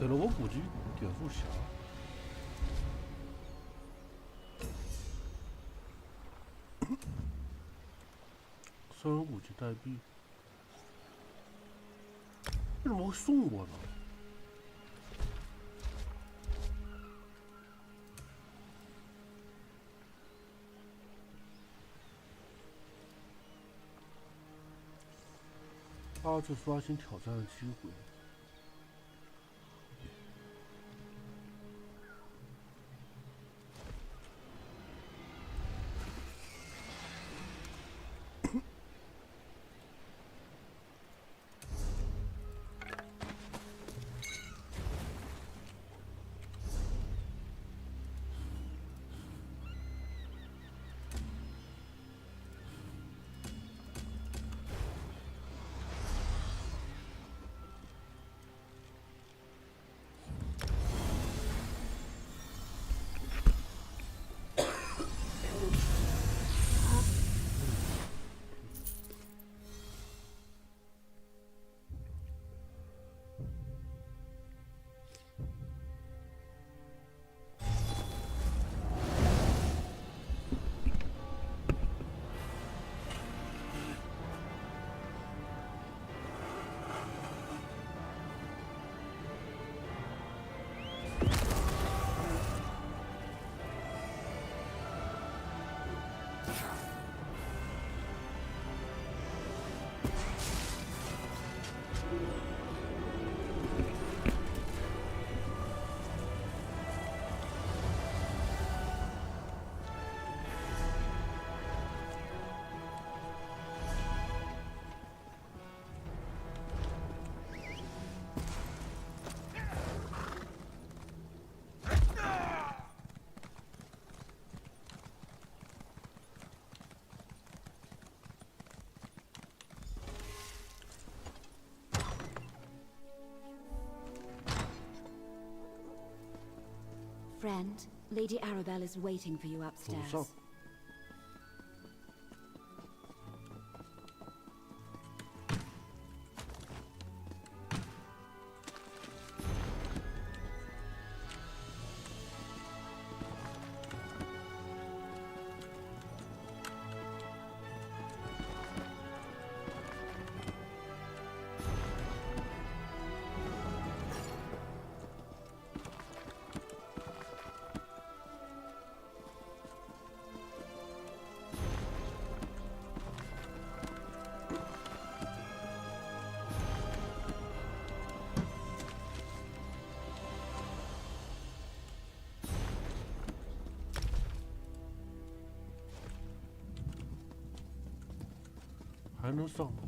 给了我补给点数匣。生人补给代币，为什么会送我呢？2次刷新挑战的机会。Friend, Lady Arabelle is waiting for you upstairs.还能上吗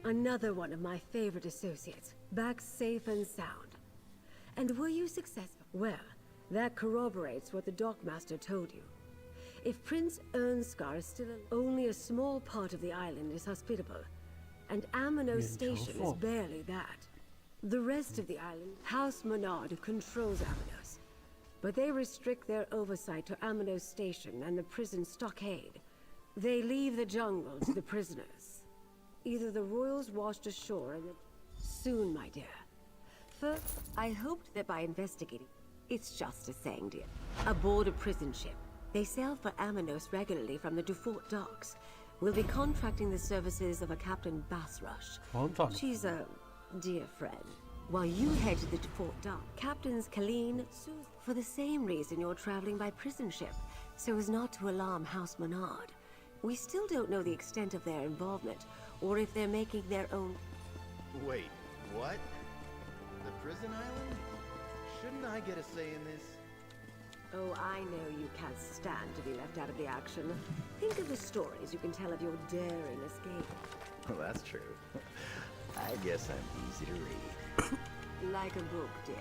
？Another one of my favorite associates, back safe and sound. And were you successful? Well, that corroborates what the Dockmaster told you. If Prince Ernskar is still only a small part of the island is hospitable, and Amano Station is barely that. The rest of the island, House Menard controls Amanos, but they restrict their oversight to Amano Station and the prison stockade. They leave the jungle to the prisoners. Either the royals washed ashore and soon, my dear. First, I hoped that by investigating, it's just a saying, dear. Aboard a prison ship, they sail for Amanos regularly from the Dufort docks. We'll be contracting the services of a Captain Bassrush. She's a dear friend. While you head to the Dufort dock, Captains Colleen, for the same reason you're traveling by prison ship, so as not to alarm House Menard. We still don't know the extent of their involvement, or if they're making their own... Wait, what? The prison island? Shouldn't I get a say in this? Oh, I know you can't stand to be left out of the action. Think of the stories you can tell of your daring escape. Well, that's true. I guess I'm easy to read. Like a book, dear.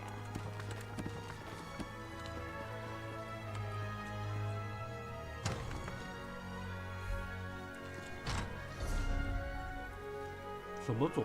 怎么走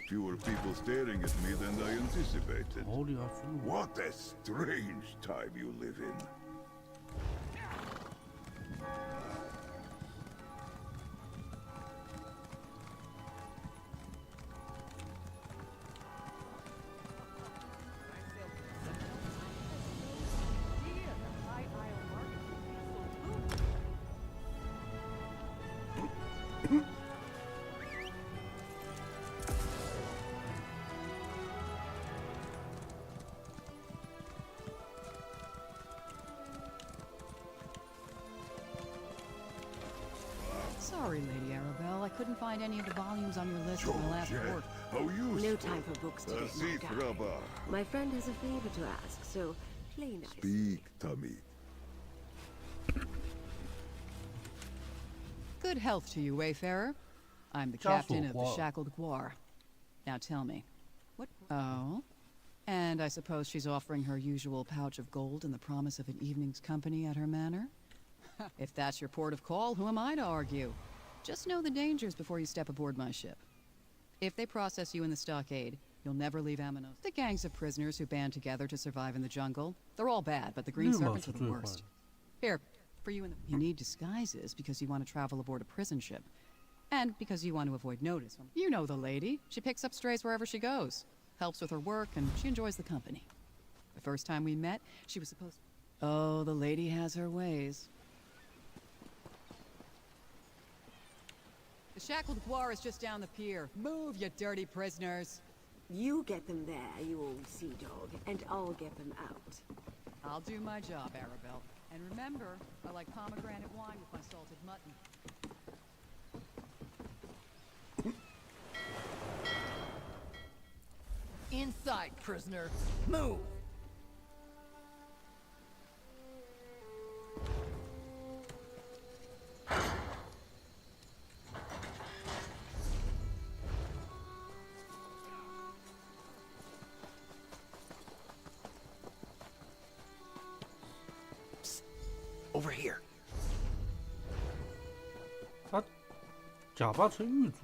？Fewer people staring at me than I anticipated. 逃离啊，去路。 What a strange time you live in. Sorry, Lady Arabelle. I couldn't find any of the volumes on your list at my last Georgette, report. how useful. No time for books today, my Sit, guy. Rabba. My friend has a favor to ask, so play nice. Speak, Tommy. Good health to you, Wayfarer. I'm the Castle captain of the Guar. Shackled Guar. Now tell me, what? Oh? And I suppose she's offering her usual pouch of gold and the promise of an evening's company at her manor? If that's your port of call, who am I to argue? Just know the dangers before you step aboard my ship. If they process you in the stockade, you'll never leave Amanos. The gangs of prisoners who band together to survive in the jungle, they're all bad, but the Green绿马 Serpents 是 are the 最坏 worst. 的。 Here, for you and the... You need disguises because you want to travel aboard a prison ship. And because you want to avoid notice. You know the lady. She picks up strays wherever she goes. Helps with her work, and she enjoys the company. The first time we met, she was supposed... Oh, the lady has her ways. The Shackled Guar is just down the pier. Move, you dirty prisoners. You get them there, you old sea dog, and I'll get them out. I'll do my job, Arabelle. And remember, I like pomegranate wine with my salted mutton. Inside, prisoner. Move! Psst. Over here. 他假扮成狱卒。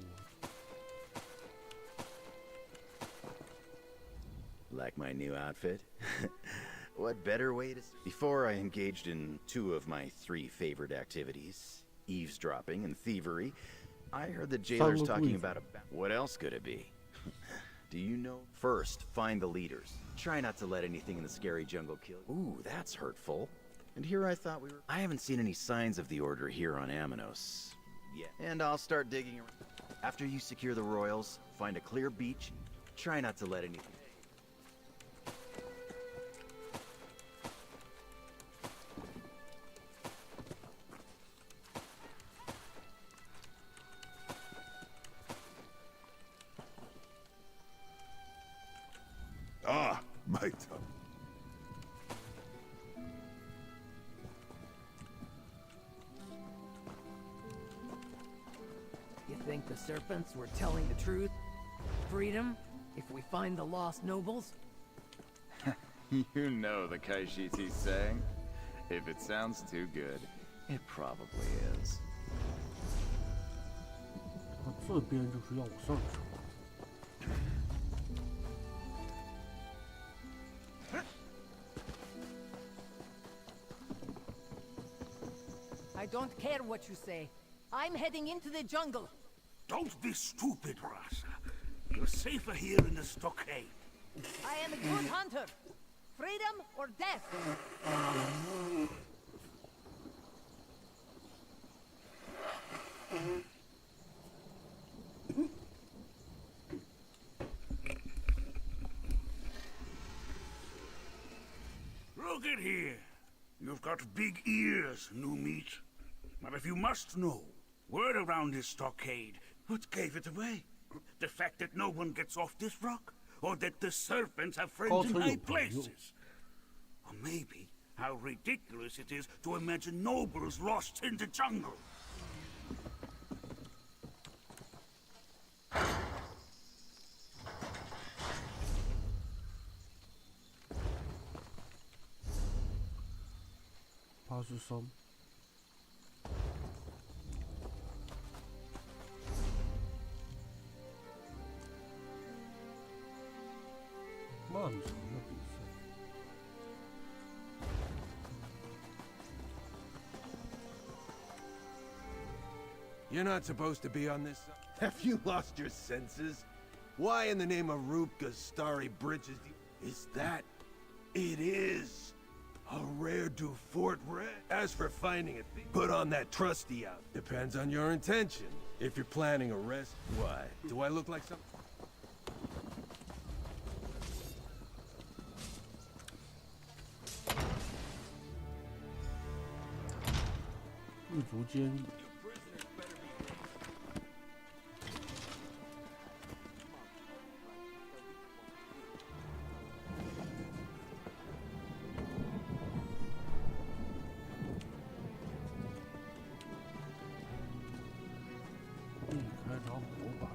Like my new outfit? What better way to... Before I engaged in 2 of my 3 favorite activities, eavesdropping and thievery, I heard the jailers talking about a... What else could it be? Do you know? First, find the leaders. Try not to let anything in the scary jungle kill you. Ooh, that's hurtful. And here I thought we were... I haven't seen any signs of the Order here on Amanos yet. And I'll start digging around. After you secure the royals, find a clear beach. Try not to let anything... Ah, my tongue. You think the serpents were telling the truth? Freedom? If we find the lost nobles? You know the Kaishiti's saying. If it sounds too good, it probably is. 那这边就是要我上去。I don't care what you say. I'm heading into the jungle. Don't be stupid, Rasa. You're safer here in the stockade. I am a good hunter. Freedom or death? Look at here. You've got big ears, new meat. But if you must know, word around this stockade, what gave it away? The fact that no one gets off this rock? Or that the serpents have friends in high places? Or maybe how ridiculous it is to imagine nobles lost in the jungle. 83。漫长的比赛。You're not supposed to be on this side. Have you lost your senses? Why in the name of Rupka's starry bridges is that? It is a rare du fort red. As for finding a thief, put on that trusty out. Depends on your intention. If you're planning a rest, why? Do I look like some? 狱卒监狱。避开着火把。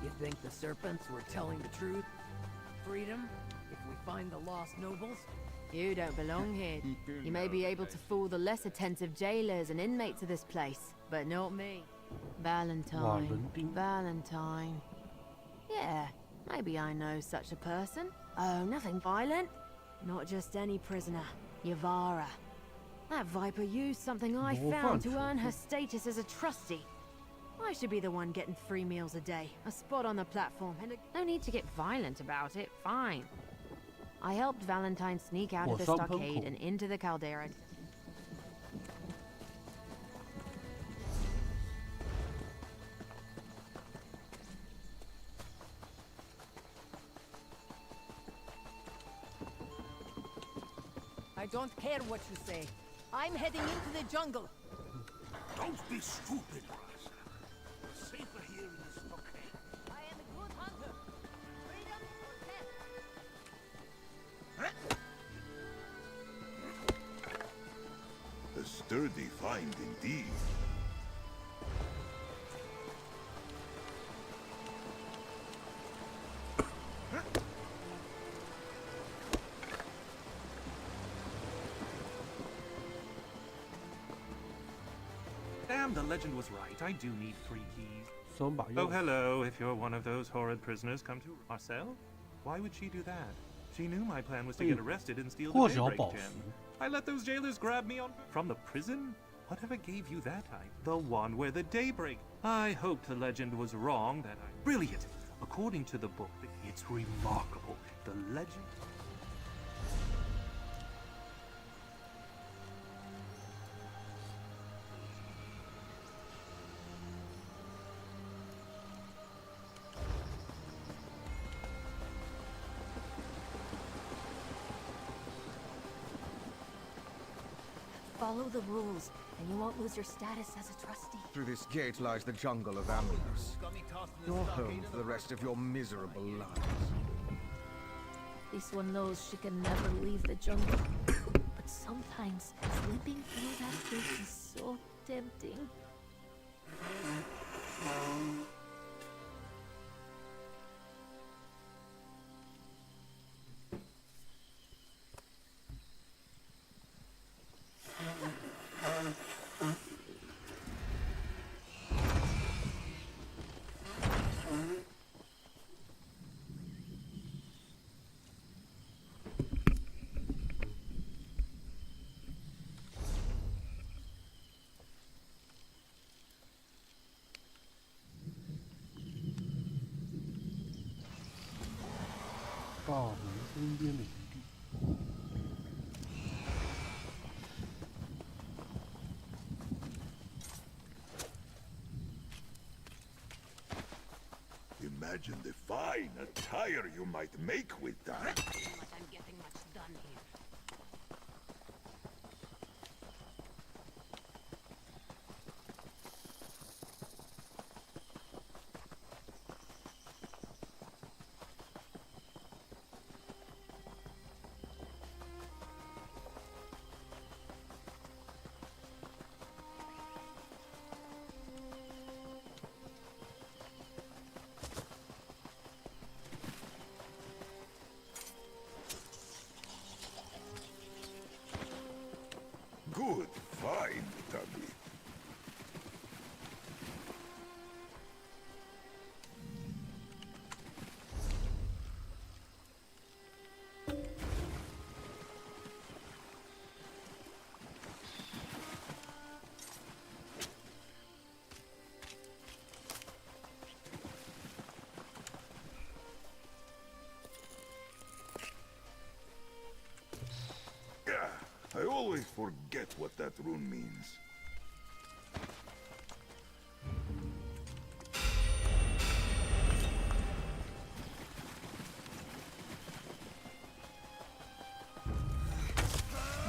You think the serpents were telling the truth? Freedom? If we find the lost nobles? You don't belong here. You may be able to fool the less attentive jailers and inmates of this place, but not me. Valentine. Valentine. Yeah, maybe I know such a person. Oh, nothing violent. Not just any prisoner. Yavara. That viper used something I found to earn her status as a trustee. I should be the one getting 3 meals a day, a spot on the platform, and no need to get violent about it, fine. I helped Valentine sneak out of the stockade and into the caldera. I don't care what you say. I'm heading into the jungle. Don't be stupid, Rasa. You're safer here in the stockade. I am a good hunter. Freedom or death? A sturdy find indeed. Damn, the legend was right. I do need 3 keys. 3把钥匙。 Oh, hello. If you're one of those horrid prisoners, come to Marcel? Why would she do that? She knew my plan was to get arrested and steal the 或者要 daybreak 保 gem. 持。 I let those jailers grab me on from the prison? Whatever gave you that idea? The one where the daybreak. I hoped the legend was wrong. That I brilliant. According to the book, it's remarkable. The legend. Follow the rules, and you won't lose your status as a trustee. Through this gate lies the jungle of Amulus. Your home for the rest of your miserable lives. This one knows she can never leave the jungle. But sometimes, slipping through that gate is so tempting.大门东边的营地。Imagine the fine attire you might make with that. I'm getting much done here. Good find, Tubby. I always forget what that rune means.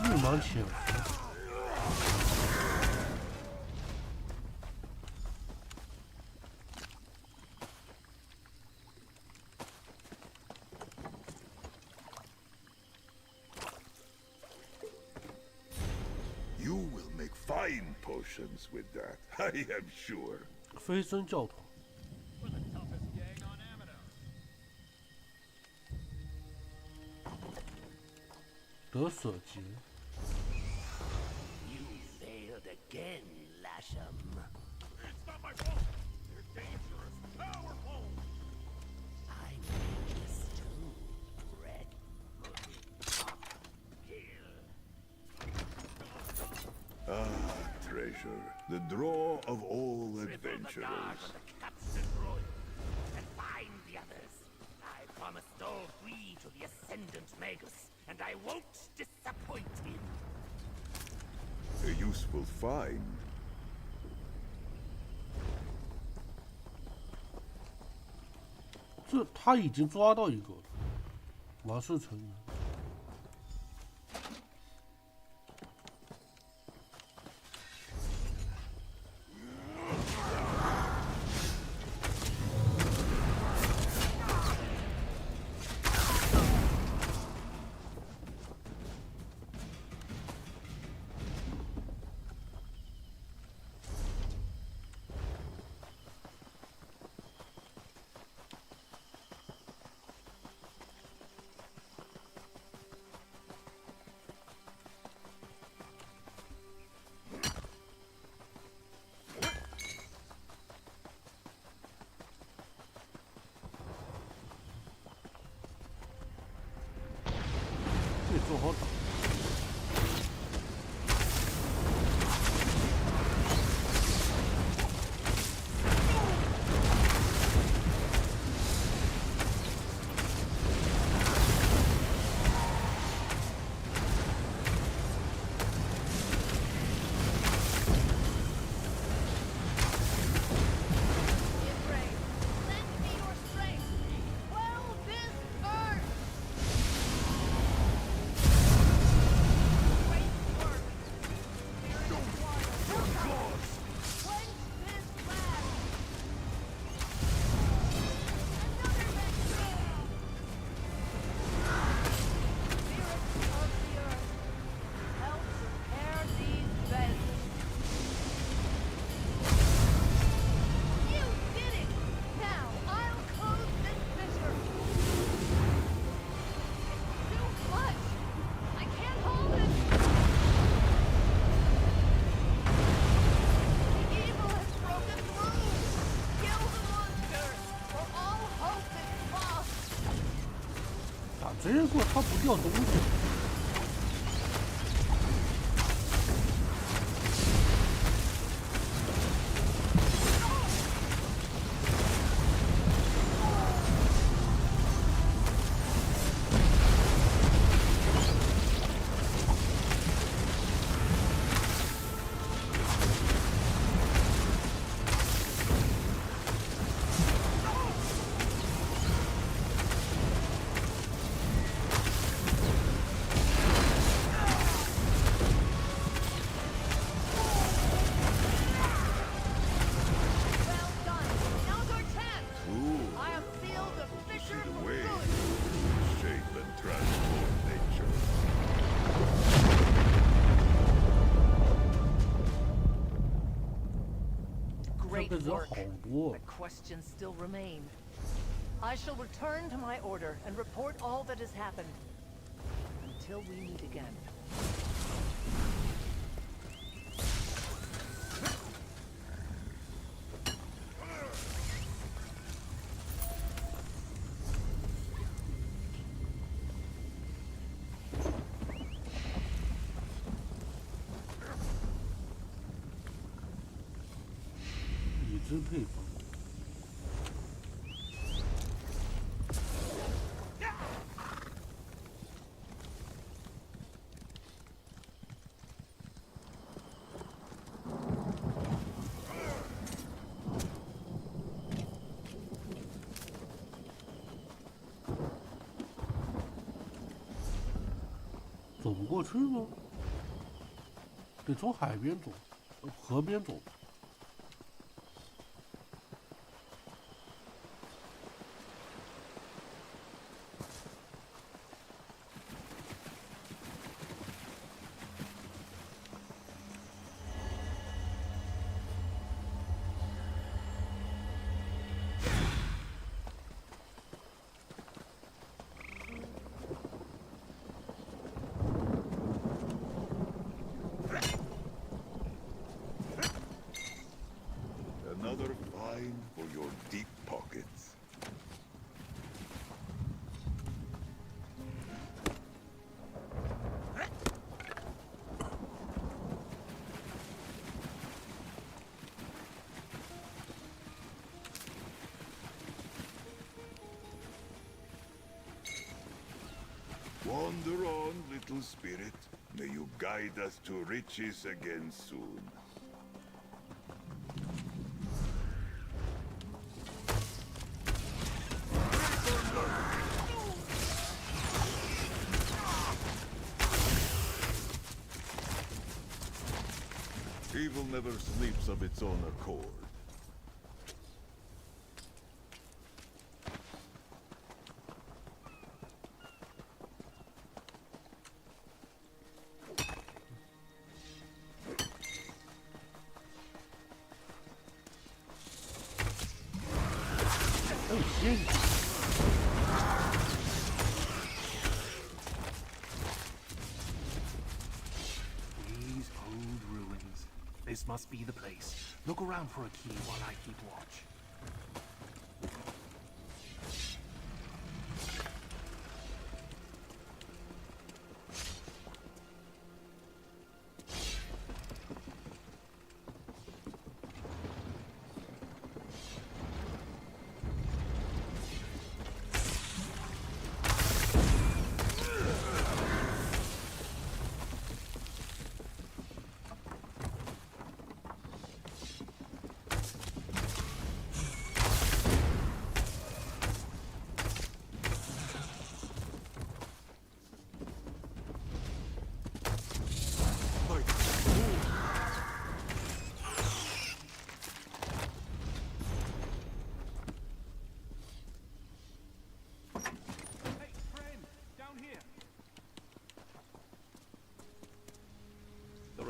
日满潜伏。You will make fine potions with that, I am sure. 飞升教团。得舍节。You failed again, Lasham. It's not my fault. You're dangerous, powerful. I made this too, Red. Ah, treasure, the draw of all adventurers. And find the others. I promised all three to the Ascendant Magus, and I won't disappoint him. A useful find. 这他已经抓到一个了，马氏成员。果它不掉东西。Great work. But questions still remain. I shall return to my order and report all that has happened. Until we meet again. 已知配方。走不过去吗？得从海边走，河边走。Another find for your deep pockets. Wander on, little spirit. May you guide us to riches again soon. Evil never sleeps of its own accord. These old ruins. This must be the place. Look around for a key while I keep watch.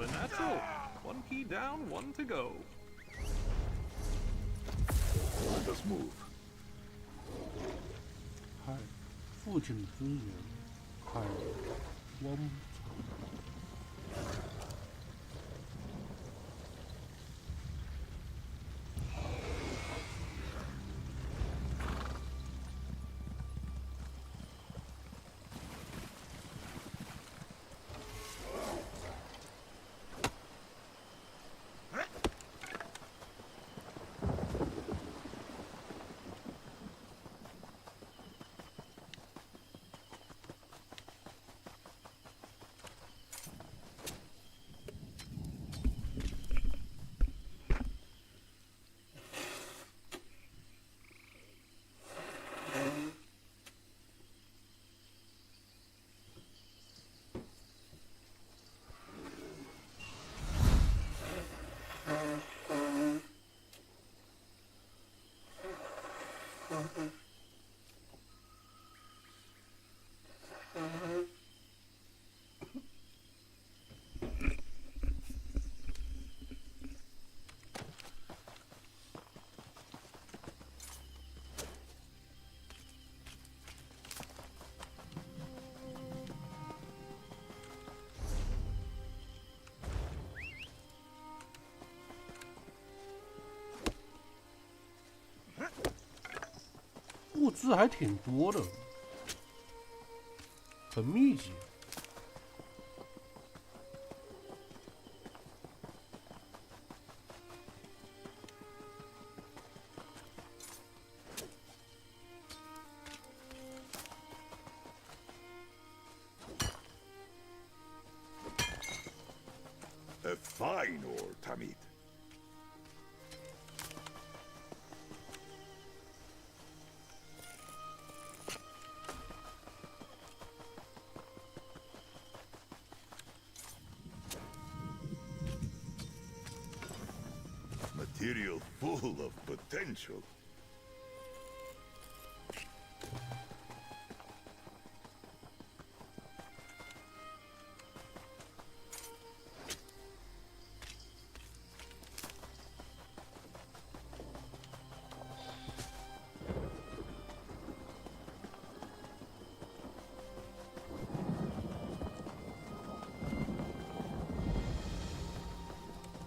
Natural. One key down, one to go. Let us move. 海，父亲的尊严，海，光彩。字还挺多的，很密集。A fine ore, Tamid. Material full of potential.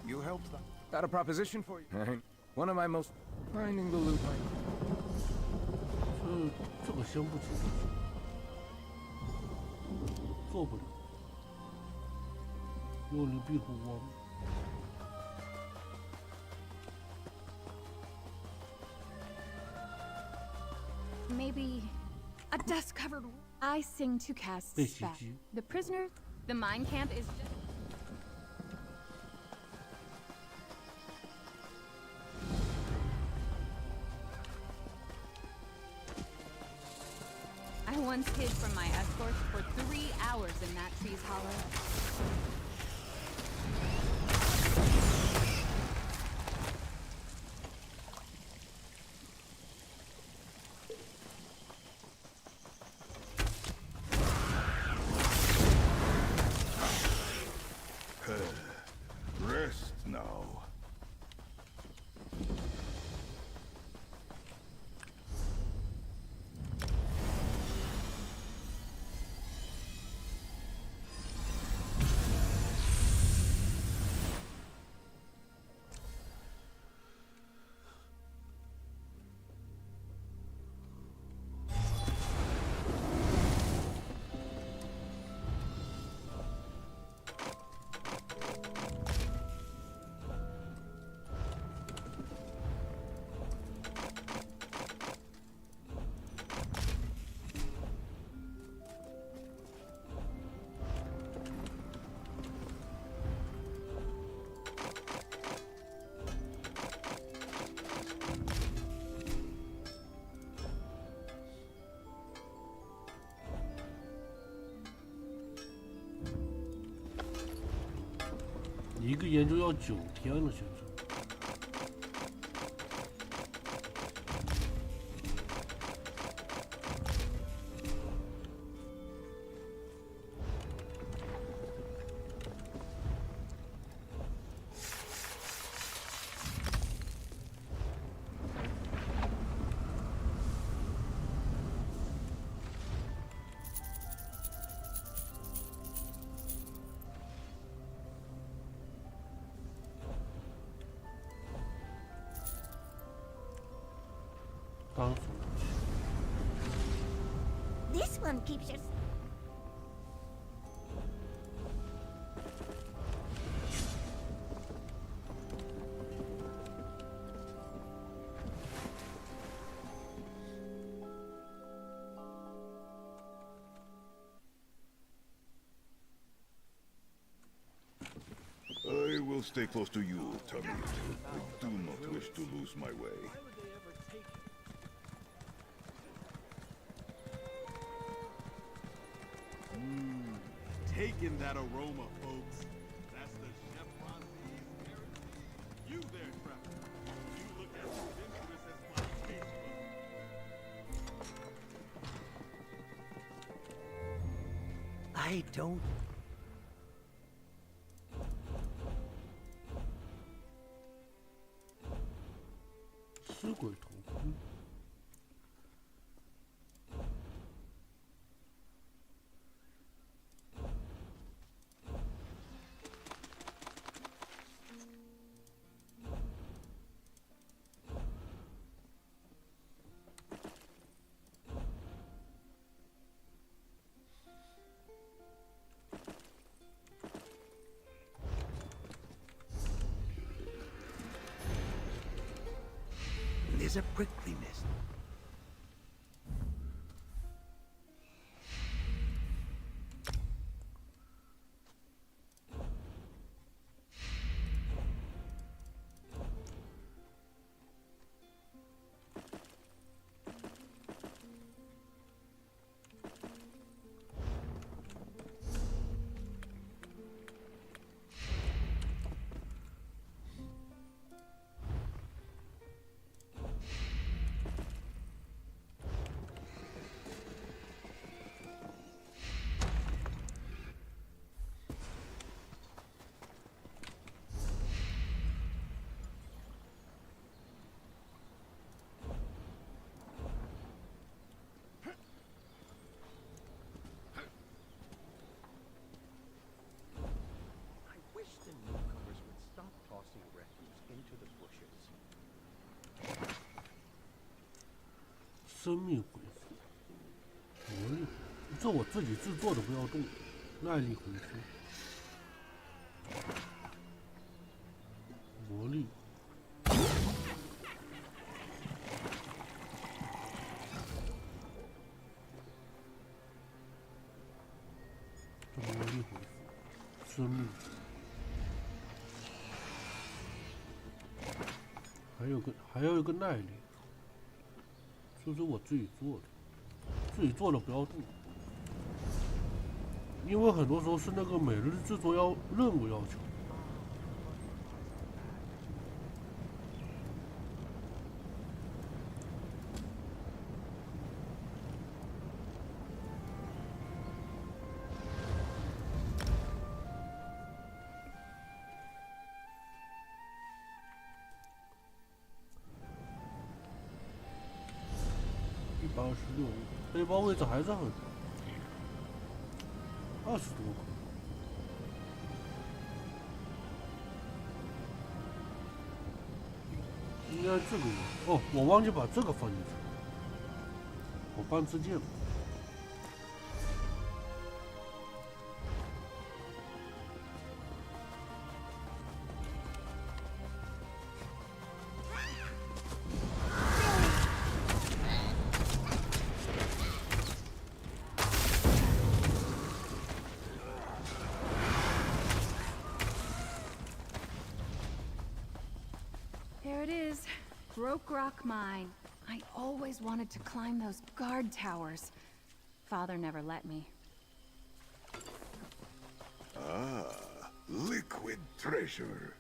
You helped them. Got a proposition for you. One of my most finding the loot. 这个先不急着做，做不了。幽灵庇护窝。Maybe a dust-covered. I sing to cast spell. The prisoner, the mine camp is just. I once hid from my escorts for 3 hours in that tree's hollow. Rest now.一个研究要9天了，先生。This one keeps your... I will stay close to you, Tamid. I do not wish to lose my way. Taking that aroma, folks. That's the Chef Francis heritage. You there, Trevor. You look as adventurous as my taste buds. I don't. is a prickliness. bushes. 生命回复，魔力，这我自己制作的，不要动。耐力回复，魔力。这魔力回复，生命。还有一个耐力。 这是我自己做的，自己做的不要动，因为很多时候是那个每日制作任务要求。126，背包位置还是很多，20多个。应该这个有哦，我忘记把这个放进去了。我半自键了。 There it is. Broke Rock Mine. I always wanted to climb those guard towers. Father never let me. Ah, liquid treasure.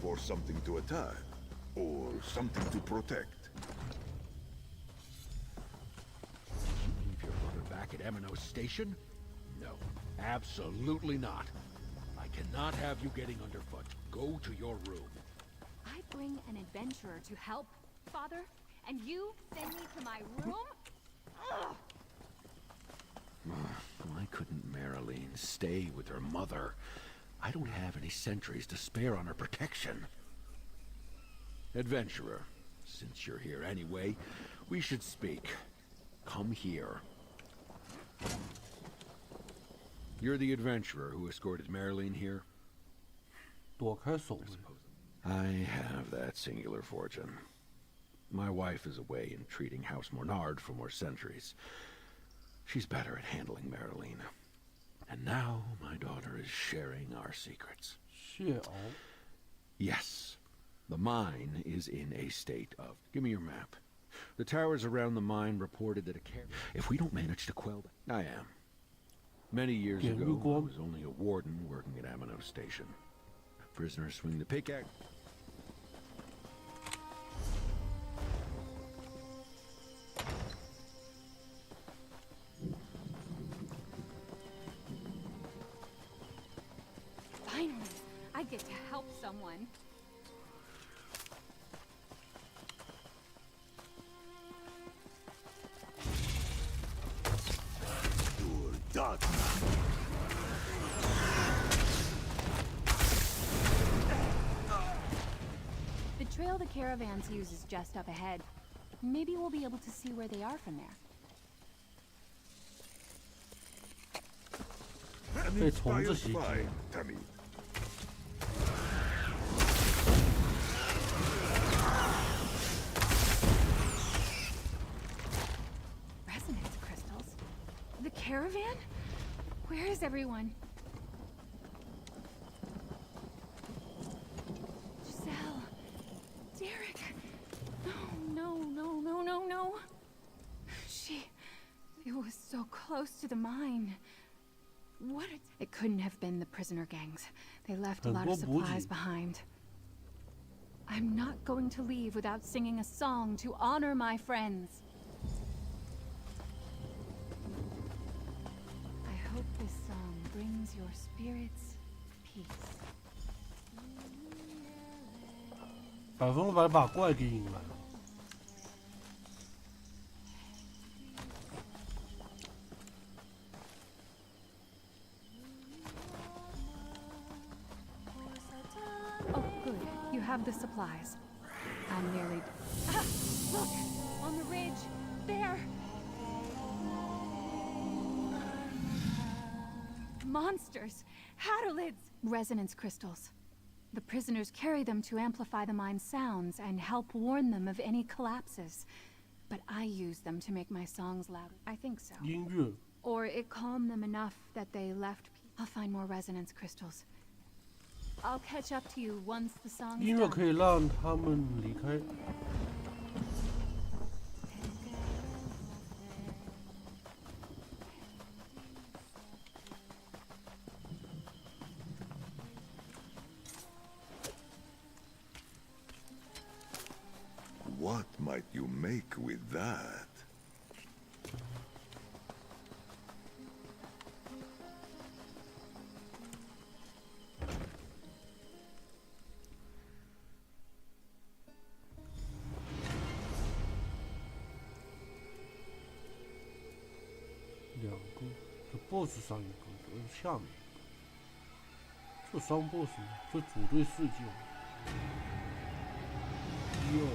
For something to attack, or something to protect. Leave your mother back at Eminos Station? No, absolutely not. I cannot have you getting underfoot. Go to your room. I bring an adventurer to help, Father, and you send me to my room? Ugh. Why couldn't Marilyn stay with her mother? I don't have any sentries to spare on her protection. Adventurer, since you're here anyway, we should speak. Come here. You're the adventurer who escorted Marilyn here? I have that singular fortune. My wife is away and treating House Mornard for more centuries. She's better at handling Marilyn. And now my daughter is sharing our secrets. Yes. The mine is in a state of... Give me your map. The towers around the mine reported that if we don't manage to quell... I am. Many years ago, I was only a warden working at Aminos Station. Prisoners swing the pickaxe. Finally, I get to help someone. You're done. The trail the caravans use is just up ahead. Maybe we'll be able to see where they are from there. An inspired find, Tammy. Resonance crystals? The caravan? Where is everyone? Giselle. Derek. No. It was so close to the mine. It couldn't have been the prisoner gangs. They left a lot of supplies behind. I'm not going to leave without singing a song to honor my friends. I hope this song brings your spirits peace. 100%把怪给引来。Oh, good. You have the supplies. I'm nearly... Ah! Look! On the ridge! There! Monsters! Hadolids! Resonance crystals. The prisoners carry them to amplify the mine's sounds and help warn them of any collapses. But I use them to make my songs louder. I think so. 音乐。 Or it calmed them enough that they left. I'll find more resonance crystals. I'll catch up to you once the song's 音乐可以让他们离开。 What might you make with that? BOSS 上一个，这下面这双 BOSS 呢？这组队4件，1、2。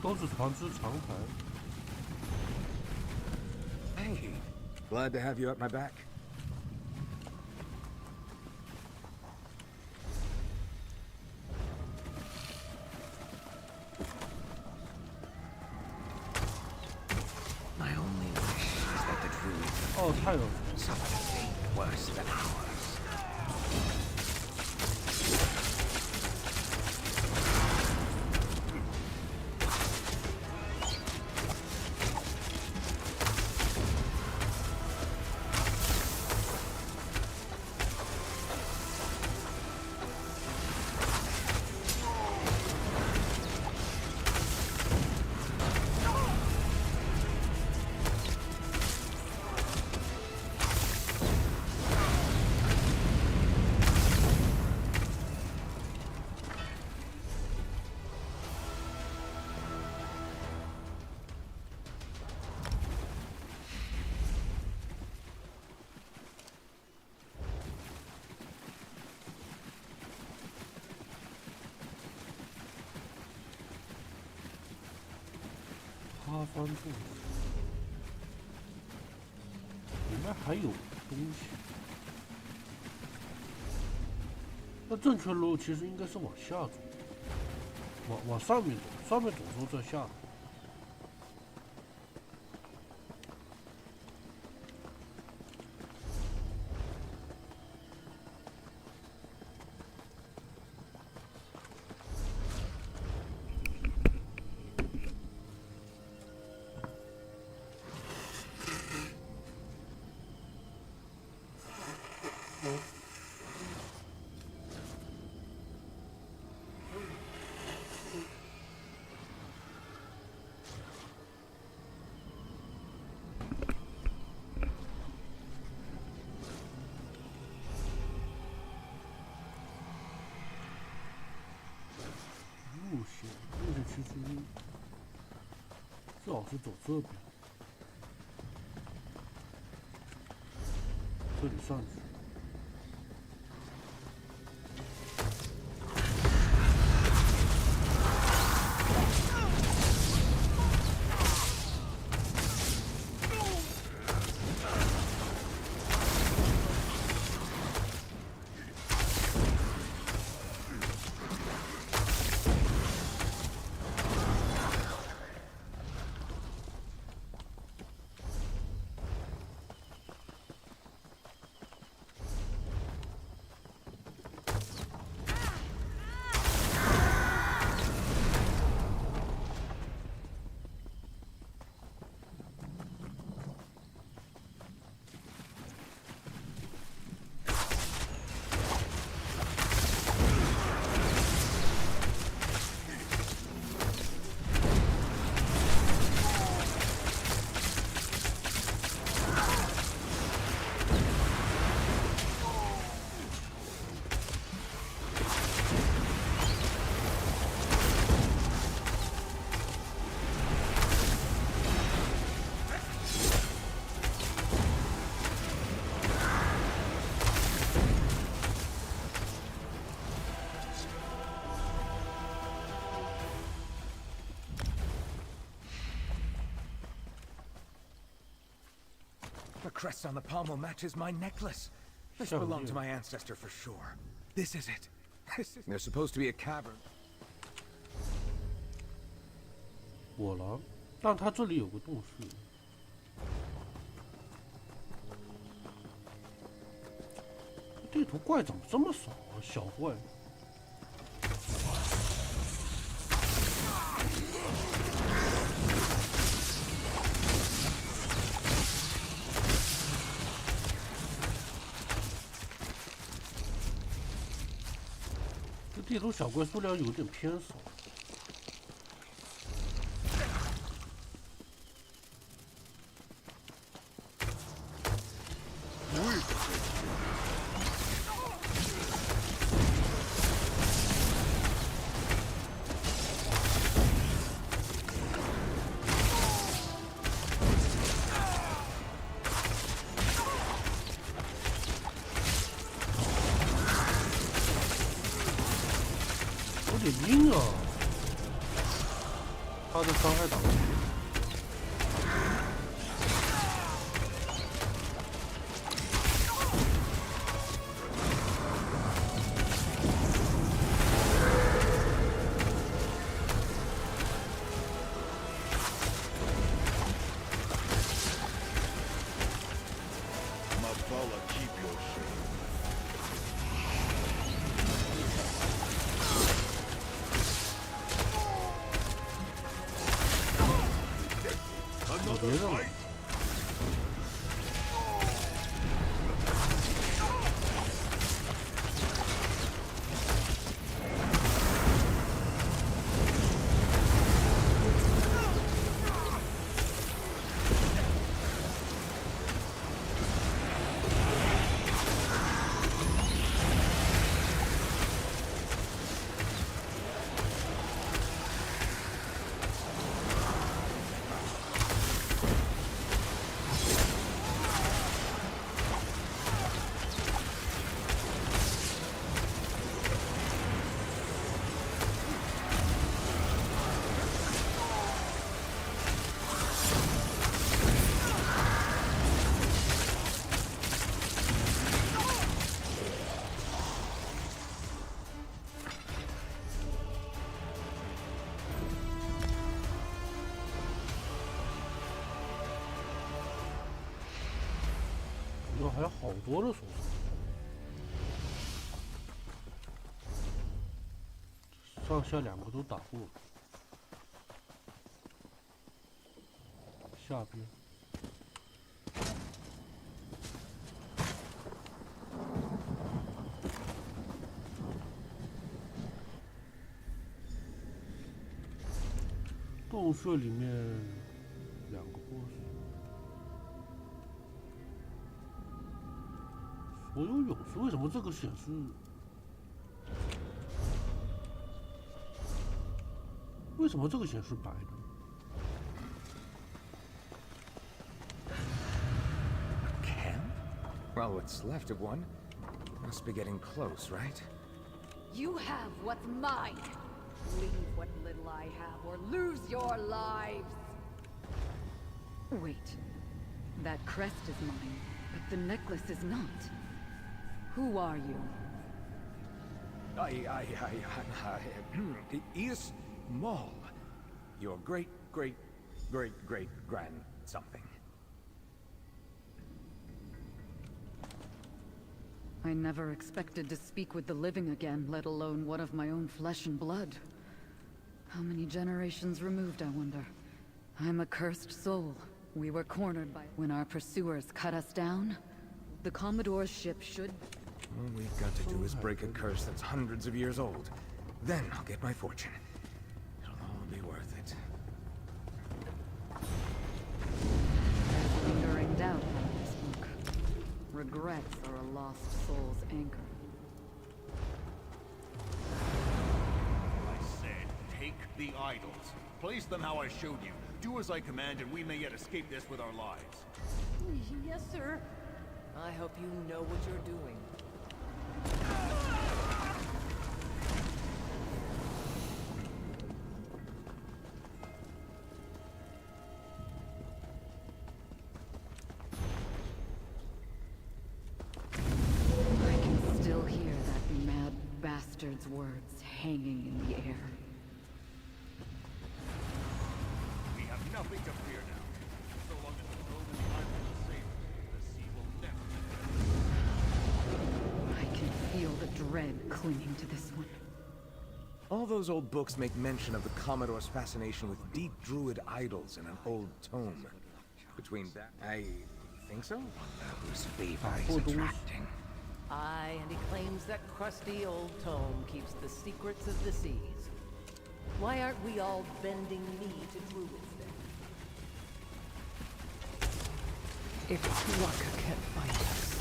都是船只长牌。 Hey, glad to have you at my back. My only wish is that the druids 哦，太有。 suffered a fate worse than ours.八方柱，里面还有东西。那正确路其实应该是往下走，往上面走，上面走之后再下。是走这边，这里上去。The crest on the pommel matches my necklace. This belonged to my ancestor for sure. This is it. There's supposed to be a cavern. 火狼，但它这里有个洞穴。地图怪怎么这么少啊？小怪。这地图小怪数量有点偏少。有点阴啊，他的伤害打不住。别认了。还有好多的手上，上下两个都打过，下边。洞穴里面两个 boss。所有勇士为什么这个显示？为什么这个显示白的？ Well, what's left of one must be getting close, right? You have what's mine. Leave what little I have, or lose your lives. Wait. That crest is mine, but the necklace is not. Who are you? Is Maul. Your great-great-great-great-grand something. I never expected to speak with the living again, let alone one of my own flesh and blood. How many generations removed, I wonder? I'm a cursed soul. We were cornered by... When our pursuers cut us down, the Commodore's ship should... All we've got to do is break a curse that's hundreds of years old. Then I'll get my fortune. It'll all be worth it. There's lingering doubt about this book. Regrets are a lost soul's anchor. I said, take the idols. Place them how I showed you. Do as I command, and we may yet escape this with our lives. Yes, sir. I hope you know what you're doing. I can still hear that mad bastard's words hanging in the air. We have nothing to fear now. So long as the throne and the island are safe, the sea will never... I can feel the dread clinging to this one. All those old books make mention of the Commodore's fascination with deep druid idols in an old tome. Between that... I think so? Whose favor is attracting. Aye, and he claims that crusty old tome keeps the secrets of the seas. Why aren't we all bending knee to druids then? If Tuaka can't find us,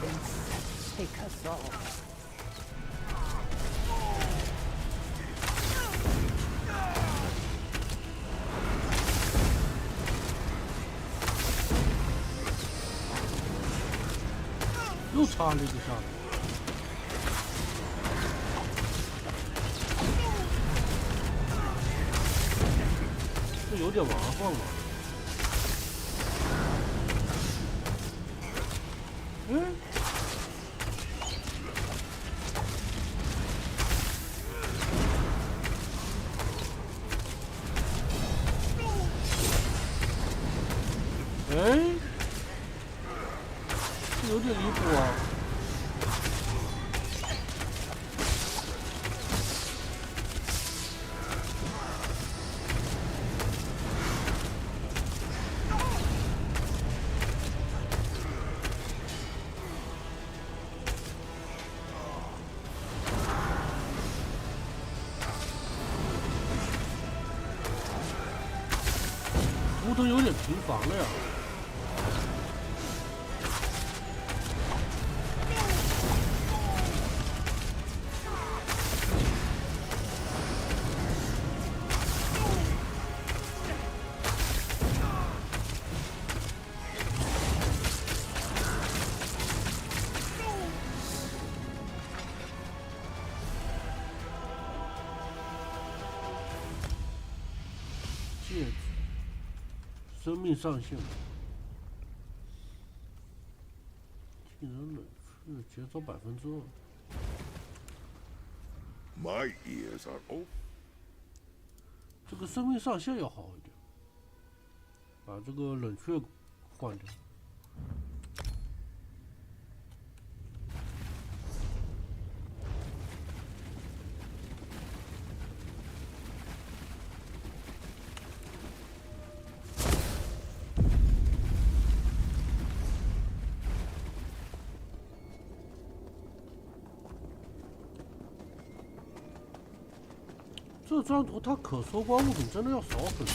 then Seth take us all.又插了一个下来，这有点麻烦了。嗯。哎，这有点离谱啊！图腾有点频繁了呀。戒指，生命上限，技能冷却，减少2%。My ears are open. 这个生命上限要好一点，把这个冷却换掉。这张图它可收刮物品真的要少很多。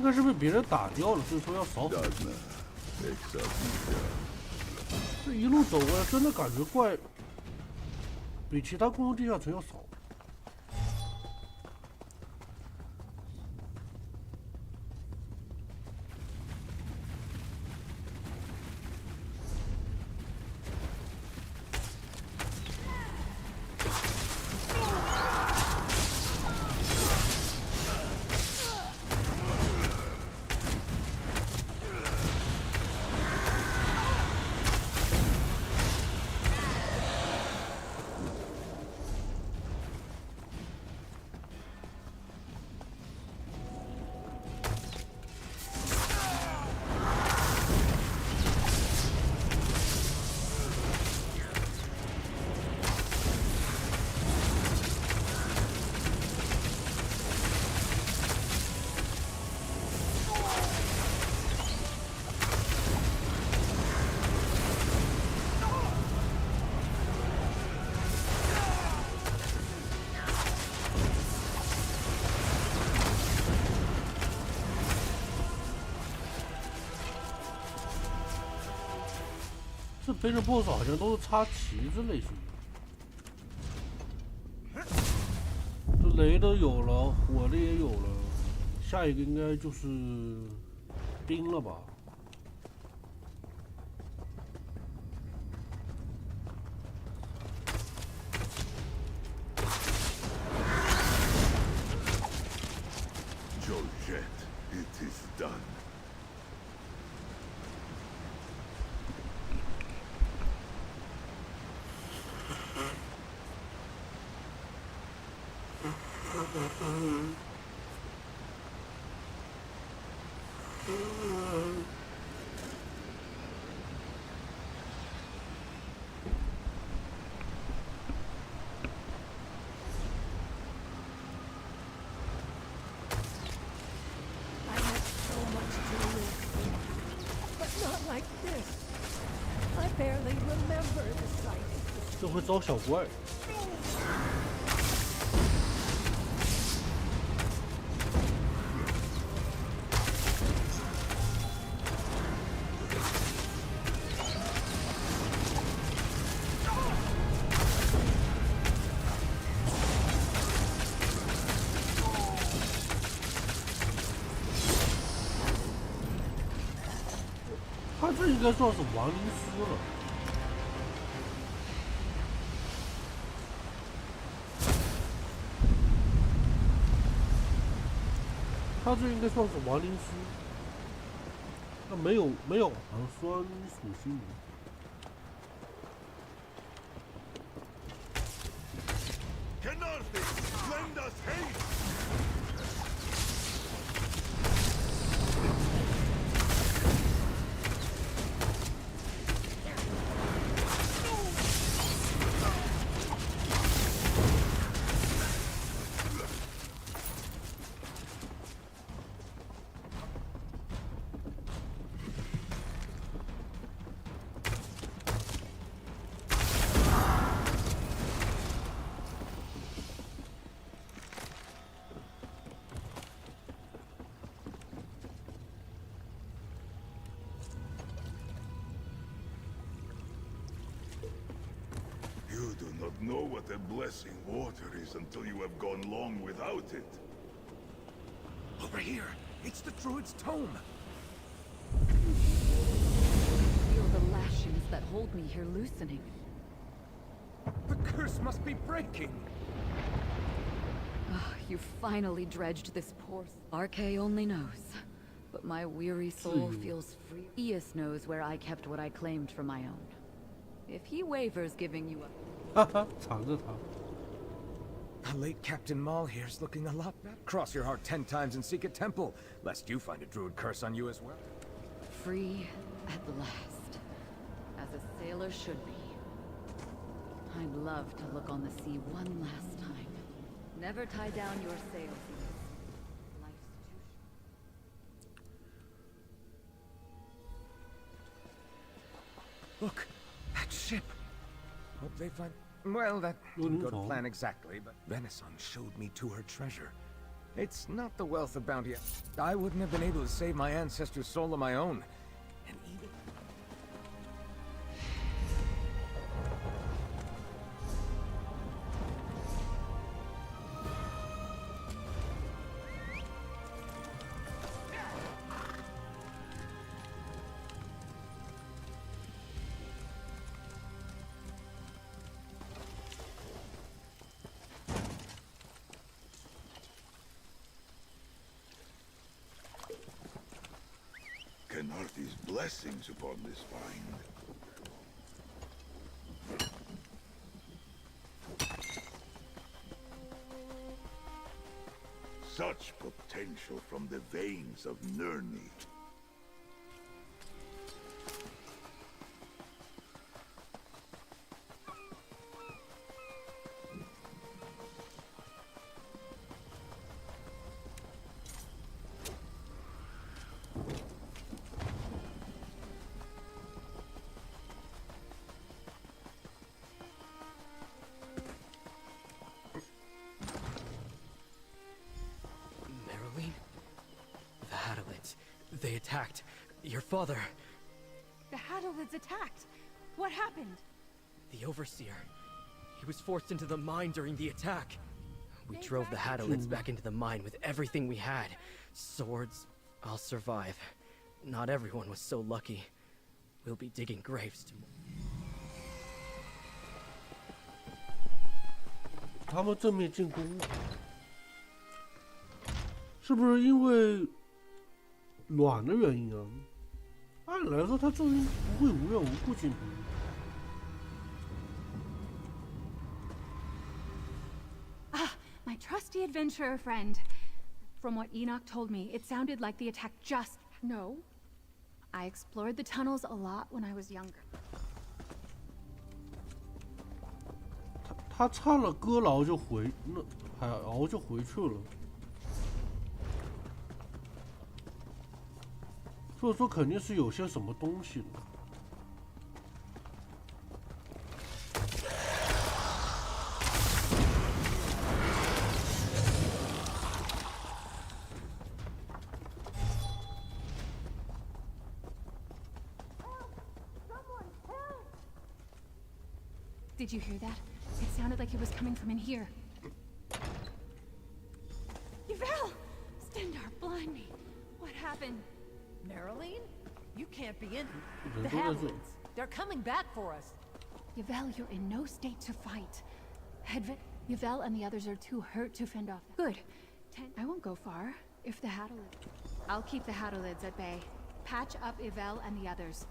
该是被别人打掉了，所以说要扫很多。这一路走过来，真的感觉怪比其他公共地下城要少。这背着 BOSS 好像都是插旗子类型的，这雷的有了，火的也有了，下一个应该就是冰了吧？Georgette, it is done. I had so much to live, but not like this. I barely remember the sight. 这会招小怪。他这应该算是亡灵师了。他这应该算是亡灵师，那没有寒酸属性。Lend us haste! You do not know what a blessing water is until you have gone long without it. Over here! It's the Druid's tome! Feel the lashings that hold me here loosening. The curse must be breaking! You finally dredged this poor... RK only knows. But my weary soul feels free. Eus knows where I kept what I claimed for my own. If he wavers giving you a... The late Captain Maul here's looking a lot better. Cross your heart 10 times and seek a temple, lest you find a druid curse on you as well. Free at last. As a sailor should be. I'd love to look on the sea one last time. Never tie down your sails. Life's too short. Look! That ship! Hope they find... Well, that didn't go to plan exactly, but Venison showed me to her treasure. It's not the wealth of bounty. I wouldn't have been able to save my ancestor's soul on my own. And even... Kenarthi's blessings upon this find. Such potential from the veins of Nirni. They attacked your father. The Hadalids attacked. What happened? The Overseer. He was forced into the mine during the attack. We drove the Hadalids back into the mine with everything we had. Swords. I'll survive. Not everyone was so lucky. We'll be digging graves tomorrow. 他们正面进攻，是不是因为卵的原因啊？按理来说，他这人不会无缘无故进攻。Ah, my trusty adventurer friend. From what Enoch told me, it sounded like the attack just... No. I explored the tunnels a lot when I was younger. 他差了歌牢就回，那海鳌就回去了。所以说肯定是有些什么东西的。Did you hear that? It sounded like it was coming from in here. Yvel! Stendar, blind me. What happened? Marilyn? You can't be in the Hadalids. They're coming back for us. Yvel, you're in no state to fight. Yvel and the others are too hurt to fend off. Good. I won't go far. If the Hadalids... I'll keep the Hadalids at bay. Patch up Yvel and the others.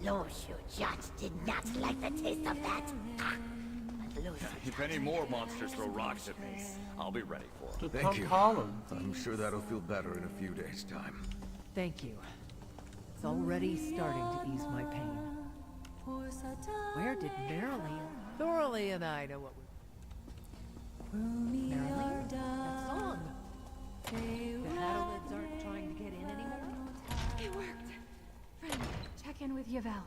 Lucio just did not like the taste of that. If any more monsters throw rocks at me, I'll be ready for them. Thank you. I'm sure that'll feel better in a few days' time. Thank you. It's already starting to ease my pain. Where did Marilyn? Thoroughly and I know what we... Marilyn? That song! The Hadalids aren't trying to get in anymore? It worked. Friend, check in with Yvel.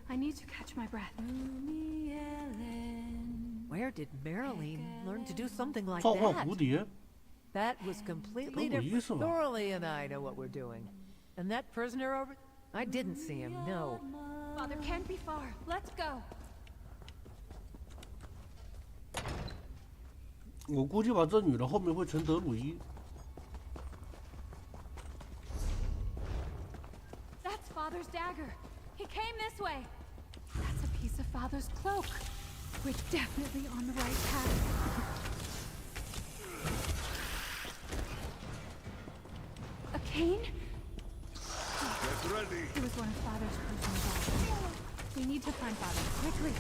I need to catch my breath. Where did Marilyn learn to do something like 召唤 that? 蝴蝶， That was completely different. Thoroughly and I know what we're doing. And that prisoner over... I didn't see him, no. Father can't be far. Let's go. 我估计吧，这女的后面会成德鲁伊。 That's Father's dagger. He came this way. That's a piece of Father's cloak. We're definitely on the right path. A cane? Get ready. It was one of Father's personal dogs. We need to find Father, quickly.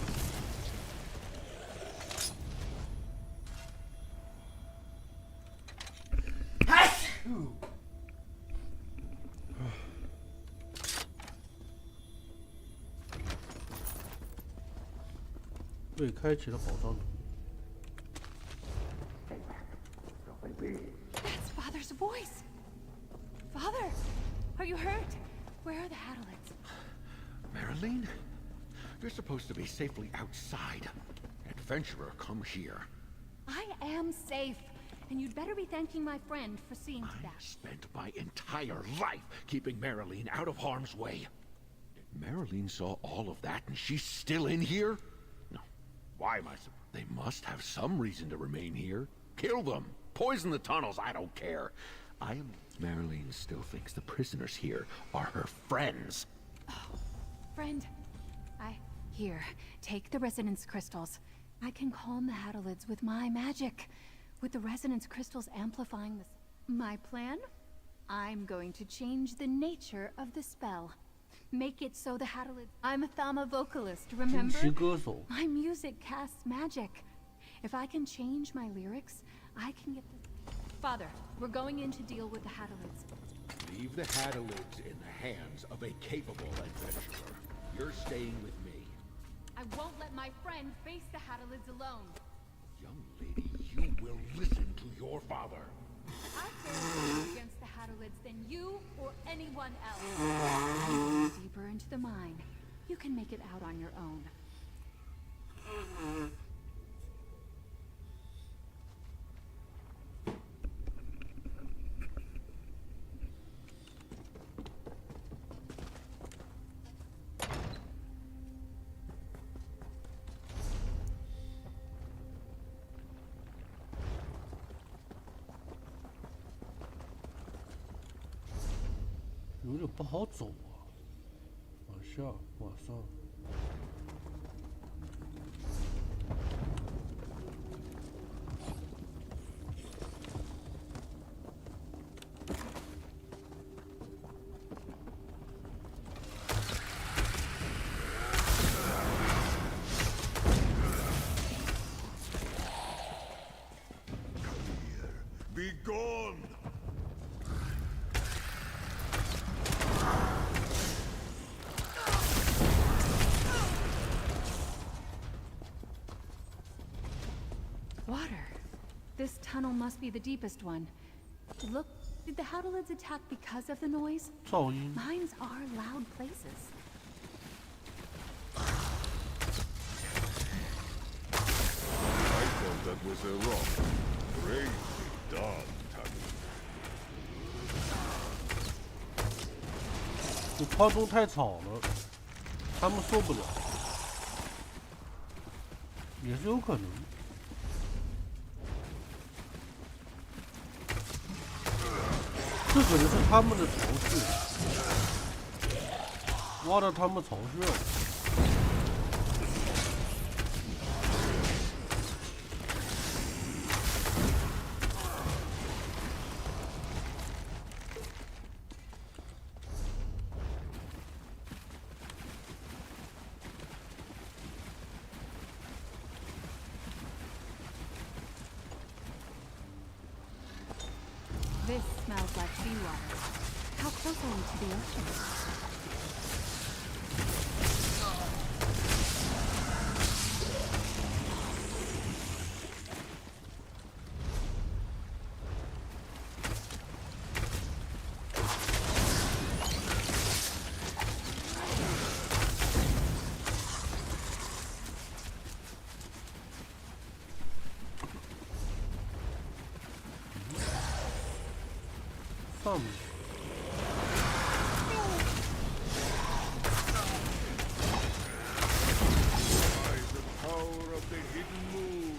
对，开启了宝藏。 That's Father's voice. Father, are you hurt? Where are the Hadalids? am safe. And you'd better be thanking my friend for seeing to that. I spent my entire life keeping Marilyn out of harm's way. Marilyn saw all of that and she's still in here? No. Why am I surprised? They must have some reason to remain here. Kill them. Poison the tunnels. I don't care. Marilyn still thinks the prisoners here are her friends. Oh, friend. Here, take the resonance crystals. I can calm the Hadalids with my magic. With the resonance crystals amplifying my plan, I'm going to change the nature of the spell. Make it so the Hadalids... I'm a Thama vocalist, remember? My music casts magic. If I can change my lyrics, I can get the... Father, we're going in to deal with the Hadalids. Leave the Hadalids in the hands of a capable adventurer. You're staying with me. I won't let my friend face the Hadalids alone. Young lady, you will listen to your father. I dare you against the Hadalids than you or anyone else. Deeper into the mine. You can make it out on your own.有点不好走啊，往下，往上。Be gone! Water. This tunnel must be the deepest one. Look, did the Hadalids attack because of the noise? Mines are loud places. I thought that was a rock. Crazy done, Tammy. 这矿洞太吵了，他们受不了，也是有可能。这可能是他们的巢穴，挖到他们巢穴了。This smells like seawater. How close are we to the ocean? Some. By the power of the hidden moon.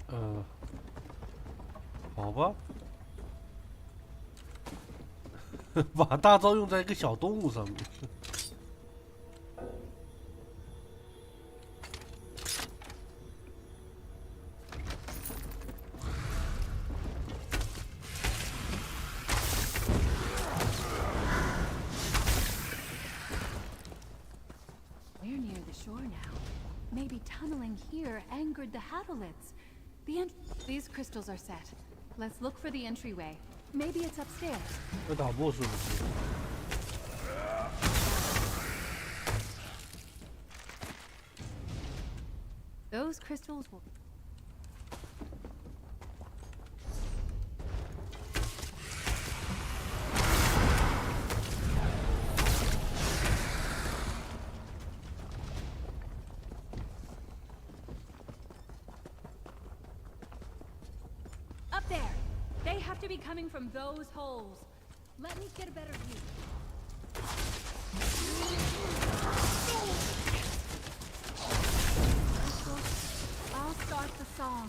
Uh, 好吧，把大招用在一个小动物上面。We're near the shore now. Maybe tunneling here angered the Hadalids. These crystals are set. Let's look for the entryway. Maybe it's upstairs. 要打 boss 是不是？ Those crystals will... Up there! They have to be coming from those holes. Let me get a better view. I'll start the song.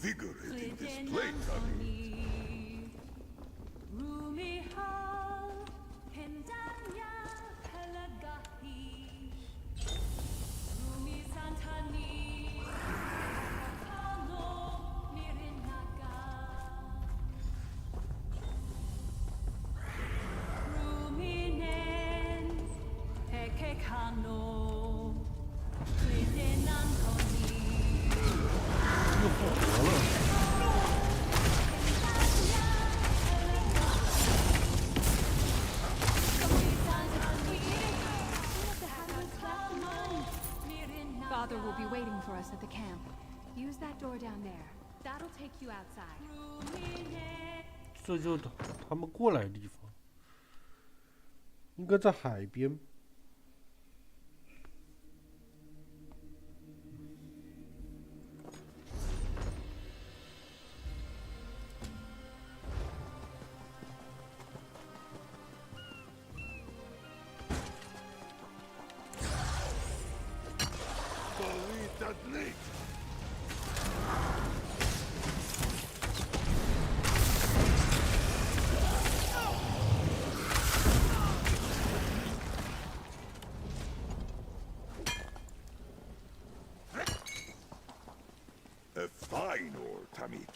Invigorating display, Tommy. Father will be waiting for us at the camp. Use that door down there. That'll take you outside. 这就是他们过来的地方，应该在海边。A fine ore, Tommy.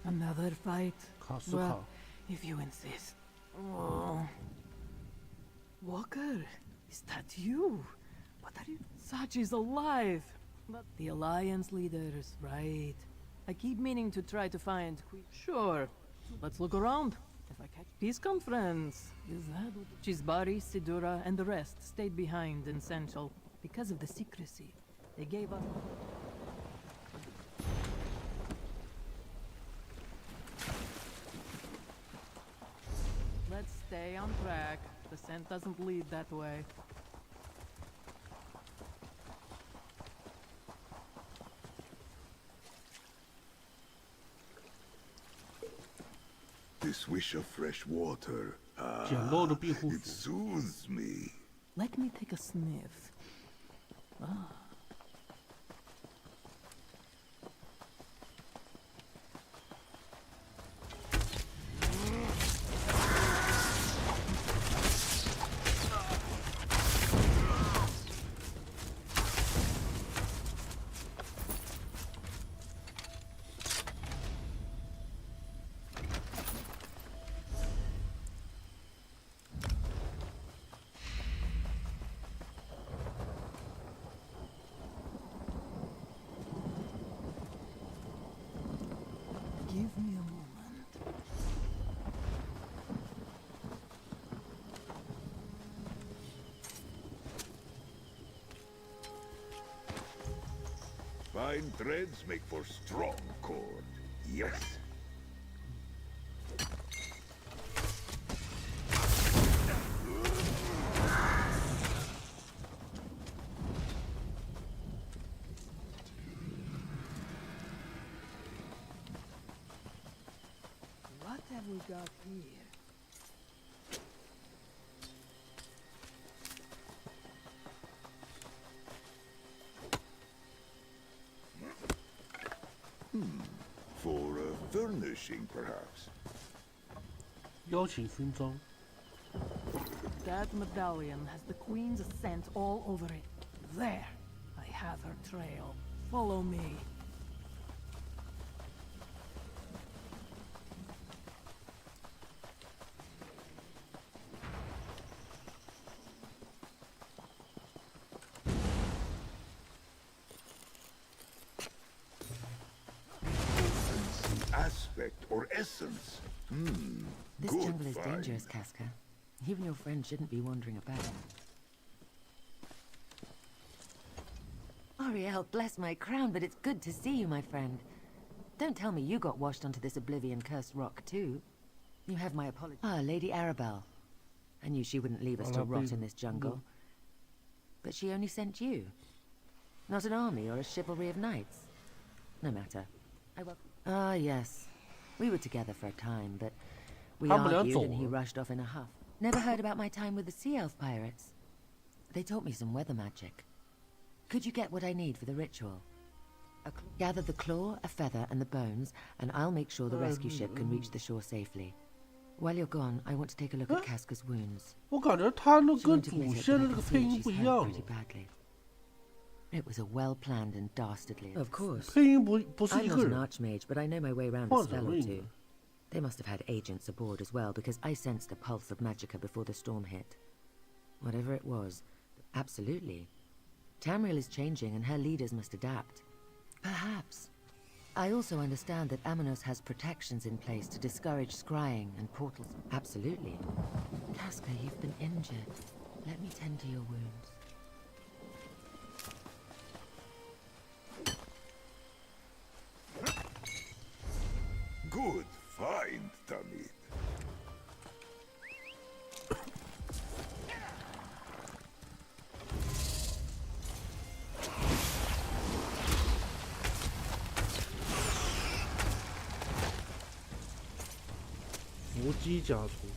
Another fight? 卡斯卡。 Well, if you insist. Oh. Walker, is that you? What are you? Sachi's alive! But the Alliance leaders, right? I keep meaning to try to find Sure. Let's look around. If I catch peace conference, is that Chisbari, Sidura, and the rest stayed behind in Central because of the secrecy. They gave up. Let's stay on track. The scent doesn't lead that way. This wish of fresh water, it soothes me. Let me take a sniff. Ah. Give me a moment. Fine threads make for strong cord. Yes. What have we got here? For furnishing, perhaps. 邀请勋章。 That medallion has the Queen's scent all over it. There! I path or trail. Follow me. Aspect or essence. This Good jungle is find. dangerous, Casca. Even your friend shouldn't be wandering about. Ariel, bless my crown, but it's good to see you, my friend. Don't tell me you got washed onto this oblivion-cursed rock, too. You have my apology. Ah, Lady Arabelle. I knew she wouldn't leave us to rot in this jungle. But she only sent you. Not an army or a chivalry of knights. No matter. Ah, yes. We were together for a time, but we argued and he rushed off in a huff. Never heard about my time with the Sea Elf pirates. They taught me some weather magic. Could you get what I need for the ritual? Gather the claw, a feather, and the bones, and I'll make sure the rescue ship can reach the shore safely. While you're gone, I want to take a look at Casca's wounds. 我感觉他那跟主线的这个配音不一样。 It was a well-planned and dastardly. Of course. 配音不是 I'm 一 not 个 an 人。 archmage, but I know my way around a spell or two. They must have had agents aboard as well, because I sensed a pulse of magicka before the storm hit. Whatever it was, absolutely. Tamriel is changing, and her leaders must adapt. Perhaps. I also understand that Amanos has protections in place to discourage scrying and portals. Absolutely. Casca, you've been injured. Let me tend to your wounds. Good find, Tamid.伏击加速。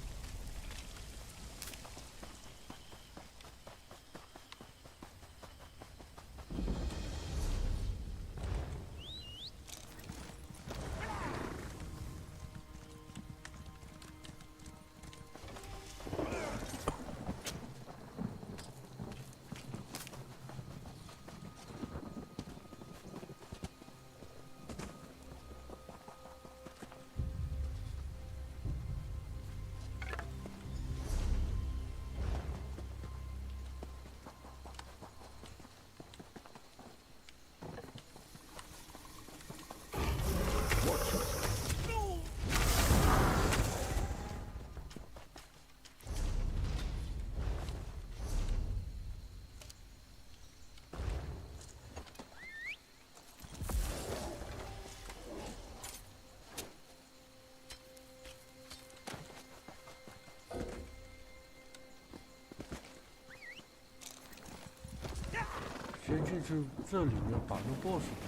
先进去这里面把那 BOSS 打。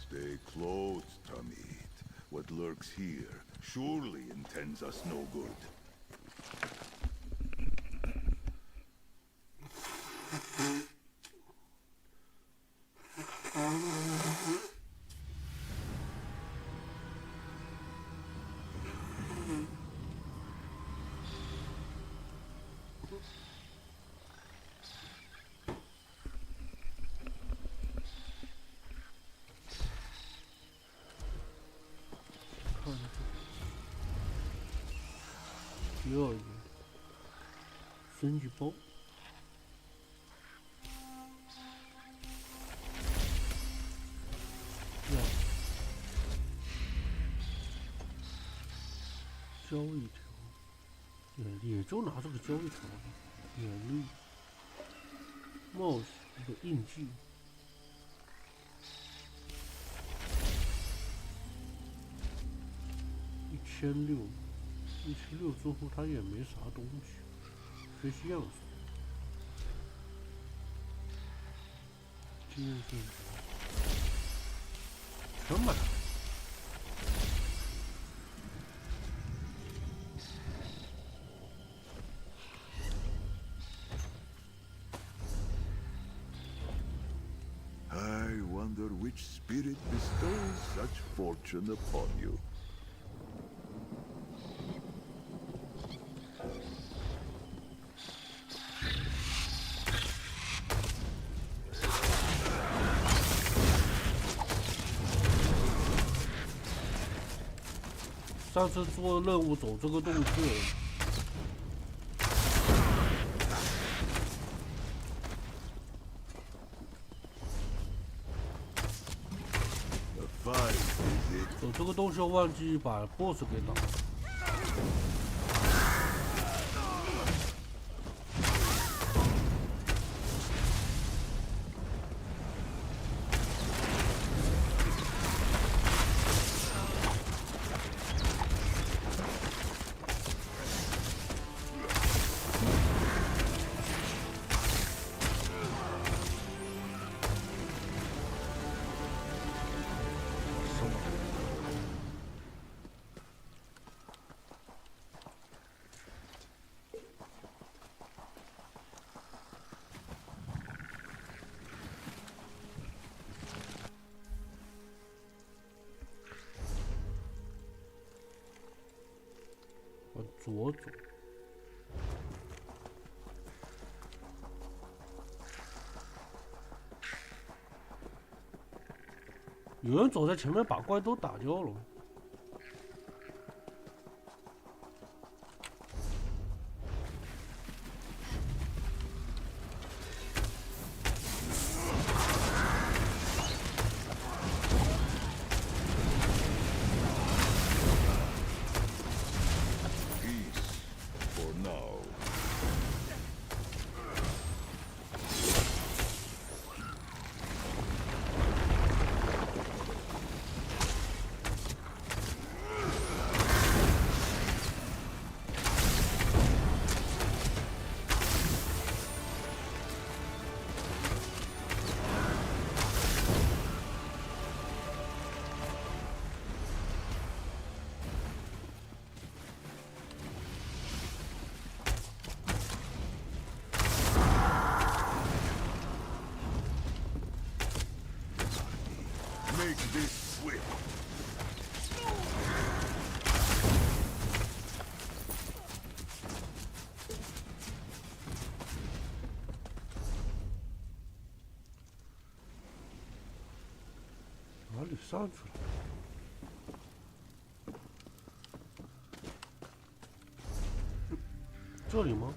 Stay close, Tamid. What lurks here surely intends us no good.第二个升级包，交一条，也就拿这个交一条吧。眼力，帽子一个印记。 1600，1600之后它也没啥东西，学习样式，经验升级，全买了。I wonder which spirit bestowed much fortune upon you. 上次做任务走这个洞穴。 走这个洞穴忘记把 BOSS 给打。往左走。有人走在前面，把怪都打掉了。 Make this swift. 哪里上去了？这里吗？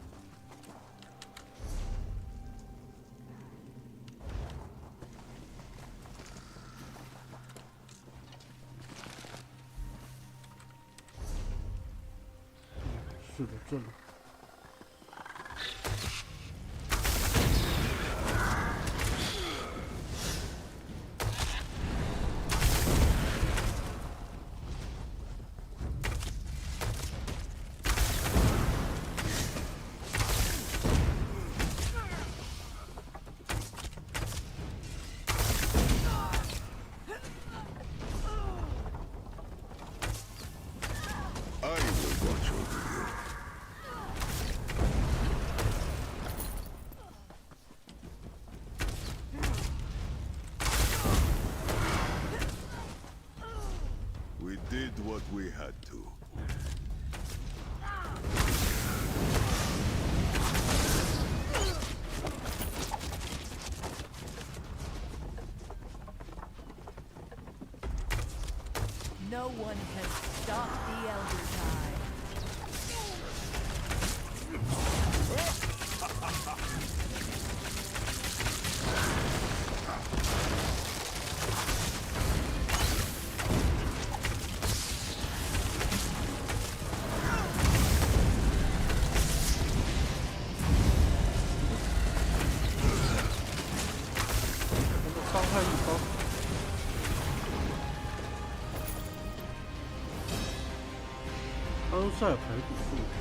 是的，这里。I will watch over you. We did what we had to. No one can stop the Elder Tide.安塞排骨碎片。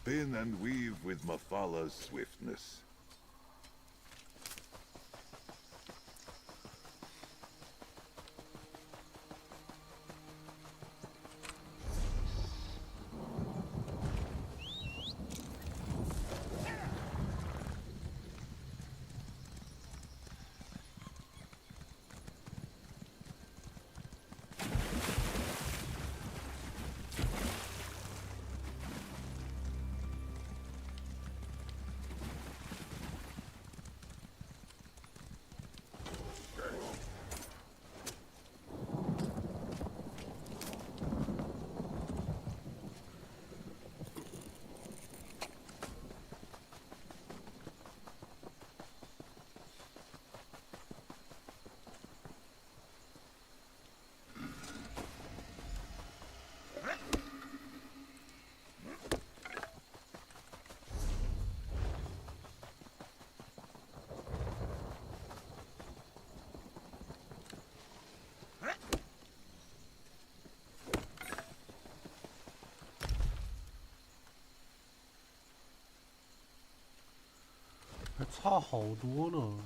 spin and weave with Mafala's swiftness. 还差好多呢。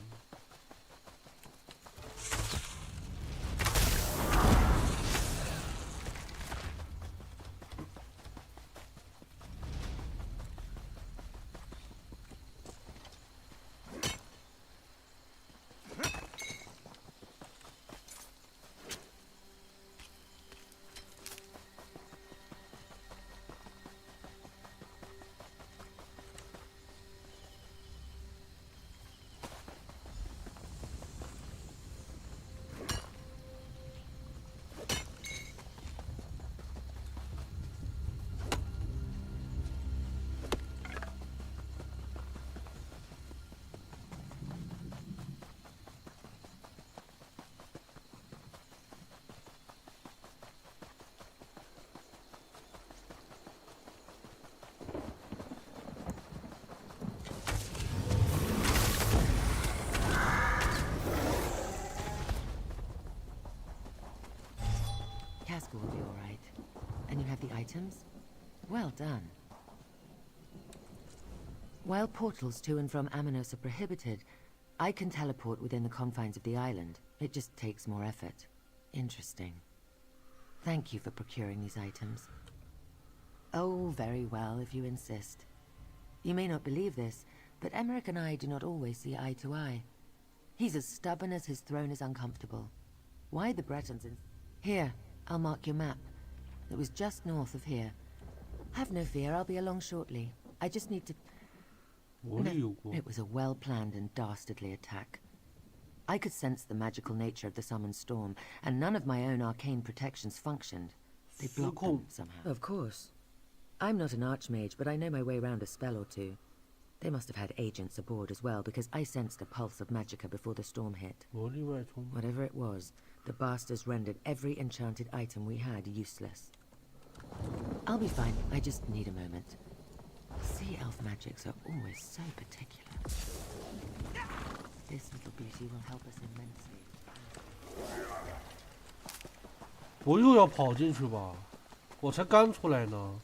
Casca will be all right. And you have the items? Well done. While portals to and from Amanos are prohibited, I can teleport within the confines of the island. It just takes more effort. Interesting. Thank you for procuring these items. Oh, very well, if you insist. You may not believe this, but Emmerich and I do not always see eye to eye. He's as stubborn as his throne is uncomfortable. Why the Bretons in... Here, I'll mark your map. It was just north of here. Have no fear, I'll be along shortly. I just need to... No, it was a well-planned and dastardly attack. I could sense the magical nature of the summoned storm, and none of my own arcane protections functioned. They blocked them somehow. Of course. I'm not an archmage, but I know my way around a spell or two. They must have had agents aboard as well, because I sensed a pulse of magicka before the storm hit. Whatever it was, the bastards rendered every enchanted item we had useless. I'll be fine, I just need a moment. Sea elf magics are always so particular. This little beauty will help us immensely. 我又要跑进去吧，我才刚出来呢。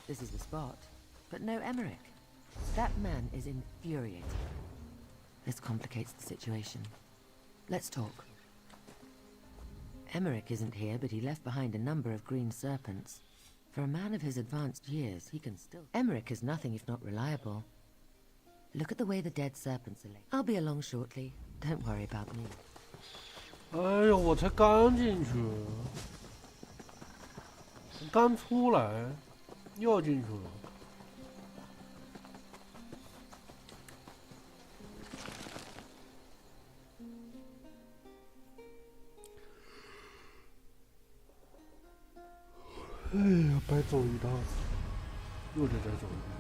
This is the spot, but no Emmerich. That man is infuriating. This complicates the situation. Let's talk. Emmerich isn't here, but he left behind a number of green serpents. For a man of his advanced years, he can still... Emmerich is nothing if not reliable. Look at the way the dead serpents are laid. I'll be along shortly. Don't worry about me. 哎呦，我才刚进去，刚出来，又要进去了。哎呀，白走一趟，又得再走一遍。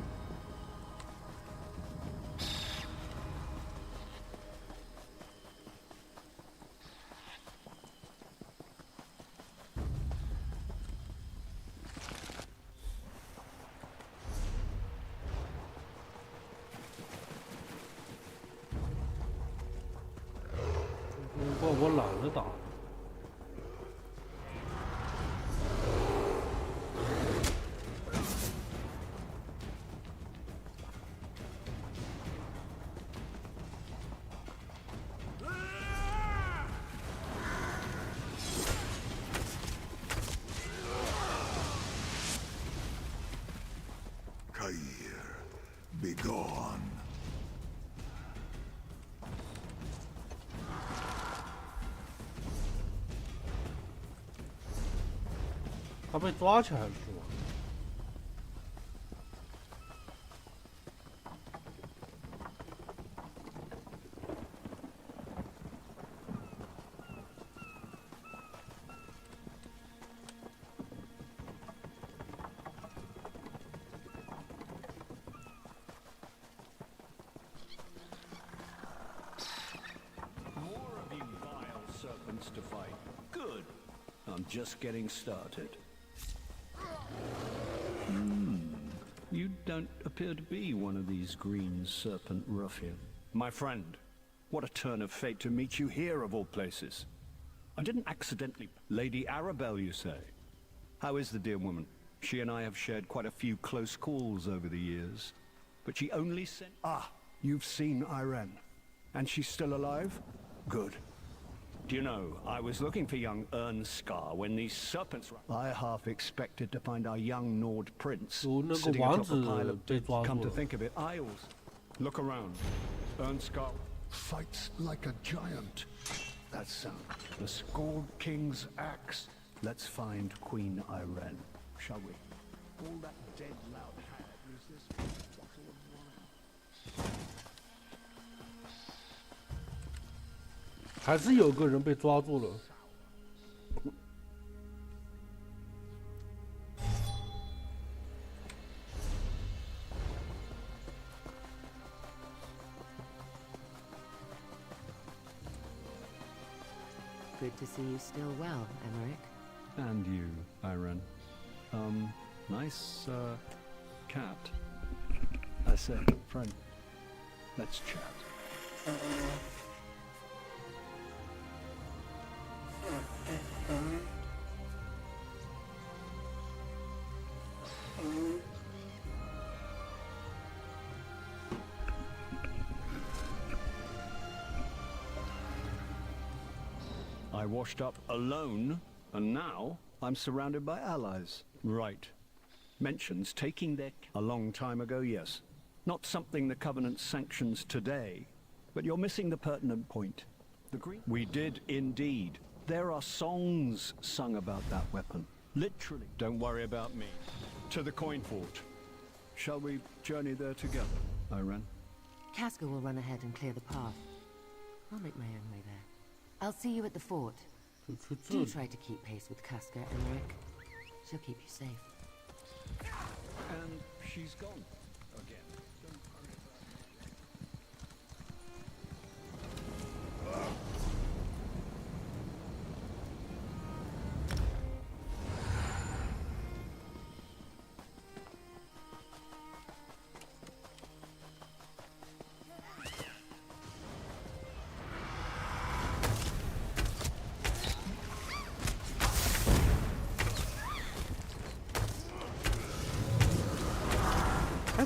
我懒得打。Be gone. 他被抓起来了是吧？To fight. Good. I'm just getting started. You don't appear to be one of these green serpent ruffians. My friend, what a turn of fate to meet you here of all places. I didn't accidentally... Lady Arabelle, you say? How is the dear woman? She and I have shared quite a few close calls over the years. But she only sent... Ah, you've seen Irene. And she's still alive? Good. Do you know, I was looking for young Ernskar when these serpents... I half expected to find our young Nord prince sitting atop a pile of dead. Come to think of it, I also... Look around. Ernskar fights like a giant. That sound. The Scourge King's axe. Let's find Queen Irene, shall we? All that dead loud hag is this bottle of wine. 还是有个人被抓住了。Good to see you still well, Emmerich. And you, Irene. Nice, cat. I say, friend, let's chat. I washed up alone, and now I'm surrounded by allies. Right. Mentions taking their... A long time ago, yes. Not something the Covenant sanctions today. But you're missing the pertinent point. The Green... We did indeed. There are songs sung about that weapon. Literally. Don't worry about me. To the coin fort. Shall we journey there together, Irene? Casca will run ahead and clear the path. I'll make my own way there. I'll see you at the fort. Do try to keep pace with Casca, Emmerich. She'll keep you safe. And she's gone again.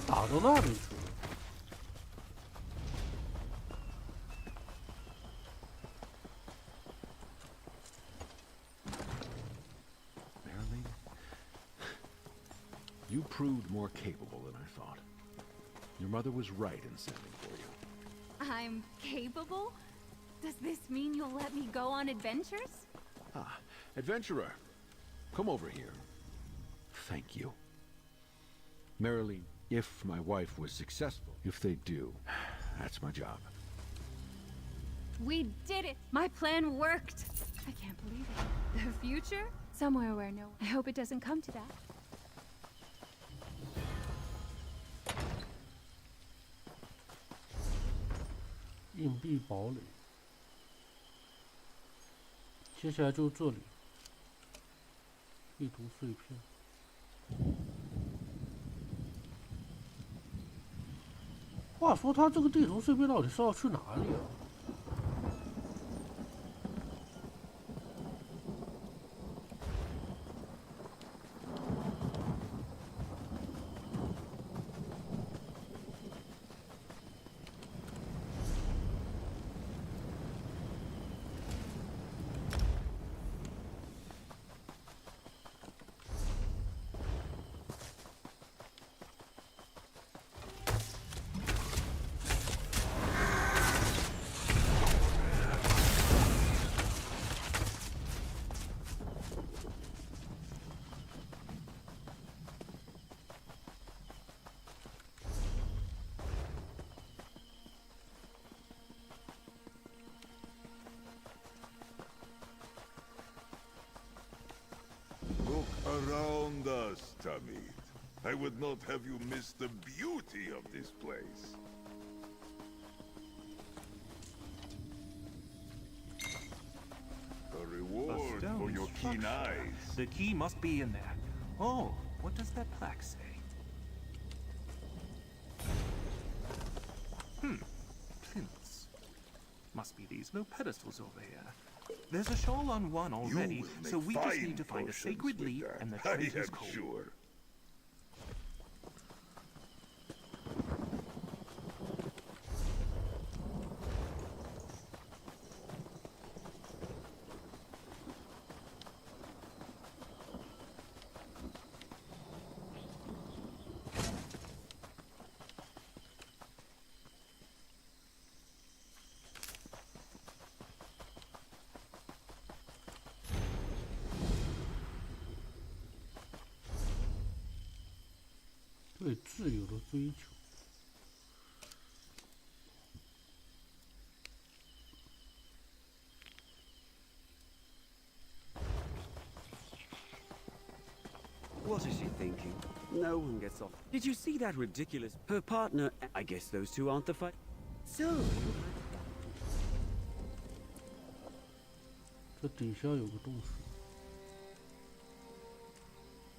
打到那里去了。Merely, you proved more capable than I thought. Your mother was right in sending for you. I'm capable? Does this mean you'll let me go on adventures? Ah, adventurer, come over here. Thank you. Merely, if my wife was successful, if they do, that's my job. We did it! My plan worked! I can't believe it. The future? Somewhere where no... I hope it doesn't come to that. 硬币堡垒，接下来就是这里，地图碎片。话说，他这个地图碎片到底是要去哪里啊？ Around us, Tamid. I would not have you miss the beauty of this place. A reward for your keen eyes. The key must be in there. Oh, what does that plaque say? Plinths. Must be these low pedestals over here. There's a shawl on one already, so we just need to find a sacred leaf and the traitor's coal. Sure.对自由的追求。What is she thinking? No one gets off. Did you see that ridiculous? Her partner. I guess those two aren't the fight. So. 这底下有个洞穴。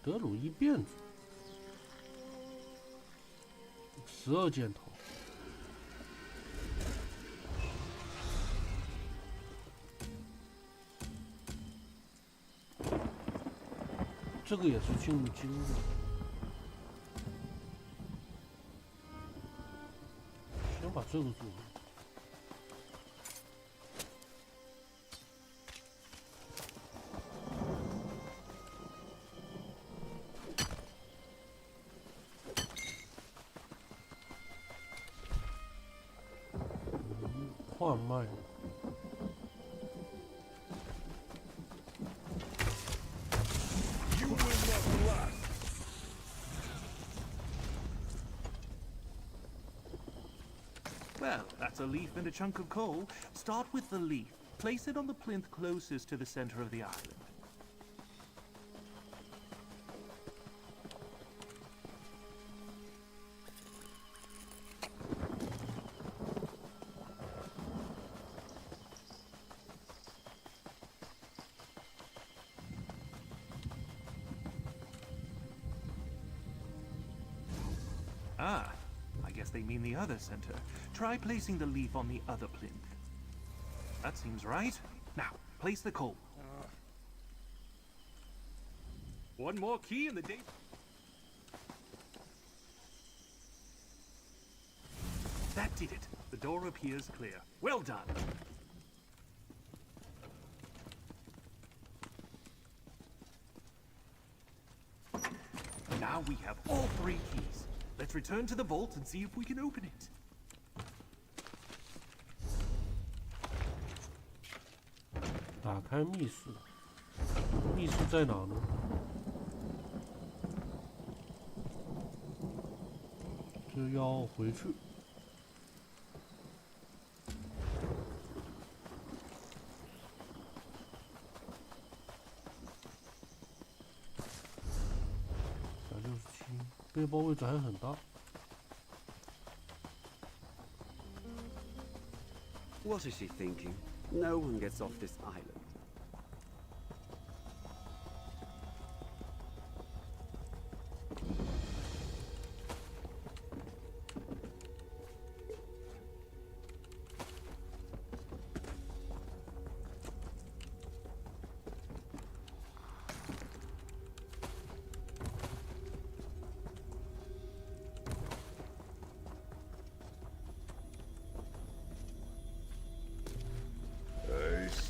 德鲁伊辫子。12箭头，这个也是进入经的。先把这个做了。换麦。Well, that's a leaf and a chunk of coal. Start with the leaf. Place it on the plinth closest to the center of the island. Ah, I guess they mean the other center. Try placing the leaf on the other plinth. That seems right. Now, place the coal. One more key in the day. That did it. The door appears clear. Well done. Now we have all 3 keys. Let's return to the vault and see if we can open it. 打开密室，密室在哪呢？就要回去。167，背包位置还很大。What is she thinking? No one gets off this island.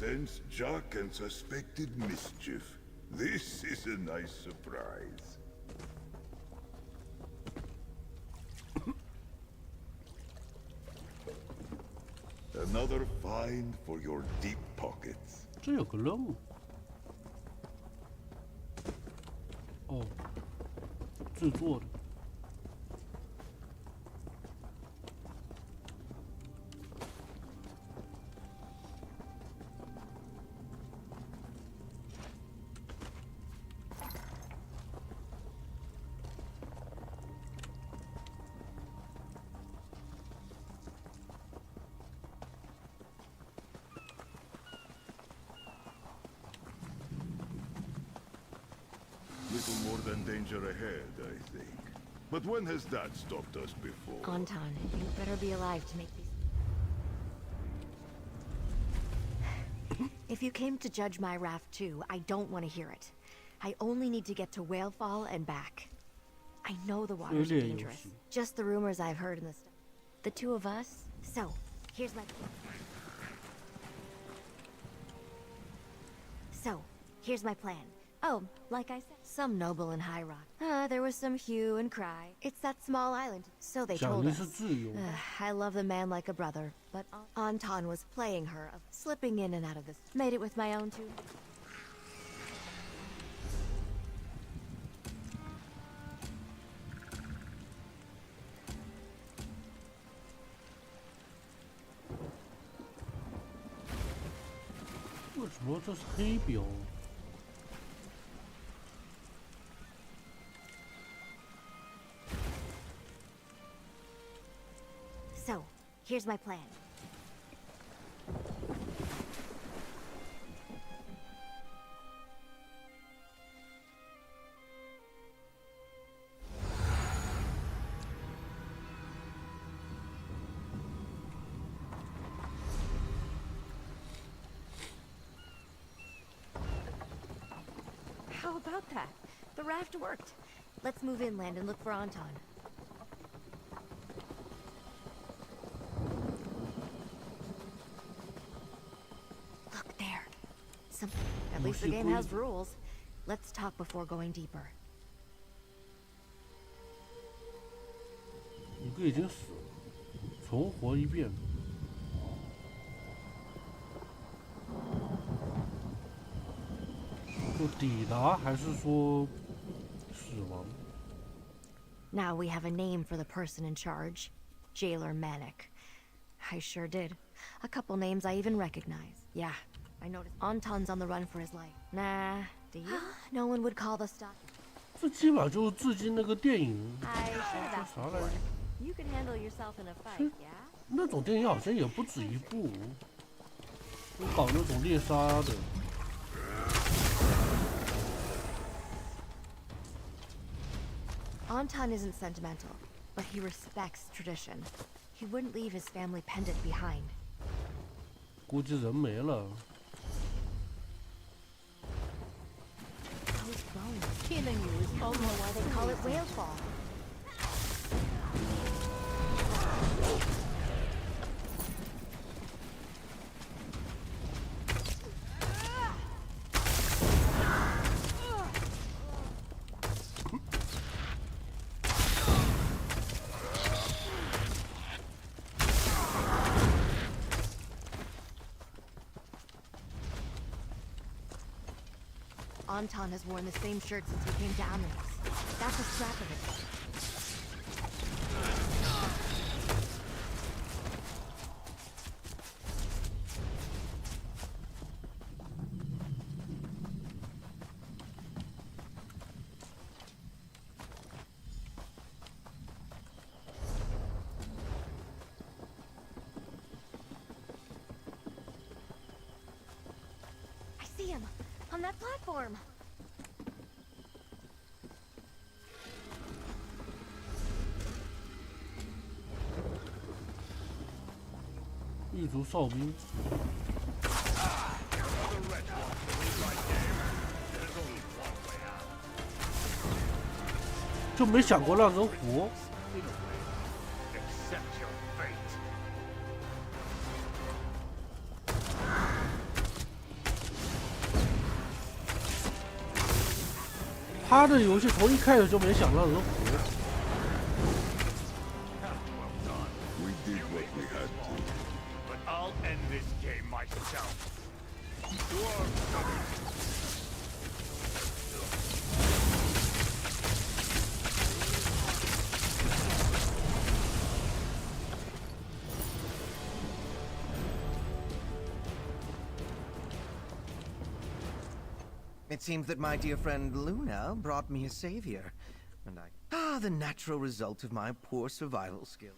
Sense Jock and suspected mischief. This is a nice surprise. Another find for your deep pockets. 这有个任务。哦，制作的。more than danger ahead, I think. But when has that stopped us before? Anton, you better be alive to make these. If you came to judge my raft too, I don't want to hear it. I only need to get to Whalefall and back. I know the waters are dangerous. Just the rumors I've heard in the stuff. The two of us. So, here's my plan. Oh, like I said, some noble in High Rock. There was some hue and cry. It's that small island, so they told us. I love the man like a brother, but Anton was playing her, slipping in and out of this. Made it with my own two. So, here's my plan. How about that? The raft worked. Let's move inland and look for Anton. Look there. At least the game has rules. Let's talk before going deeper. 一个已经死了，重活一遍。就抵达还是说死亡？ Now we have a name for the person in charge. Jailer Manic. I sure did. A couple names I even recognize. Yeah, I noticed. Anton's on the run for his life. Nah, do you? No one would call the stuff. 这基本上就是致敬那个电影，叫啥来着？ You can handle yourself in a fight, yeah? 那种电影好像也不止一部，都搞那种猎杀的。 Anton isn't sentimental, but he respects tradition. He wouldn't leave his family pendant behind. 估计人没了。 Those bones killing you is also why they call it Whalefall. Anton has worn the same shirt since he came to Amenos. That's a scrap of it. I see him on that platform. 狱卒哨兵，就没想过让人活。他的游戏从一开始就没想让人活。 I'll end this game myself. It seems that my dear friend Luna brought me a savior, and the natural result of my poor survival skills.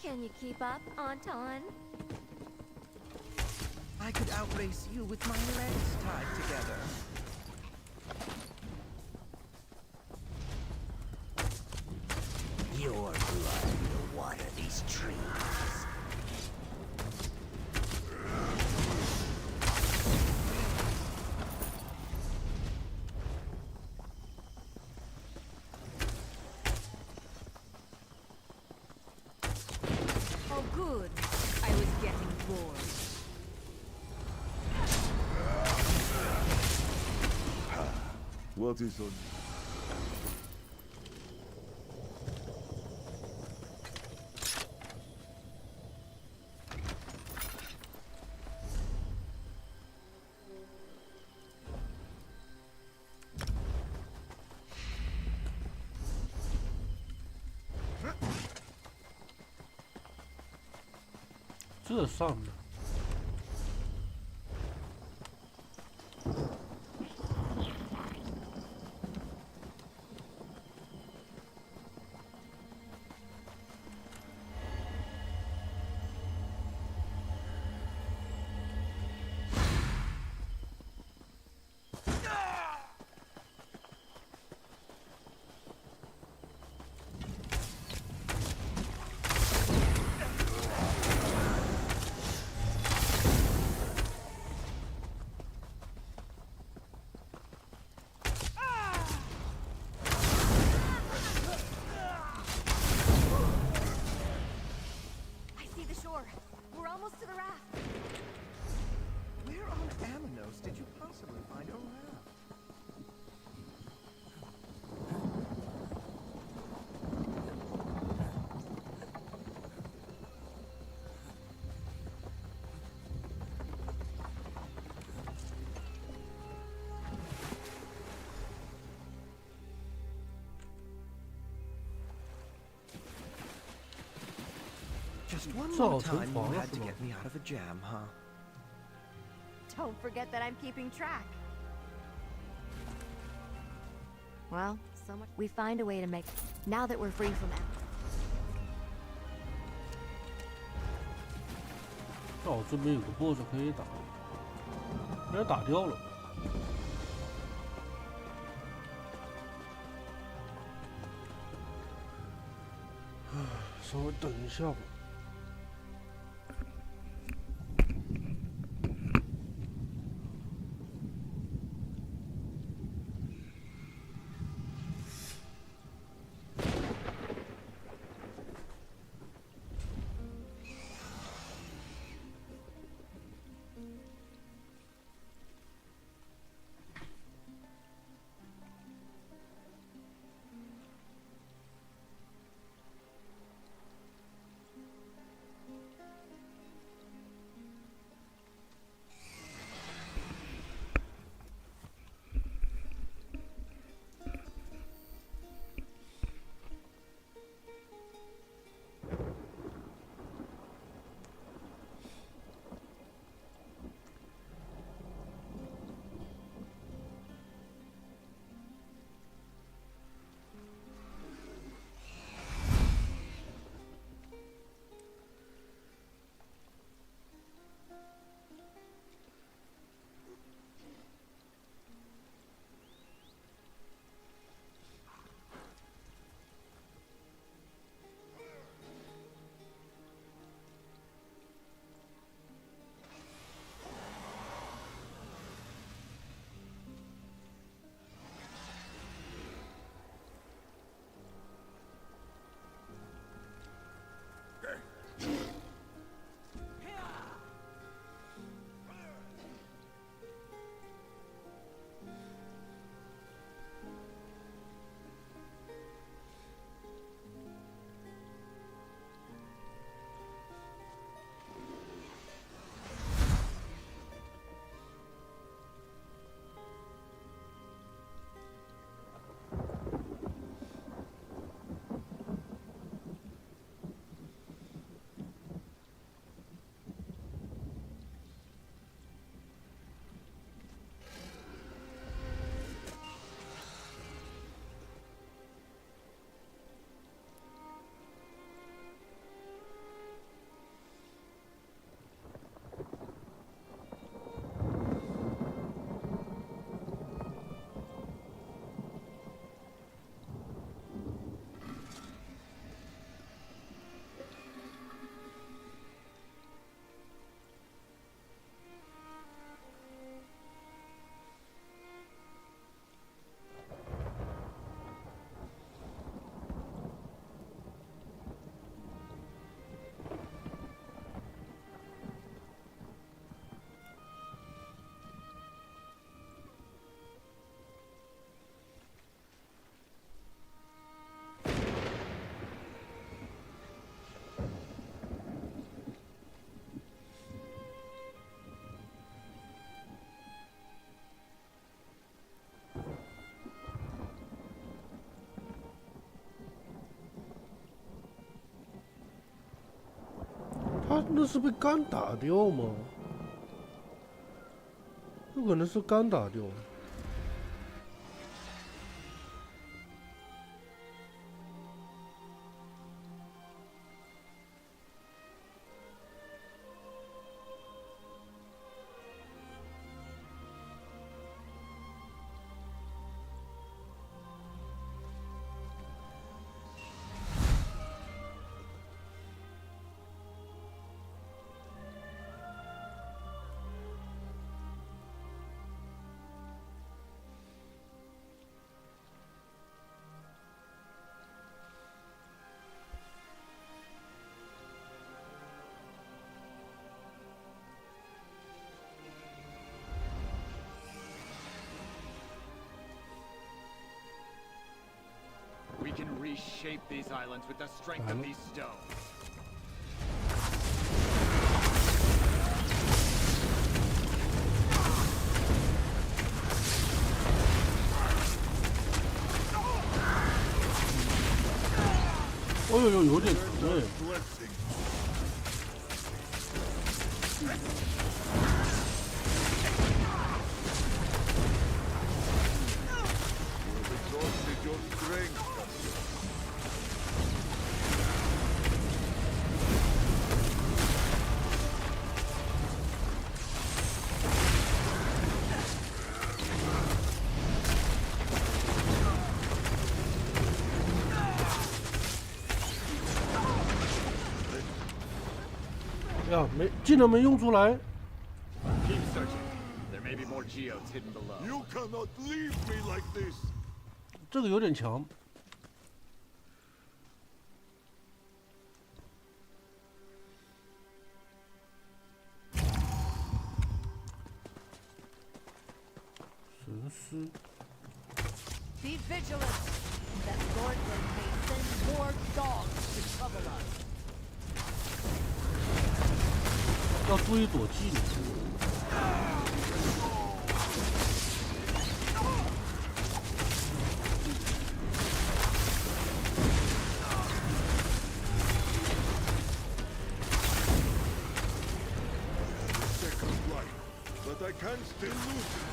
Can you keep up, Anton? I could outrace you with my legs tied together. Your blood will water these trees. Oh, good. I was getting bored. What is on?这上面。We're almost to the raft. Where on Aminos did you possibly find a raft? Just one more time you had to get me out of a jam, huh? Don't forget that I'm keeping track. Well, so much. We find a way to make. Now that we're free from it. 哦，这边有个 boss 可以打，被人打掉了。稍微等一下吧。那是被肝打掉吗？有可能是肝打掉。We can reshape these islands with the strength of these stones. Oh,有点对。呀，没技能没用出来。Keep searching. There may be more geodes hidden below. You cannot leave me like this. 这个有点强。神师。Be vigilant. That Lordling may send more dogs to trouble us. 要注意躲技能。Second life, but I can still lose it.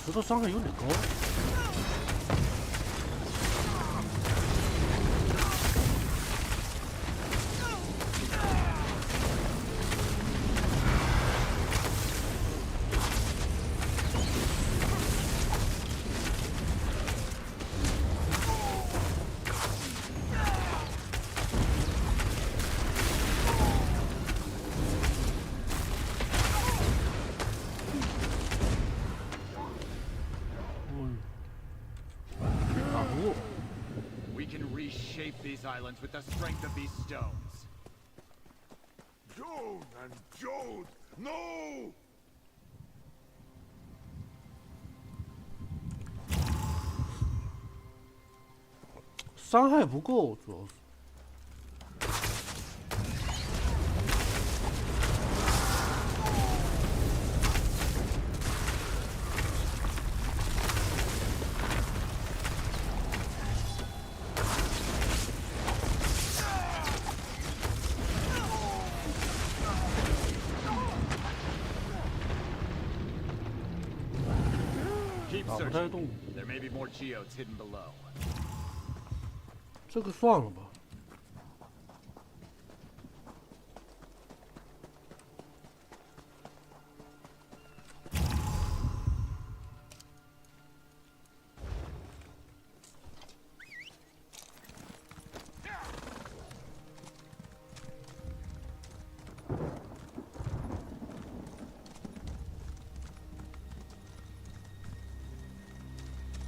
石头伤害有点高。These islands with the strength of these stones. Jode and Jode! No! 伤害不够，主要是。There may be more geodes hidden below. 这个算了吧。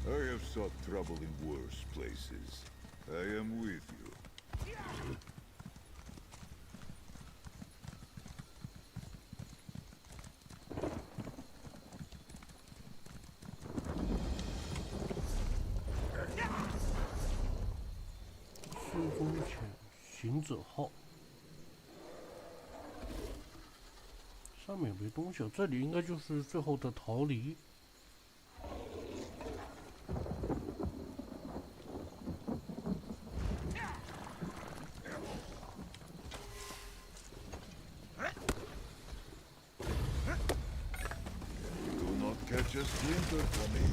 I have sought trouble in worse places. I am with you.顺风犬行者号。上面没东西，这里应该就是最后的逃离。Do not catch a splinter from it.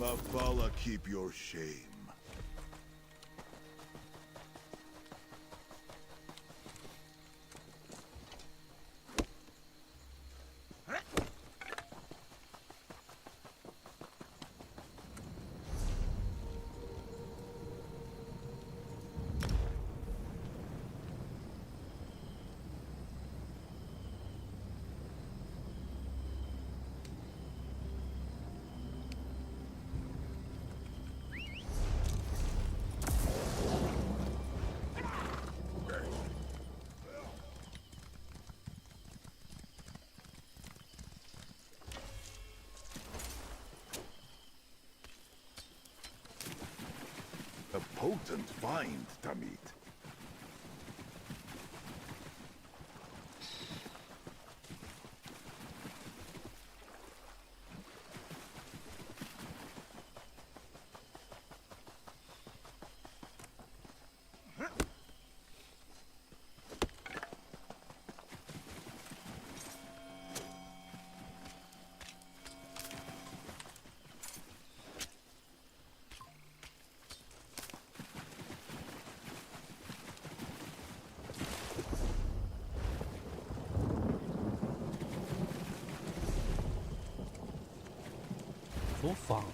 Mafala, keep your shame. A potent find, Tamit.走反了。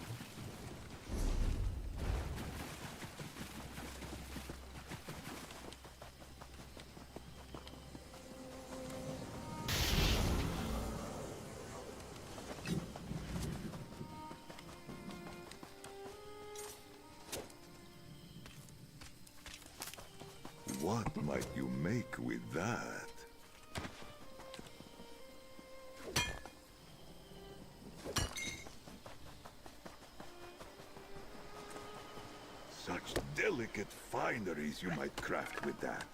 What might you make with that? Such delicate fineries you might craft with that.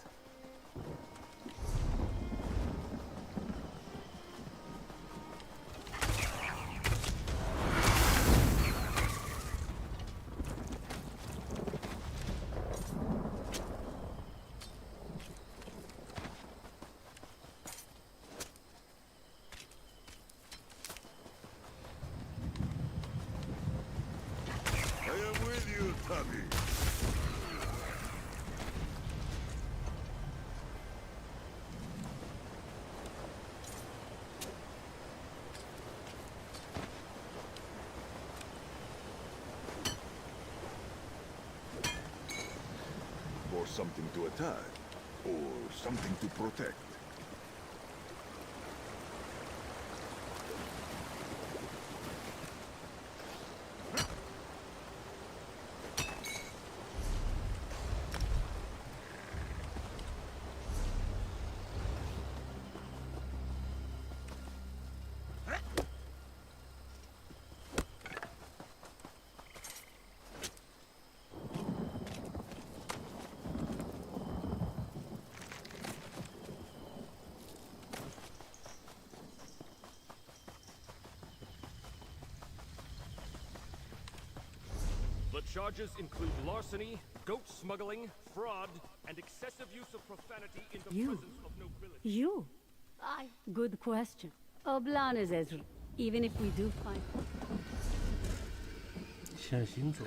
I am with you, Tommy. Or something to attack, or something to protect. The charges include larceny, goat smuggling, fraud, and excessive use of profanity in the presence of nobility. You? Good question. Oblan is Ezra. Even if we do find... 潜行者，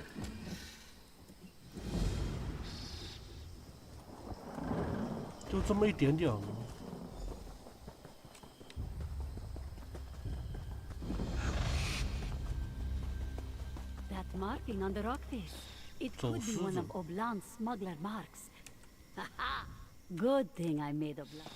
就这么一点点了。 Marking on the rockfish. It could be one of Oblan's smuggler marks. Haha! Good thing I made Oblan.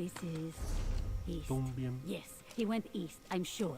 This is east. 东边。 Yes, he went east, I'm sure.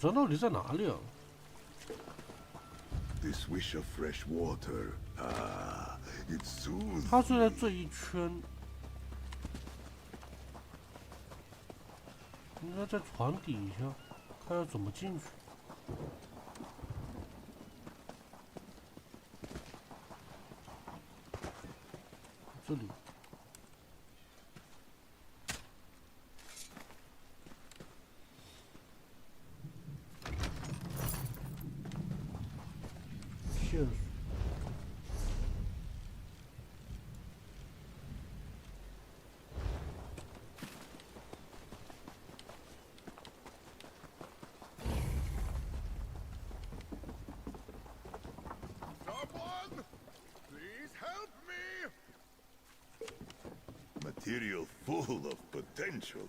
这到底在哪里啊 This wish of fresh water. Ah, it soothes. 它是在这一圈，应该在船底下，看要怎么进去。这里。 线索。Someone, please help me. Material full of potential.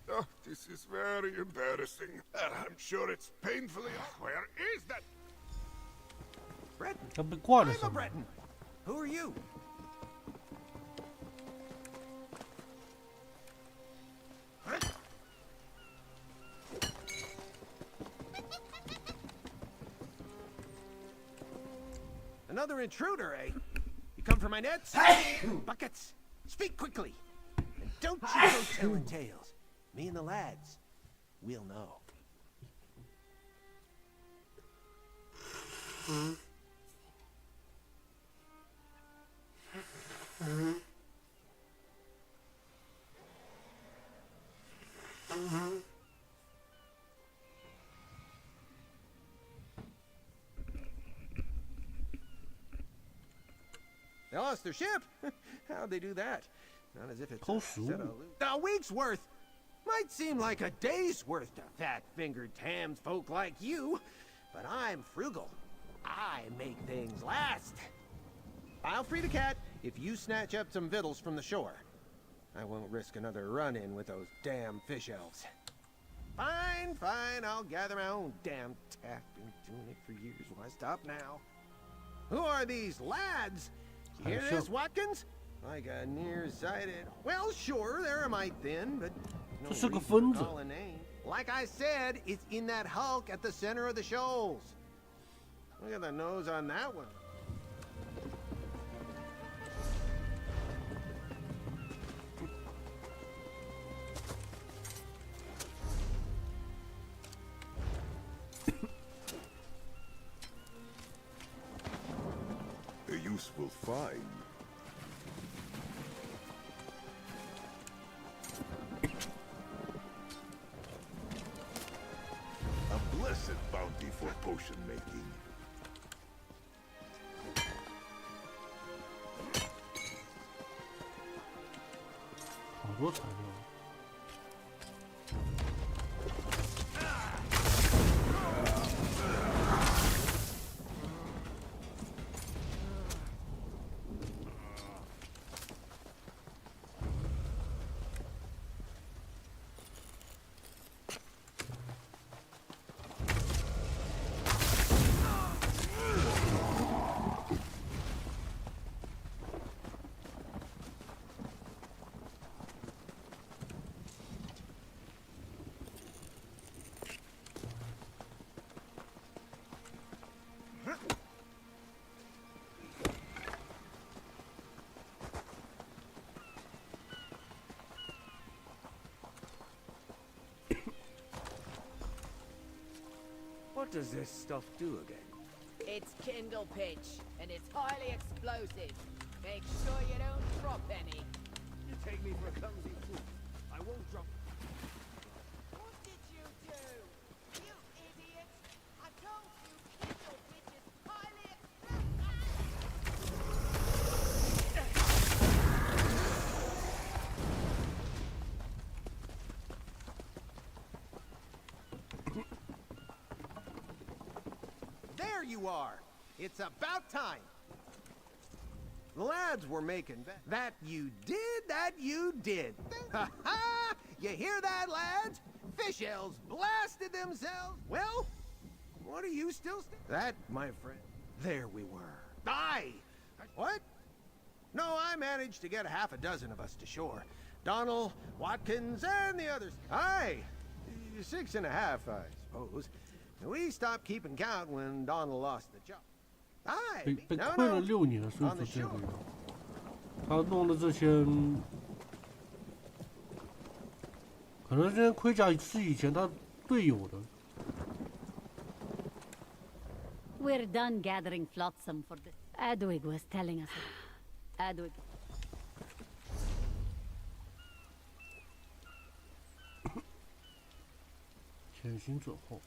Oh, this is very embarrassing. I'm sure it's painfully. Where is that? Breton. I'm a Breton. Who are you? Huh? Another intruder, eh? You come for my nets? Buckets! Speak quickly! And don't you go telling tales. Me and the lads, we'll know. They lost their ship? How'd they do that? Not as if it's a week's worth. Might seem like a day's worth to fat-fingered tams folk like you, but I'm frugal. I make things last. I'll free the cat if you snatch up some victuals from the shore. I won't risk another run-in with those damn fish elves. Fine, fine, I'll gather my own damn tap. Been doing it for years. Why stop now? Who are these lads? You hear this, Watkins? Like a nearsighted... Well, sure, they're a mite thin, but... No reason to call a name. Like I said, it's in that hulk at the center of the shoals. Look at the nose on that one. A useful find. A blessed bounty for potion making. 好多材料。 What does this stuff do again? It's kindle pitch, and it's highly explosive. Make sure you don't drop any. You take me for a clumsy fool. I won't drop. What did you do? You idiot! I told you keep your bitches highly There you are! It's about time! The lads were making that you did! Ha ha! You hear that, lads? Fish elves blasted themselves! Well, what are you still that, my friend, there we were. Aye! What? No, I managed to get half a dozen of us to shore. Donald, Watkins, and the others. Aye! 6.5, I suppose. We stopped keeping count when Donald lost the job. 被困了6年，所以说这个人，他弄的这些，可能这些盔甲是以前他队友的。We're done gathering flotsam for this. Adwig was telling us. Adwig. 潜行者后。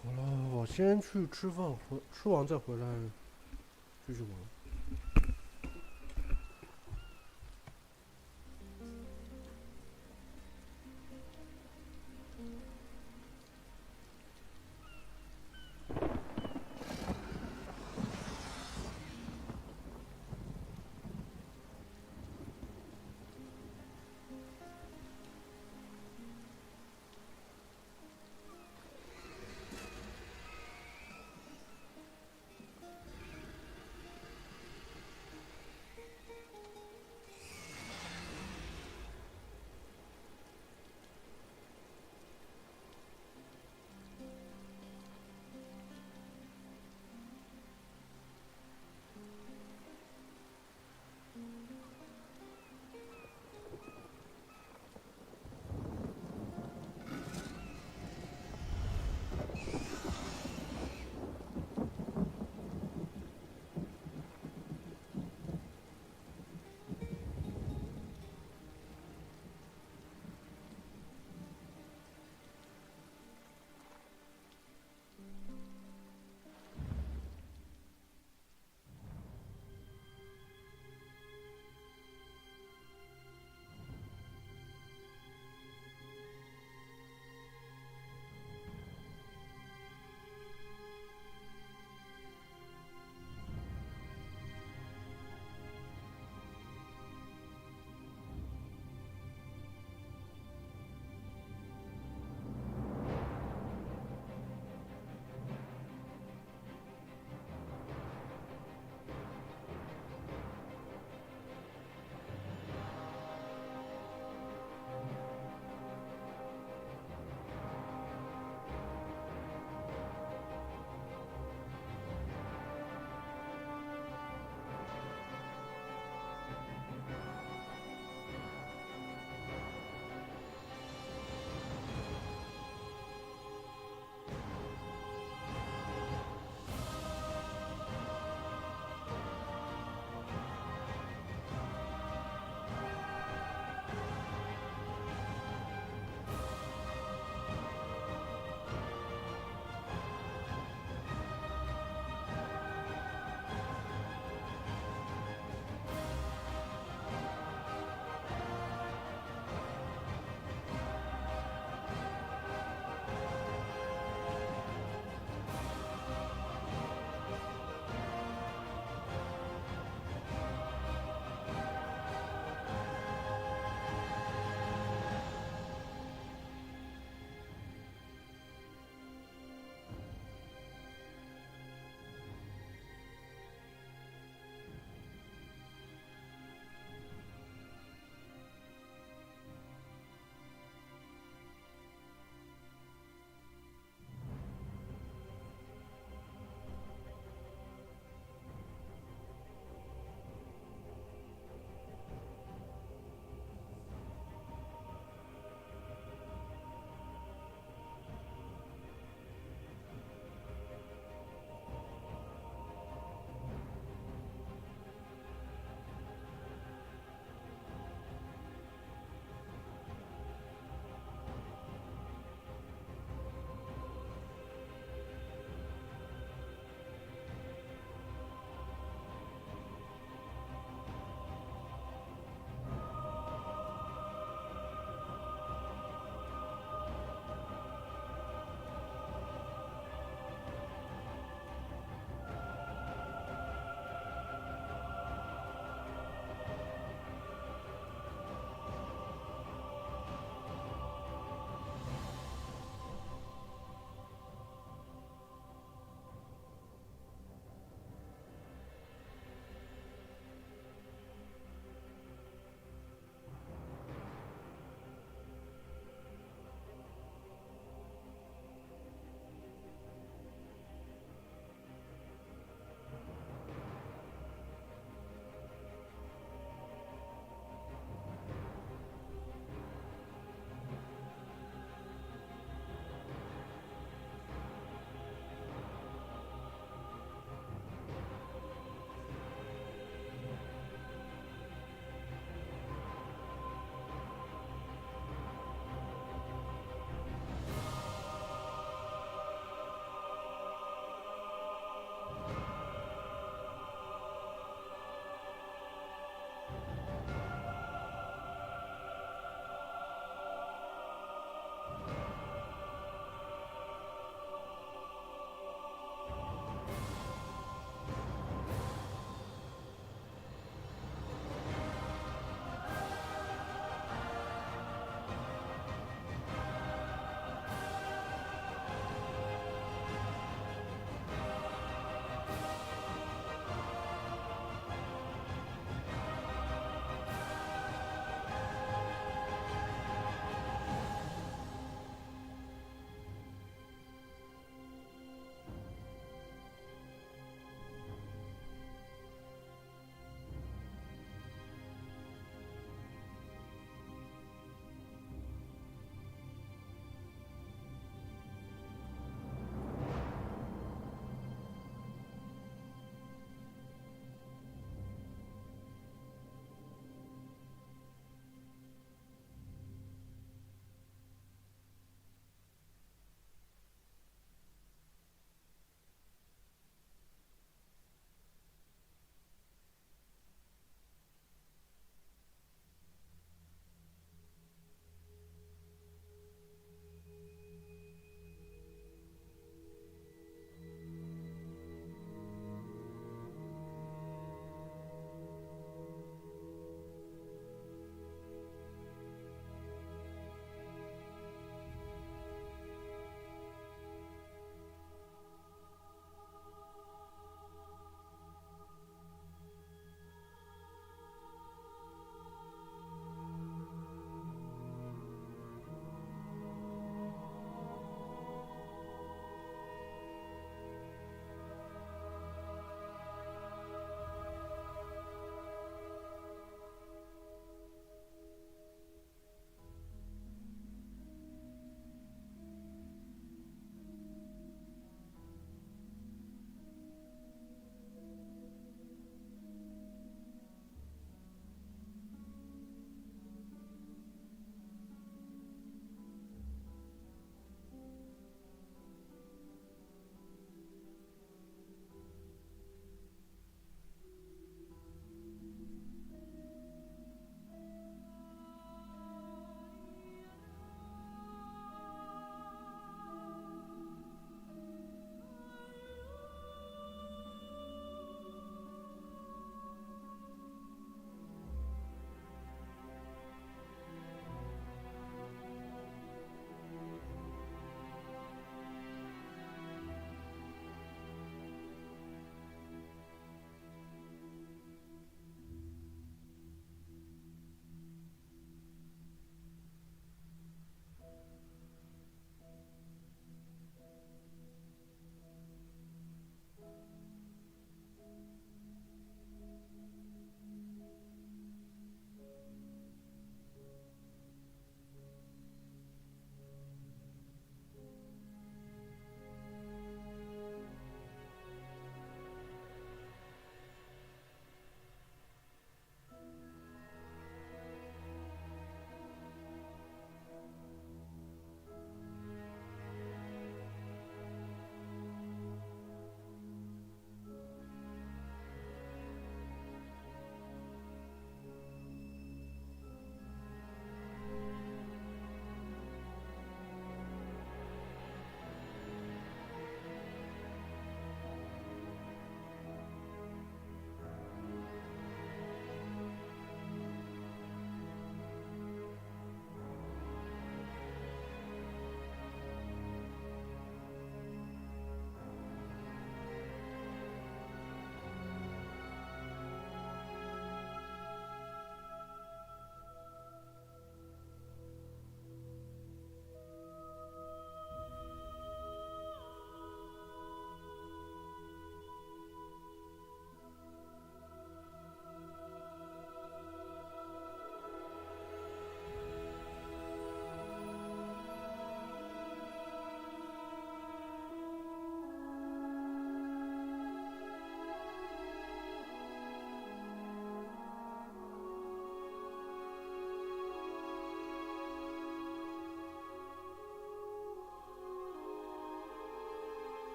好了，我先去吃饭，吃完再回来继续玩。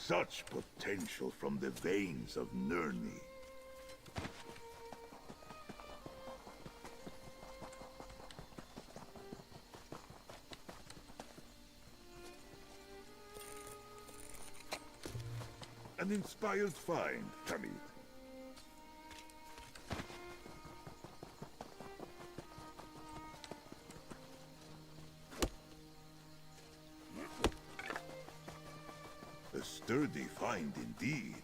Such potential from the veins of Nurni. An inspired find, Tamid. A sturdy find indeed.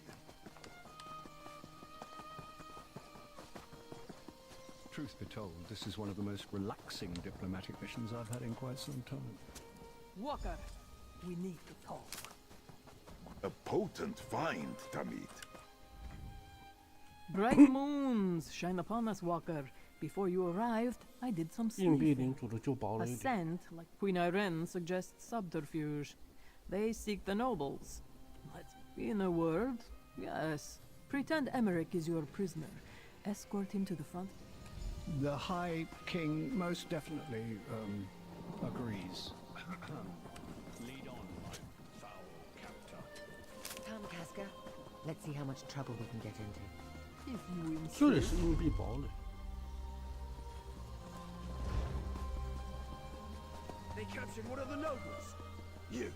Truth be told, this is one of the most relaxing diplomatic missions I've had in quite some time. Walker, we need to talk. A potent find, Tamid. Bright moons shine upon us, Walker. Before you arrived, I did some 硬币领 sniffing. 主的就薄了 A 一点。 scent like Queen Irene suggests subterfuge. They seek the nobles. In a word, yes. Pretend Emmerich is your prisoner. Escort him to the front. The High King most definitely agrees. Lead on, my foul captor. Come, Casca. Let's see how much trouble we can get into. If you 这里 insist. 是硬币堡垒。 They captured one of the nobles. You,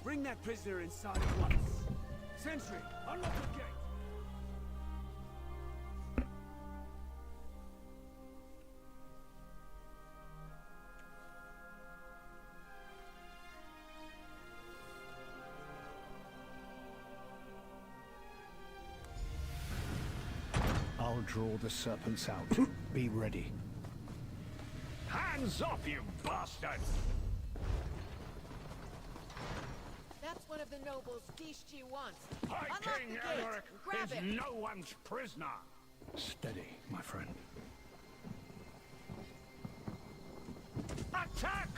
bring that prisoner inside at once. Sentry, unlock the gate. I'll draw the serpents out. Be ready. Hands off, you bastard! That's one of the nobles Dishchi wants. High Unlock King the gate Emmerich and grab is him. no one's prisoner. Steady, my friend. Attack!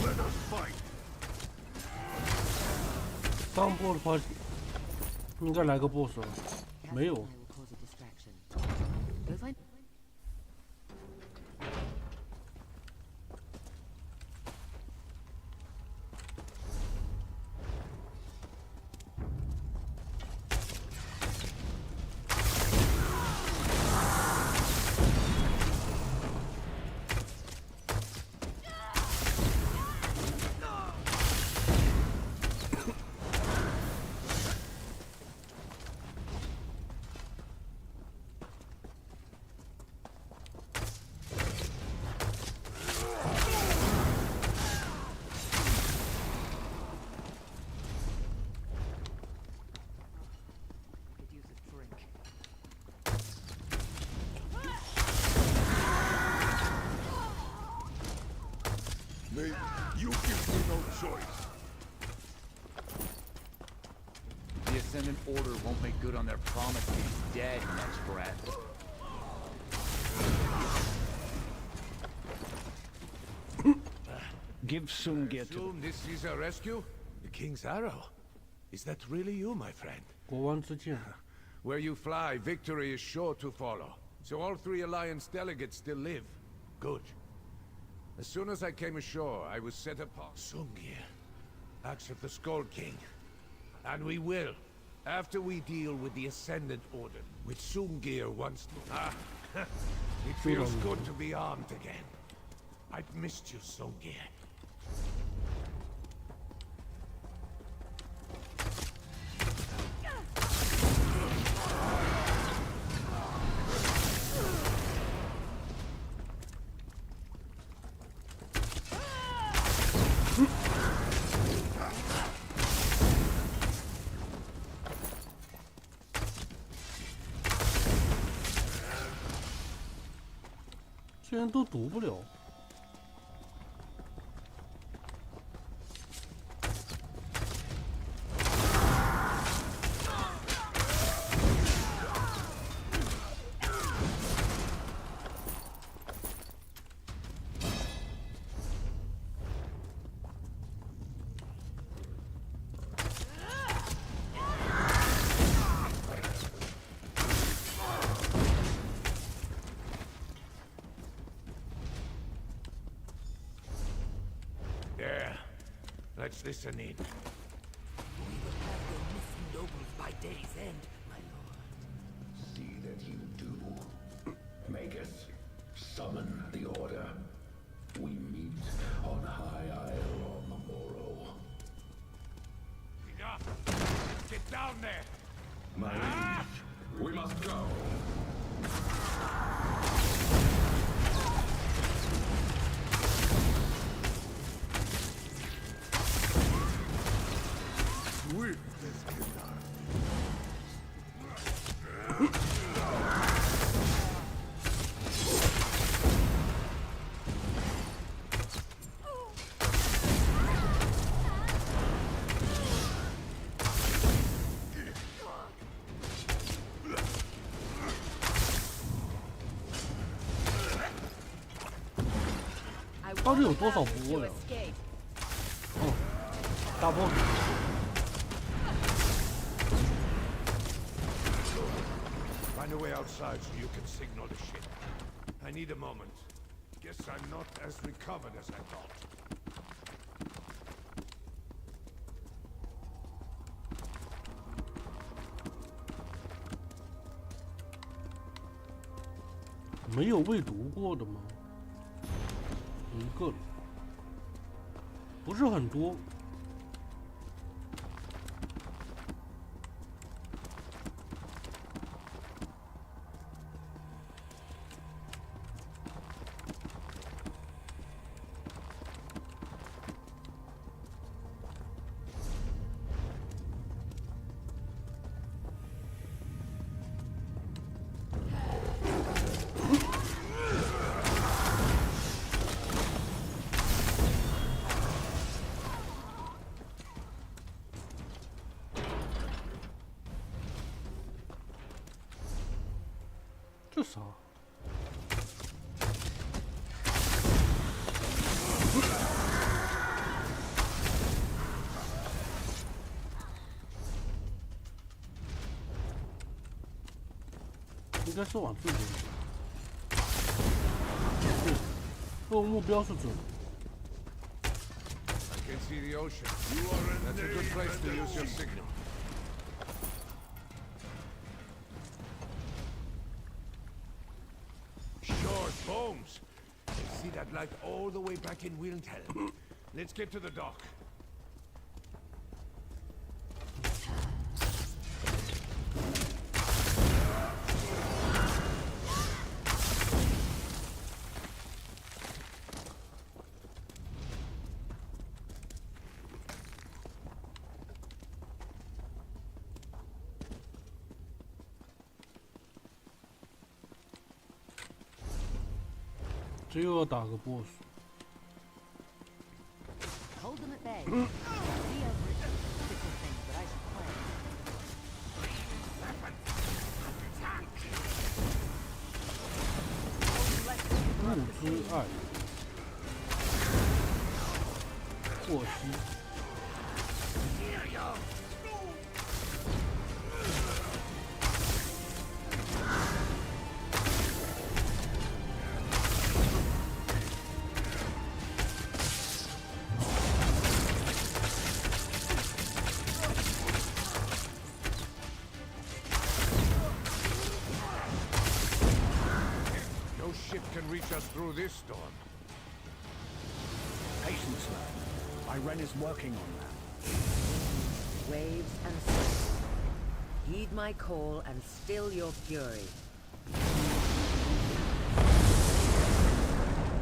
Let us fight. 当 boss 的话，应该来个 boss 了。没有。 I will cause a distraction. Go find. Could use a drink. May you give me no choice. The Ascendant Order won't make good on their promise to be dead next breath. Give Sungir to Assume this is a rescue? The King's Arrow? Is that really you, my friend? 国王之剑。 Where you fly, victory is sure to follow. So all 3 Alliance delegates still live. Good. As soon as I came ashore, I was set apart. Sungir, axe of the Skull King. And we will After we deal with the Ascendant Order, which Sungir wants to... it feels good to be armed again. I've missed you, Sungir.竟然都读不了。Let's listen in. We will have your missing nobles by day's end, my lord. See that you do. Magus, summon the Order. We meet on High Isle on the morrow. Enough! Get down there! My liege, we must go.到底有多少波呀？哦，大 boss。Find a way outside so you can signal the ship. I need a moment. Guess I'm not as recovered as I thought. "没有未读过的吗？一个，不是很多。这啥？应该是往这边。对，任务目标是这里。I can see the ocean. That's a good place to use your signal. Holmes, I see that light all the way back in Wilhelm. Let's get to the dock.这又要打个 boss。Hold them at bay. See over it. Typical thing, but I should plan. 物之爱，获悉。push us through this storm. Patience, lad. Irene is working on that. Waves and surges. Heed my call and still your fury.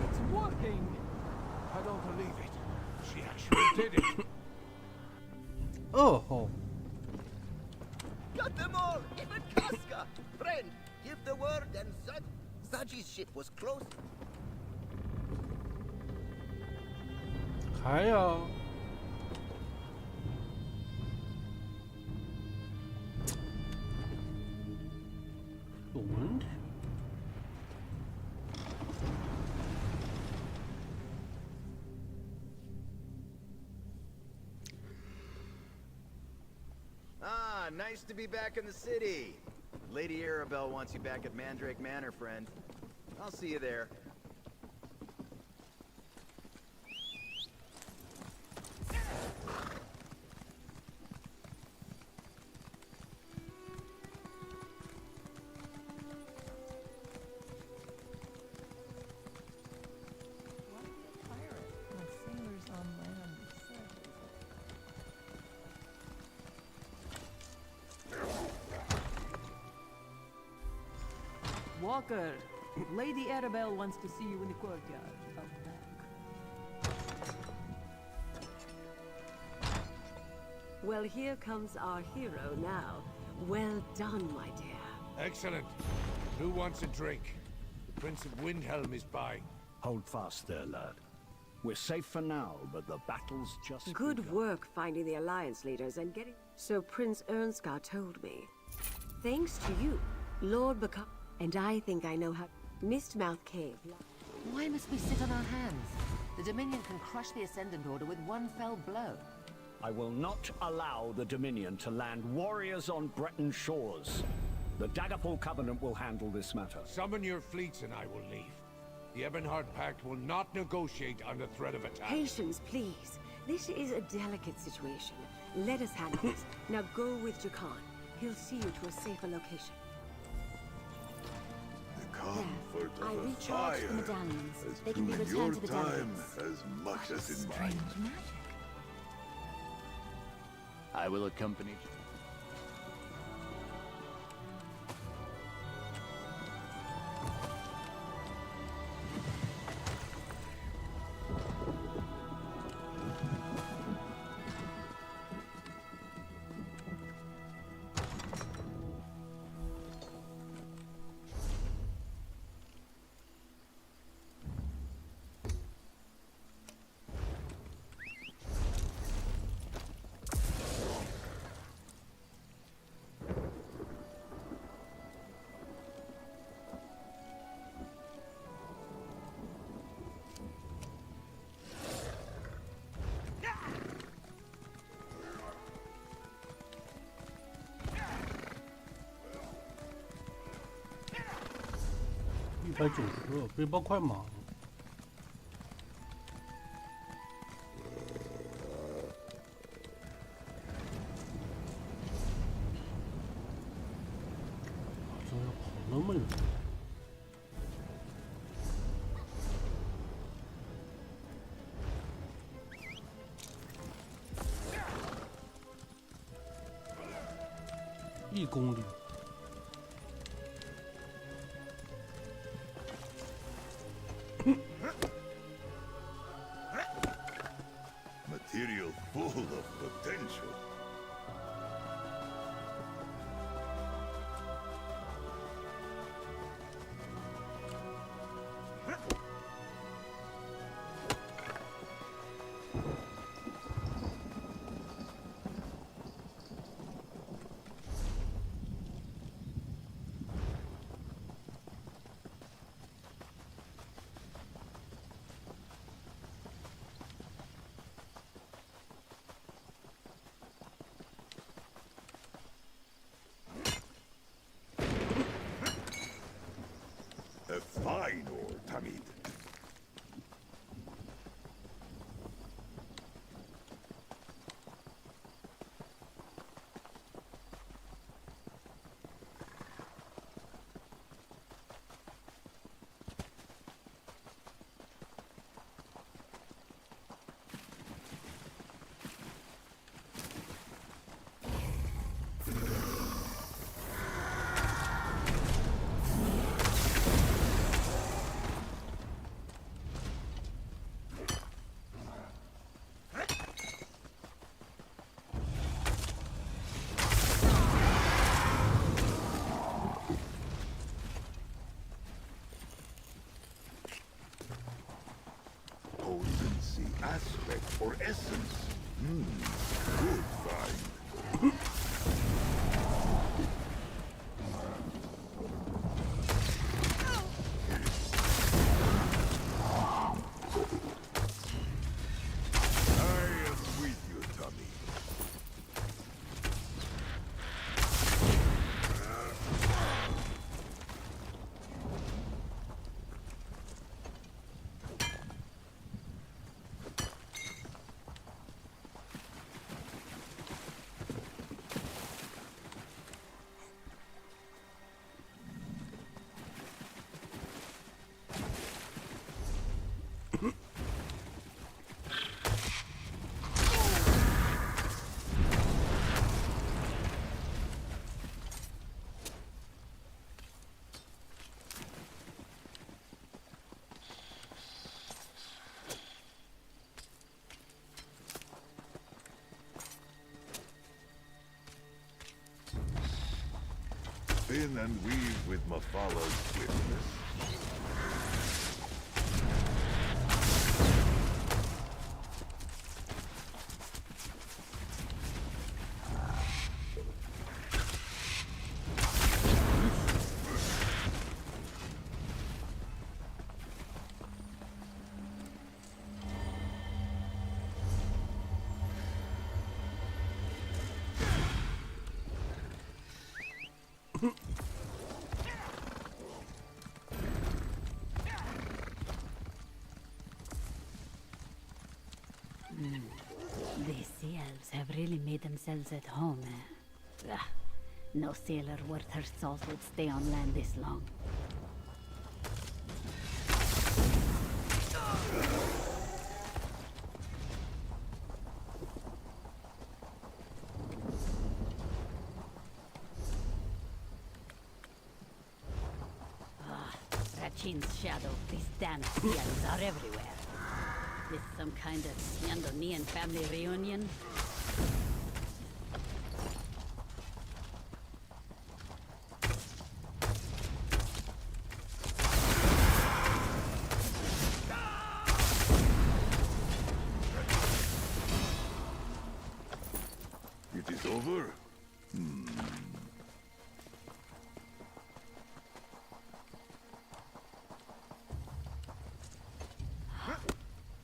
It's working! I don't believe it. She actually did it. Oh. Got them all! Even Casca! Friend, give the word and Zaji's ship was close. 开呀！有问题。Ah, nice to be back in the city. Lady Arabelle wants you back at Mandrake Manor, friend. I'll see you there. Walker, Lady Arabelle wants to see you in the courtyard. Out back. Well, here comes our hero now. Well done, my dear. Excellent. Who wants a drink? The Prince of Windhelm is by. Hold fast there, lad. We're safe for now, but the battle's just Good begun. work finding the Alliance leaders and getting... So Prince Ernskar told me. Thanks to you, Lord Bacca... And I think I know how... Mistmouth Cave. Why must we sit on our hands? The Dominion can crush the Ascendant Order with one fell blow. I will not allow the Dominion to land warriors on Breton shores. The Daggerfall Covenant will handle this matter. Summon your fleets and I will leave. The Ebonheart Pact will not negotiate under threat of attack. Patience, please. This is a delicate situation. Let us handle this. Now go with Jakan. He'll see you to a safer location. Comfort I of a recharged fire the medallions. has They can be proven returned your to the time delegates. as much as in Strange mine. magic. I will accompany you.190个背包快马。好像要跑那么远。1公里。 Material full of potential. spin and weave with Mafala's swiftness. These sea elves have really made themselves at home, eh? Ah, no sailor worth her salt would stay on land this long. Rachin's shadow, these damn sea elves are everywhere. This some kind of Nyandonian family reunion? It is over?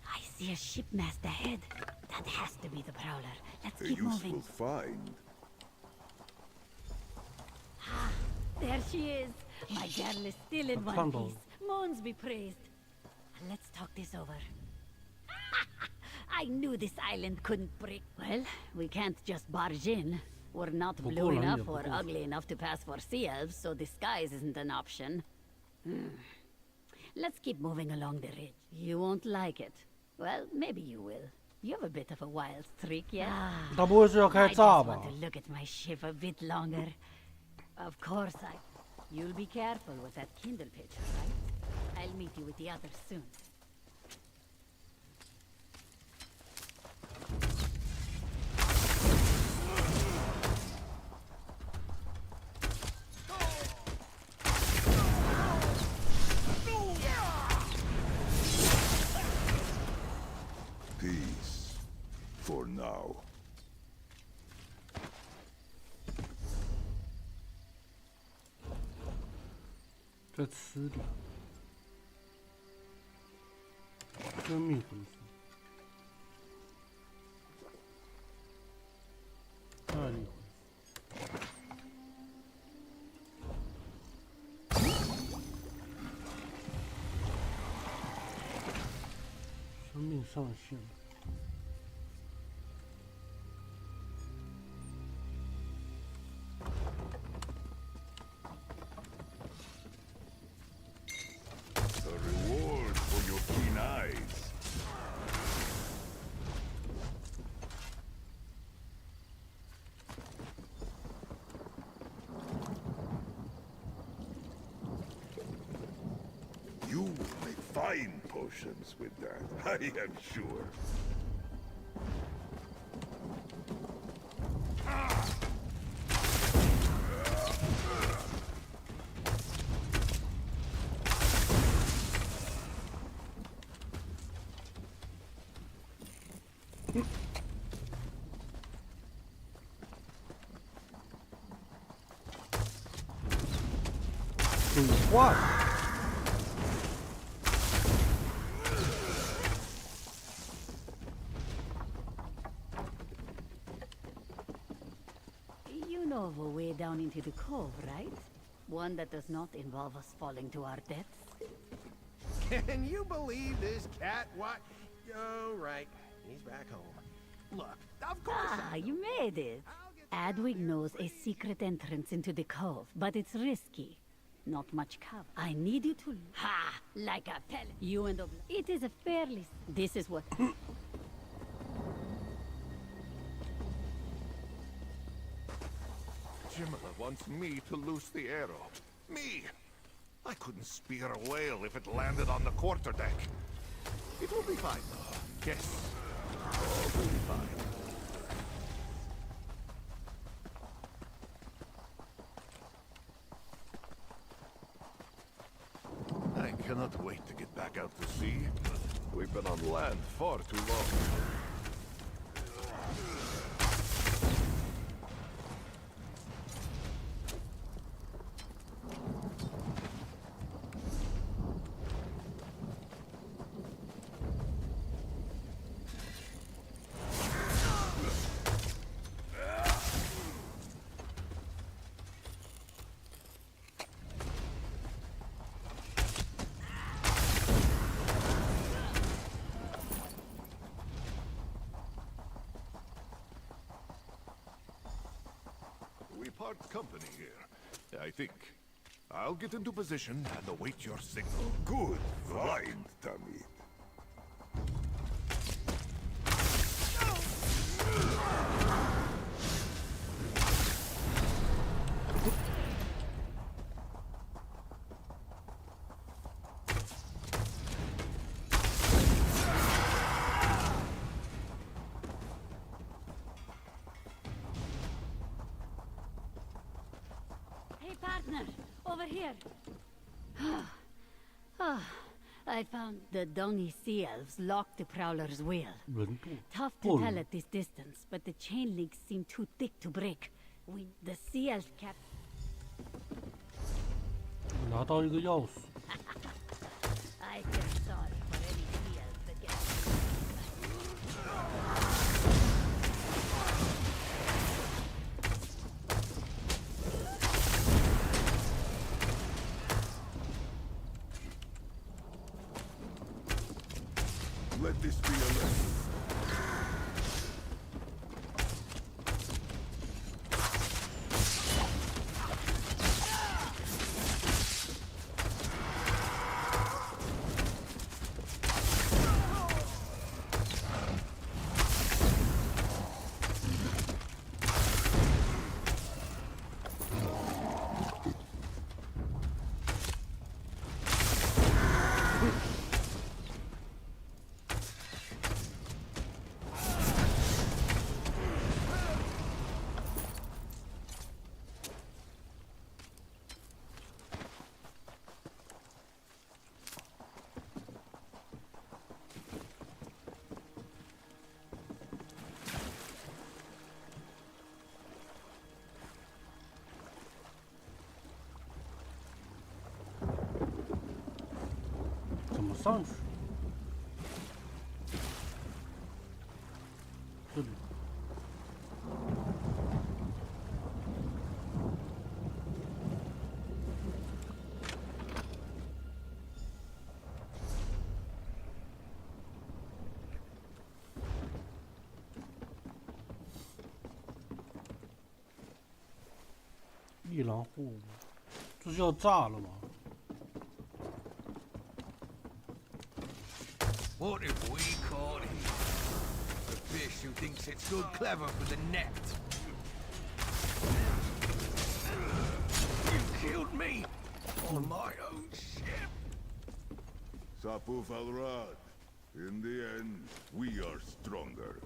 I see a shipmast ahead. That has to be the Prowler. Let's A keep useful moving. find. There she is. My girl is still in one piece. Moons be praised. Let's talk this over. I knew this island couldn't break. Well, we can't just barge in. We're not blue enough or ugly enough to pass for sea elves, so disguise isn't an option. Let's keep moving along the ridge. You won't like it. Well, maybe you will. You have a bit of a wild streak, yeah? I just want to look at my ship a bit longer. Of course I... You'll be careful with that Kindle pitcher, right? I'll meet you with the others soon. Peace. For now.再吃点，生命回复，耐力回复，生命上限。You will make fine potions with that, I am sure. What? You know of a way down into the cove, right? One that does not involve us falling to our deaths. Can you believe this cat? What? Oh, right. He's back home. Look, of course I you made it. Adwig knows a secret entrance into the cove, but it's risky. Not much cover. I need you to... Ha! Like a pellet. You and it is a fairly... This is what... Jimala wants me to loose the arrow. Me! I couldn't spear a whale if it landed on the quarterdeck. It will be fine, though. Yes. All will be fine. cannot wait to get back out to sea. We've been on land far too long. We part company here, I think. I'll get into position and await your signal. Good find, Tamid. Hey, partner, over here. I found the Donny Sea Elves locked the Prowler's wheel. Tough to tell at this distance, but the chain links seem too thick to break. The Sea Elf cap. 拿到一个钥匙。 I feel sorry for any sea elf that gets. Let this be a lesson.上去，这里，一狼货物，这是要炸了吗？ What have we caught here? A fish who thinks it's good clever for the net. You killed me on my own ship. Sapuf al-Rad. In the end, we are stronger.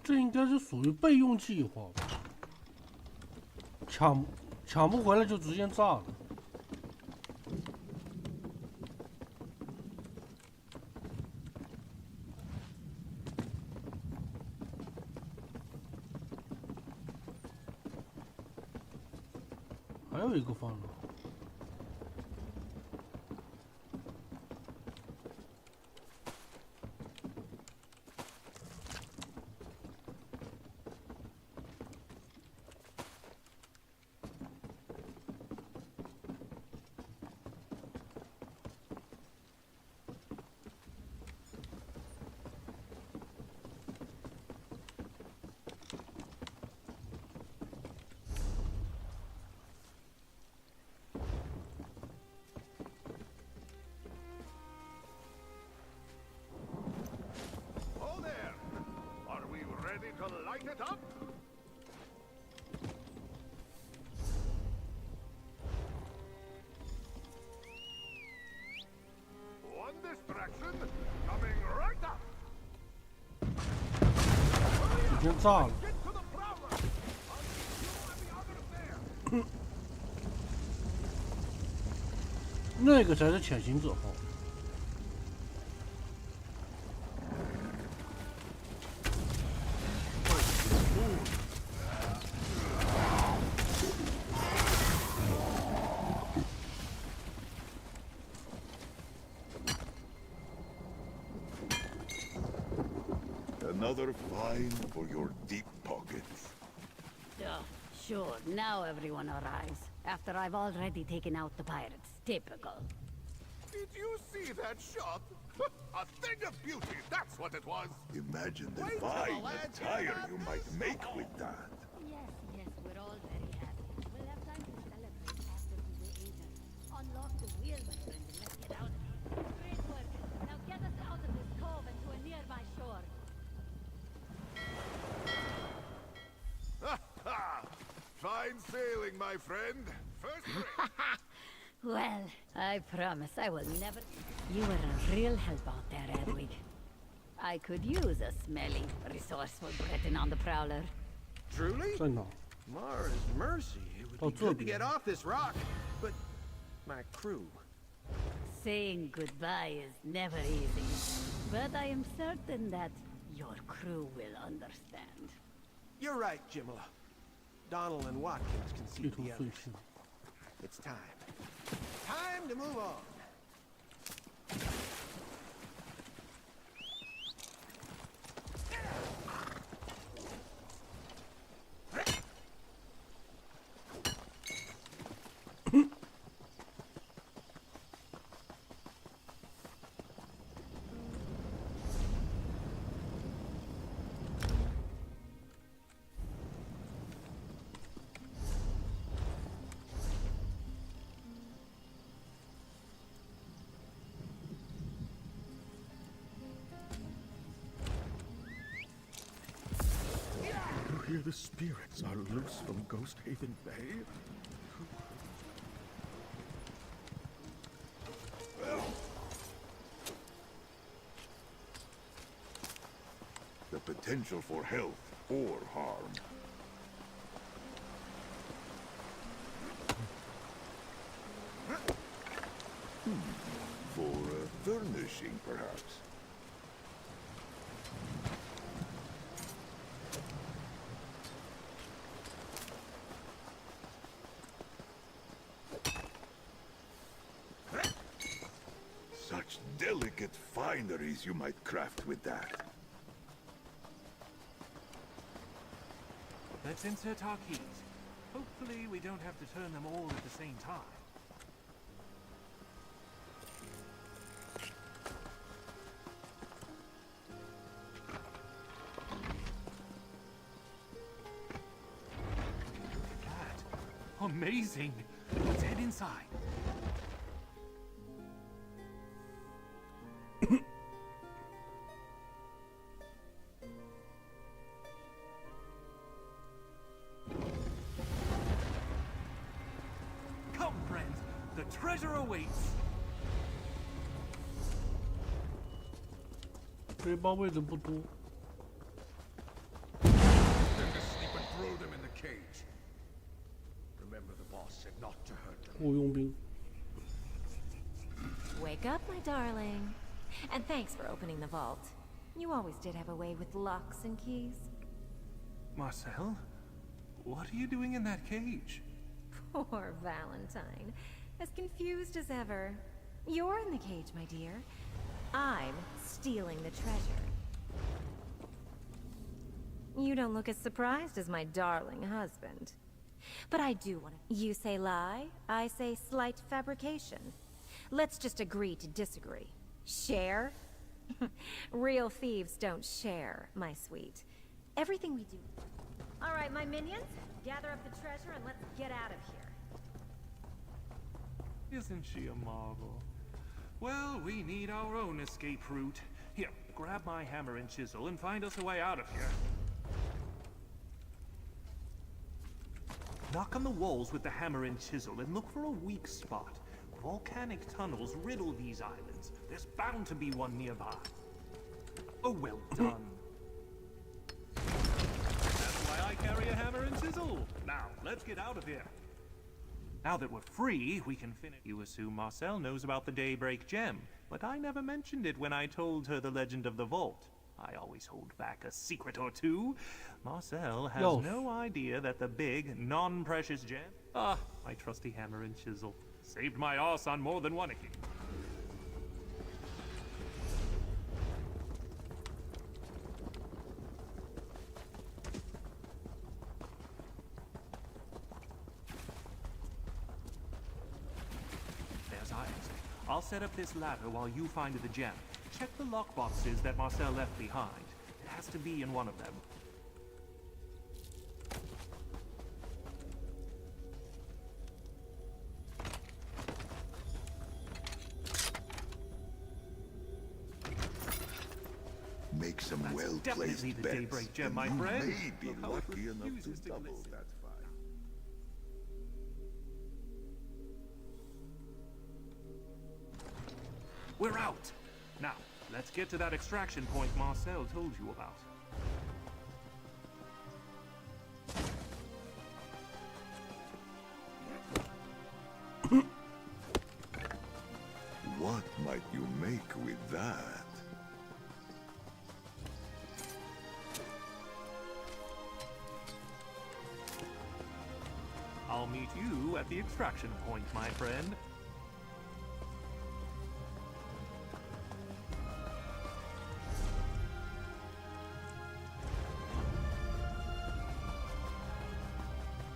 这应该是属于备用计划吧？抢不回来就直接炸了。还有一个方法。light it up? One distraction coming right up. 已经炸了。那个才是潜行者号。Another find for your deep pockets. Sure, now everyone arrives. After I've already taken out the pirates. Typical. Did you see that shot? A thing of beauty, that's what it was. Imagine the fine attire you might make with that. Yes, we're all very happy. We'll have time to celebrate after we ate it. Unlock the wheel, my friend, and let's get out of here. Great work. Now get us out of this cove and to a nearby shore. Fine sailing, my friend. First rate. Well, I promise I will never... You were a real help out there, Edwig. I could use a smelly, resourceful Breton on the prowler. Truly? 在哪？ Mars mercy, it would be good to get off this rock, but my crew. Saying goodbye is never easy, but I am certain that your crew will understand. You're right, Jimala. Donald and Watkins can see the others. It's time. Time to move on. You hear the spirits are loose from Ghost Haven Bay? The potential for health or harm. For furnishing, perhaps. Such delicate fineries you might craft with that. Let's insert our keys. Hopefully we don't have to turn them all at the same time. Look at that. Amazing! Let's head inside. Come, friends. The treasure awaits. 背包位置不多。 Send to sleep and throw them in the cage. Remember the boss said not to hurt them. 雇佣兵。 Wake up, my darling. And thanks for opening the vault. You always did have a way with locks and keys. Marcel, what are you doing in that cage? Poor Valentine. As confused as ever. You're in the cage, my dear. I'm stealing the treasure. You don't look as surprised as my darling husband. But I do want to... You say lie, I say slight fabrication. Let's just agree to disagree. Share? Real thieves don't share, my sweet. Everything we do... All right, my minions, gather up the treasure and let's get out of here. Isn't she a marvel? Well, we need our own escape route. Here, grab my hammer and chisel and find us a way out of here. Knock on the walls with the hammer and chisel and look for a weak spot. Volcanic tunnels riddle these islands. There's bound to be one nearby. Oh, well done. That's why I carry a hammer and chisel. Now, let's get out of here. Now that we're free, we can finish. You assume Marcel knows about the Daybreak Gem, but I never mentioned it when I told her the legend of the vault. I always hold back a secret or two. Marcel has no idea that the big, non-precious gem... Ah, my trusty hammer and chisel. Saved my ass on more than one occasion. There's Isaac. I'll set up this ladder while you find the gem. Check the lockboxes that Marcel left behind. It has to be in one of them. Make some well-placed definitely the bets, Daybreak Gem, and my you friend. may be Look how it lucky enough to refuses to double listen. that fight. We're out! Now, let's get to that extraction point Marcel told you about. What might you make with that? I'll meet you at the extraction point, my friend.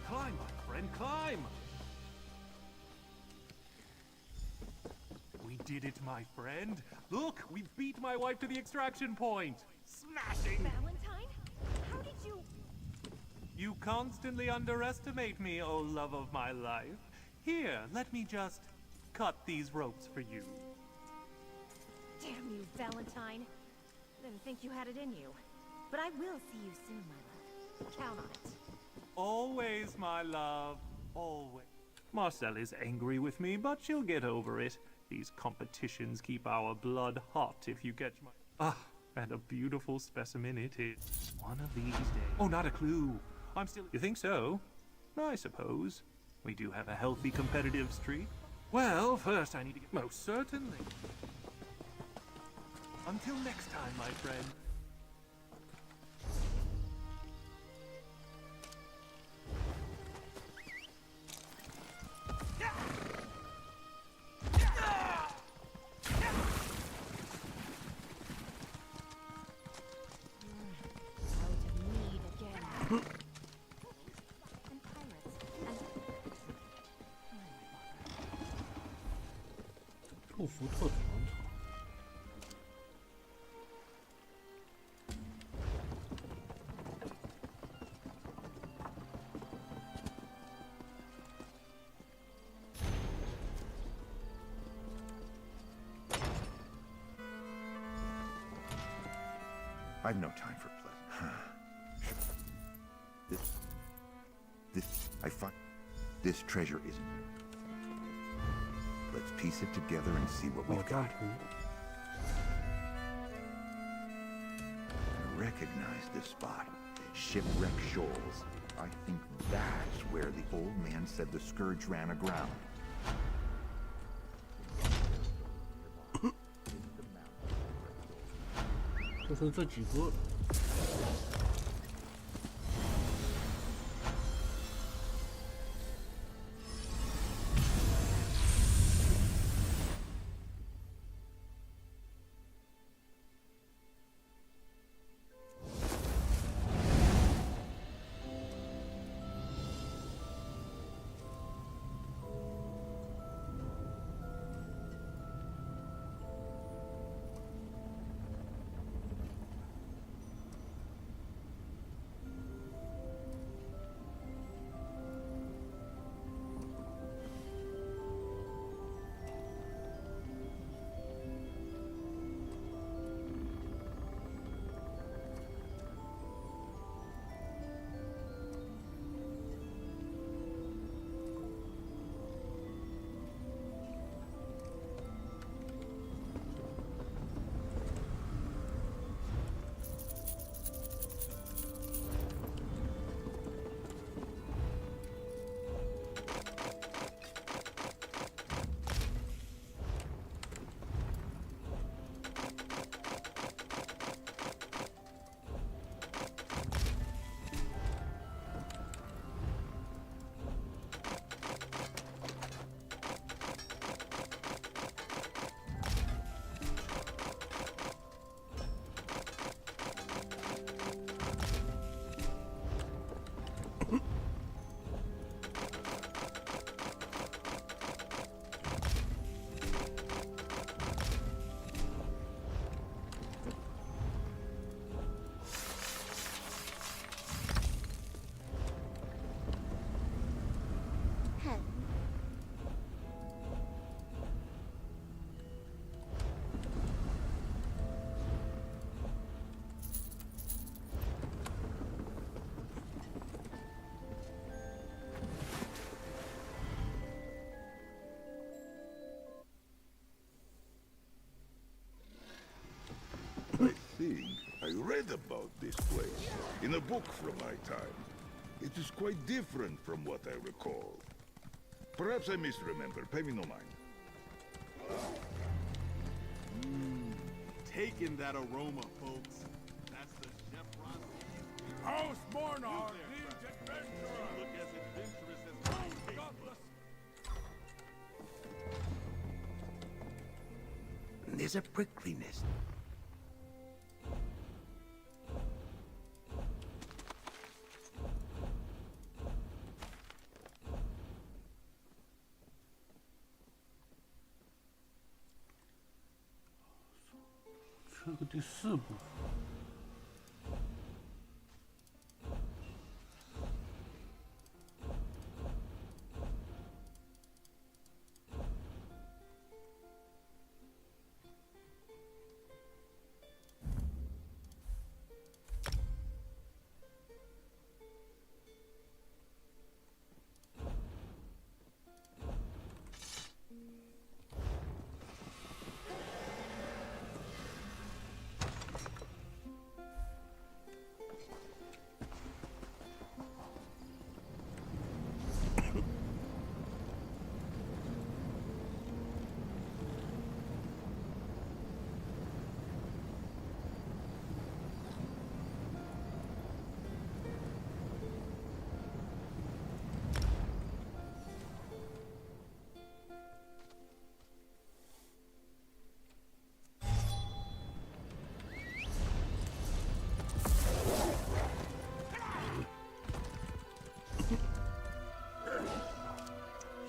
Climb, my friend, climb! We did it, my friend. Look, we beat my wife to the extraction point. Smashing! Valentine? How did you... You constantly underestimate me, oh love of my life. Here, let me just cut these ropes for you. Damn you, Valentine. Didn't think you had it in you. But I will see you soon, my love. Count on it. Always, my love. Always. Marcel is angry with me, but she'll get over it. These competitions keep our blood hot, if you catch my... Ah, and a beautiful specimen it is. One of these days... Oh, not a clue. I'm still... You think so? I suppose. We do have a healthy competitive streak. Well, first I need to get... Most certainly. Until next time, my friend.祝福特长场。I've no time for pleasant. I find this treasure isn't. Let's piece it together and see what we've got. I recognize this spot. Shipwreck Shoals. I think that's where the old man said the scourge ran aground. 就剩这几个了。this place. In a book from my time. It is quite different from what I recall. Perhaps I misremember. Pay me no mind. Taking that aroma, folks. That's the chef House Monarch needs adventurer. Look as adventurous as my There's a prickliness.这个第4部。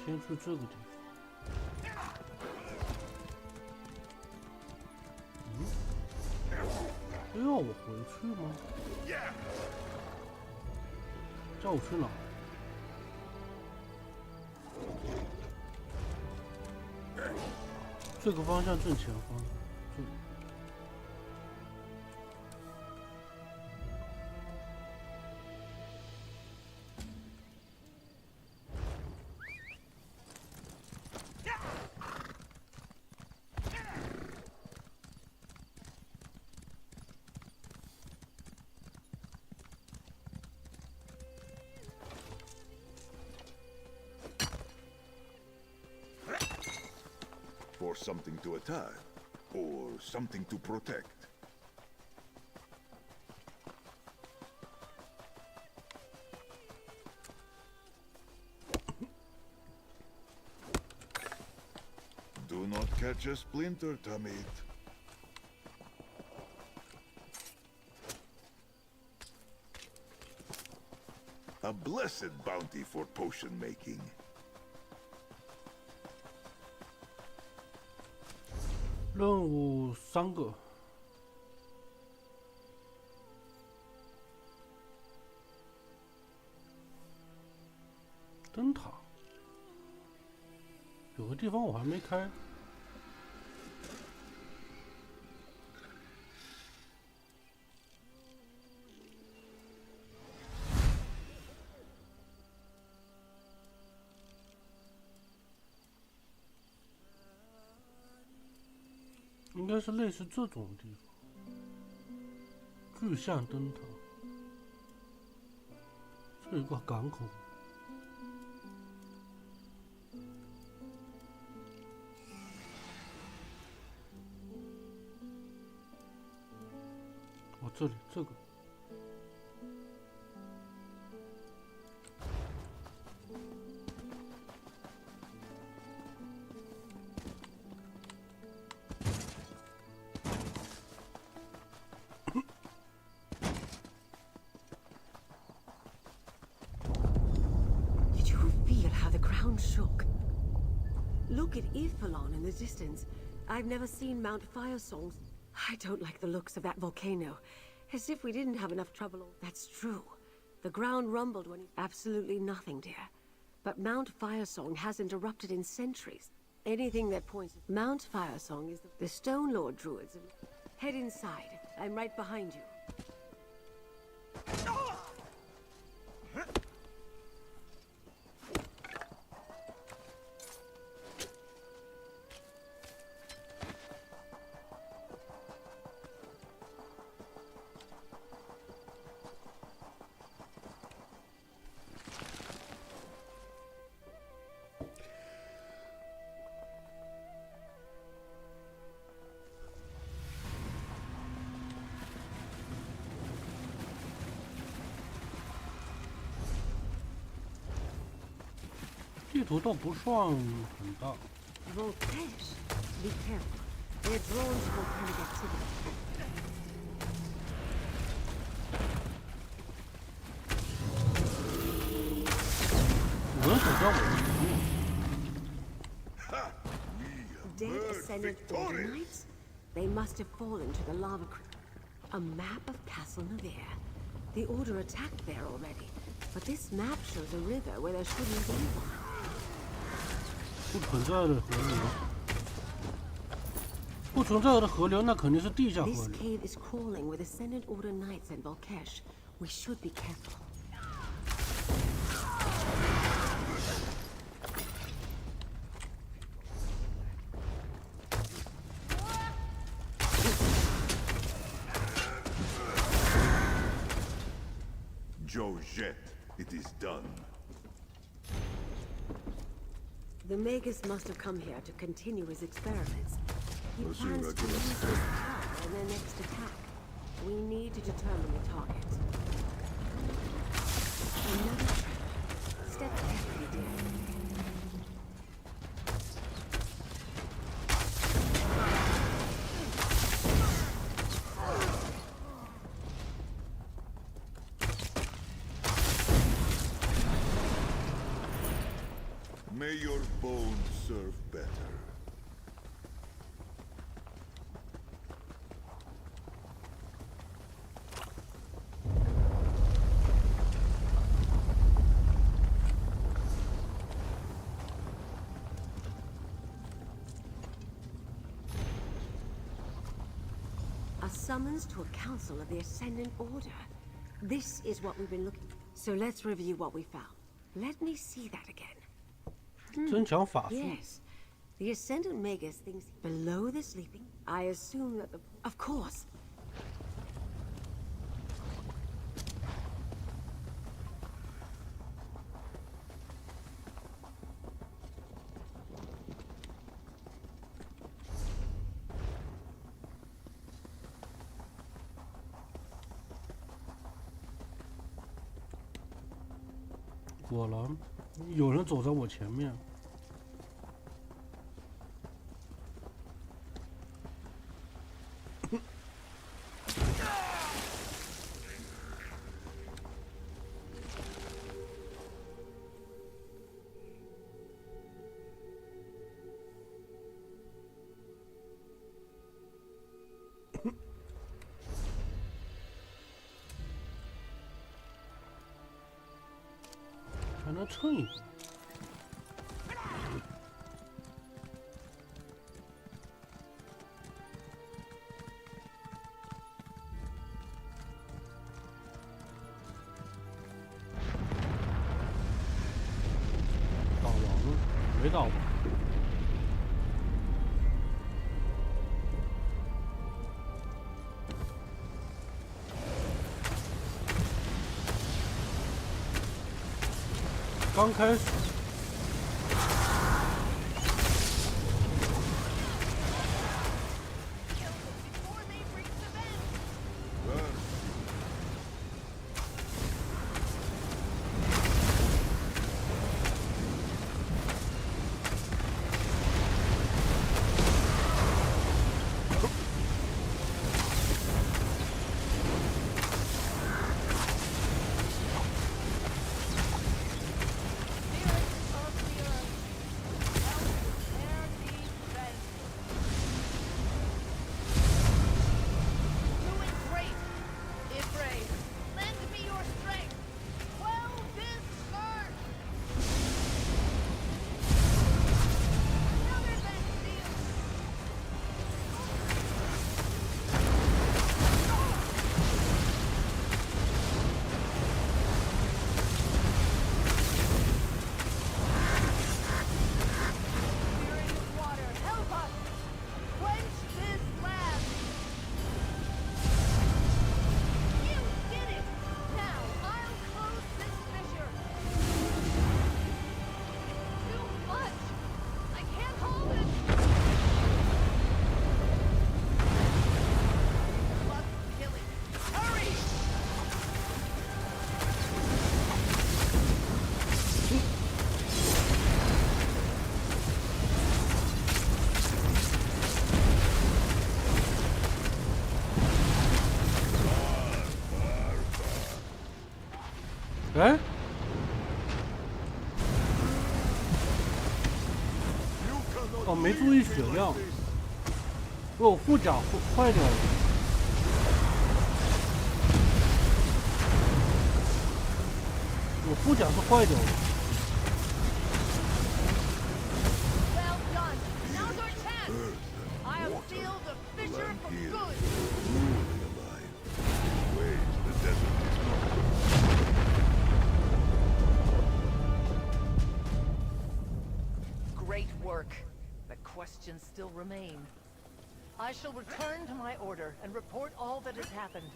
先去这个地方。要我回去吗？叫我去哪？这个方向正前方。这里。For something to attack, or something to protect. Do not catch a splinter, Tamit. A blessed bounty for potion making. 任务3个。灯塔，有个地方我还没开。应该是类似这种地方，巨象灯塔，这有个港口。哦，这里这个。Shook. Look at Ifalon in the distance. I've never seen Mount Firesong. I don't like the looks of that volcano. As if we didn't have enough trouble. That's true. The ground rumbled when absolutely nothing, dear. But Mount Firesong hasn't erupted in centuries. Anything that points... Mount Firesong is the Stone Lord Druids. Head inside. I'm right behind you. 地图倒不算很大。Volcanic. Be careful. They're drawn to volcanic activity. 我能找到我的 Dead Ascendant Order Knights? They must have fallen to the lava creek. A map of Castle Navarre. The Order attacked there already, but this map shows a river where there shouldn't be one. 不存在的河流，不存在的河流，那肯定是地下河 This 流。 cave is crawling with Ascendant Order Knights and Volkesh. We should be careful. Josette, it is done. The Magus must have come here to continue his experiments. He Let's see plans what to I can use this power in their next attack. We need to determine the target. Another trap. Step carefully, dear. May your bones serve better. A summons to a council of the Ascendant Order. This is what we've been looking. So let's review what we found. Let me see that again. 增强法术。 Yes. The Ascendant Magus thinks below the sleeping. I assume that the... Of course. "果然，有人走在我前面。还能蹭一波。打完了，没打完。刚开始。哎，哦，没注意血量，我护甲坏掉了。我护甲是坏掉了。 Well done. Now's our chance. I'll steal the fisher for good. Where's the desert? Great work, but questions still remain. I shall return to my order and report all that has happened.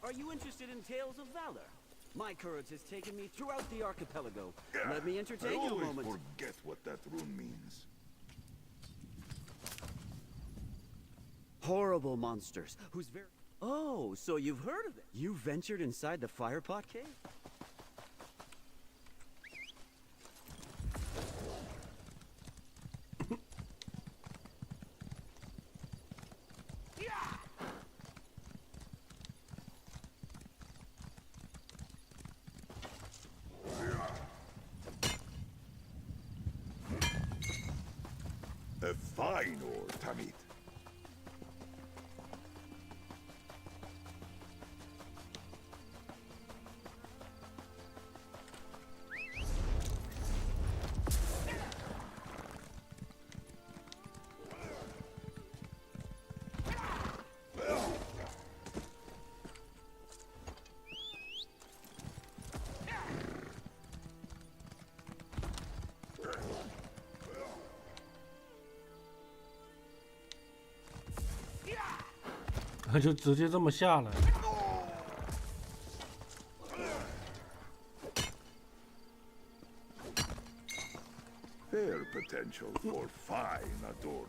Are you interested in tales of valor? My courage has taken me throughout the archipelago. Let me entertain you a moment. I always forget what that rune means. Horrible monsters, whose very... Oh, so you've heard of them? You ventured inside the Firepot Cave? A fine ore, Tamit.就直接这么下来。 Fair potential for fine adornment.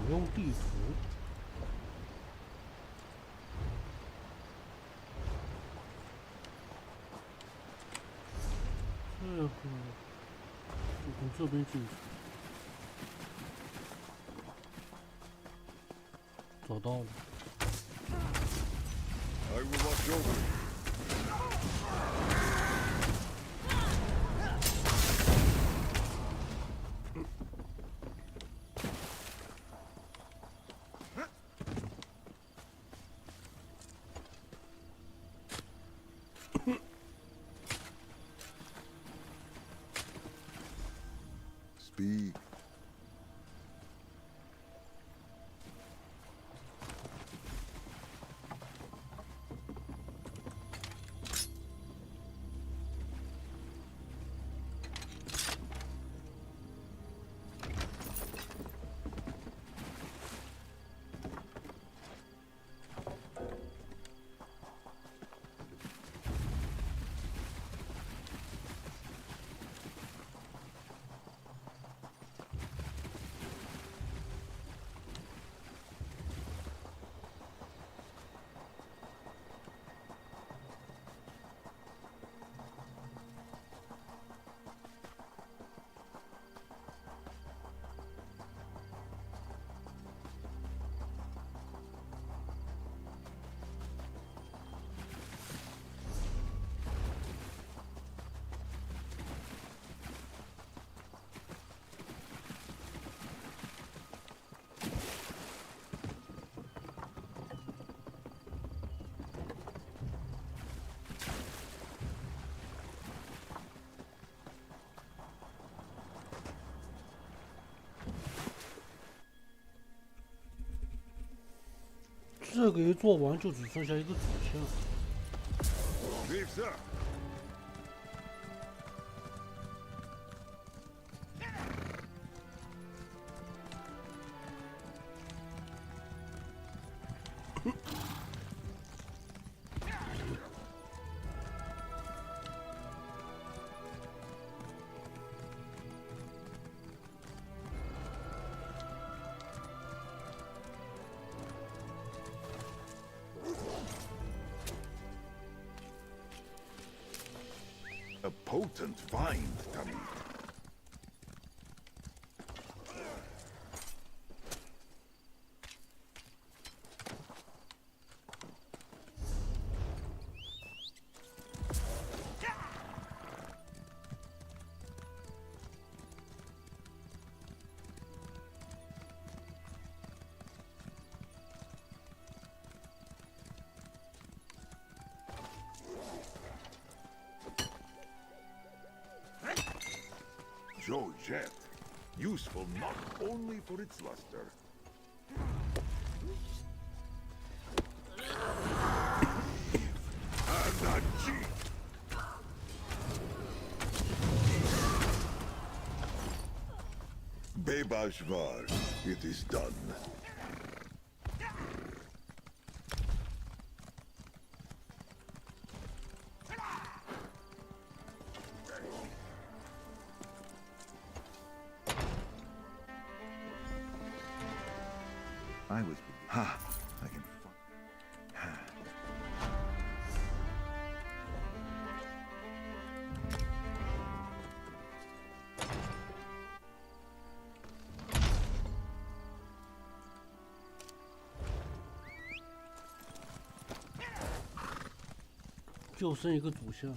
使用地图。从这边进去。找到了。I will watch over you. speak. 这个一做完就只剩下一个主线。Leave, sir. ，A potent find, Tommy. Georgette, useful not only for its luster. And a cheek. Bebashvar, it is done. I was... Ha! I can... 就剩一个主线了。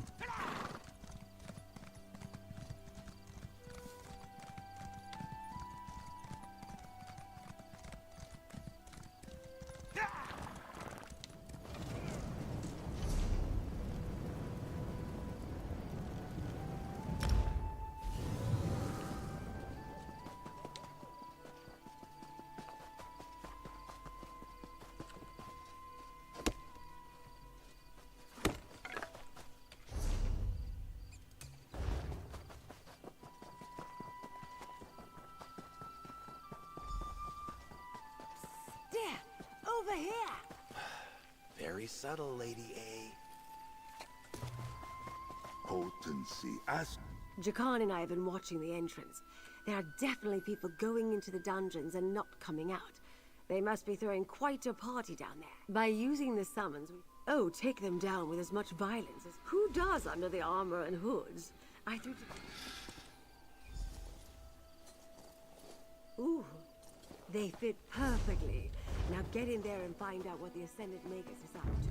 Over here! Very subtle, Lady A. Potency. Ask. Jakan and I have been watching the entrance. There are definitely people going into the dungeons and not coming out. They must be throwing quite a party down there. By using the summons, oh, take them down with as much violence as... Who does under the armor and hoods? I threw... Ooh, they fit perfectly. Now get in there and find out what the Ascendant Magus is up to.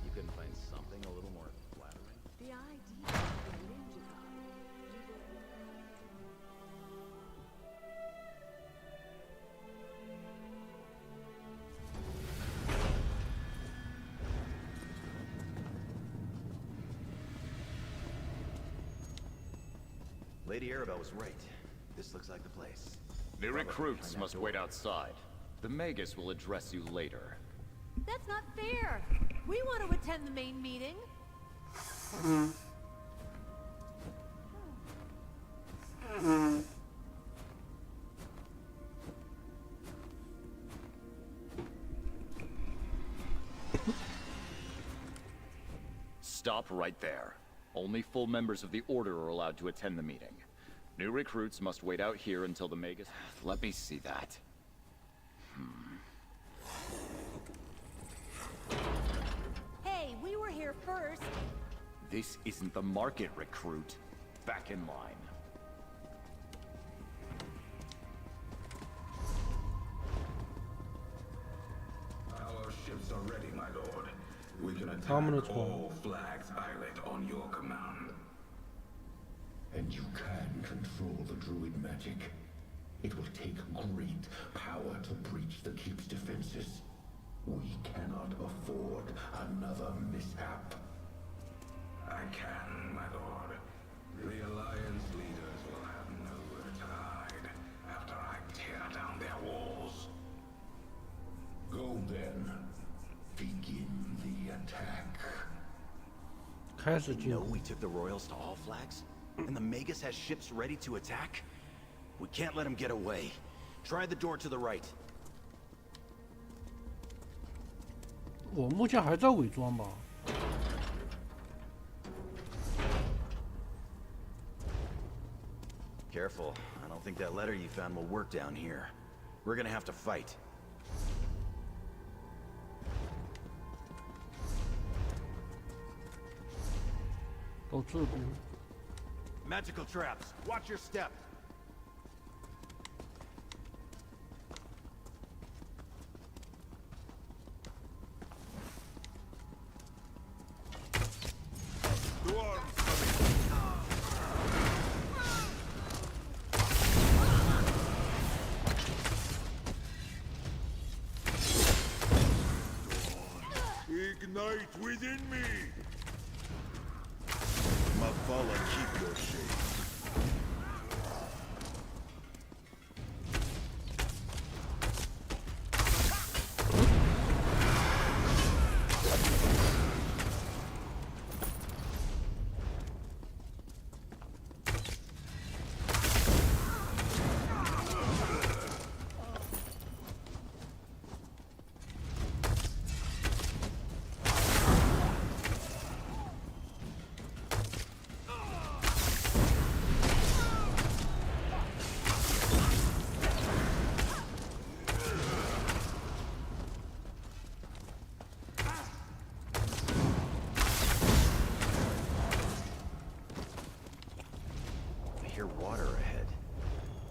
You couldn't find something a little more flattering? The idea of a ninja card. Lady Arabelle was right. This looks like the place. New recruits must wait outside. The Magus will address you later. That's not fair. We want to attend the main meeting. Stop right there. Only full members of the Order are allowed to attend the meeting. New recruits must wait out here until the Magus... Let me see that. Hey, we were here first. This isn't the market, recruit. Back in line. Our ships are ready, my lord. We can I'm attack gonna all Flags Islet on your command. And you can control the druid magic. It will take great power to breach the keep's defenses. We cannot afford another mishap. I can, my lord. The Alliance leaders will have nowhere to hide after I tear down their walls. Go then. Begin the attack. You know we took the Royals to all Flags? And the Magus has ships ready to attack? We can't let him get away. Try the door to the right. 我目前还在伪装吧。 Careful. I don't think that letter you found will work down here. We're gonna have to fight. Magical traps. Watch your step. Ignite within me! Mafala, keep your shape. Water ahead.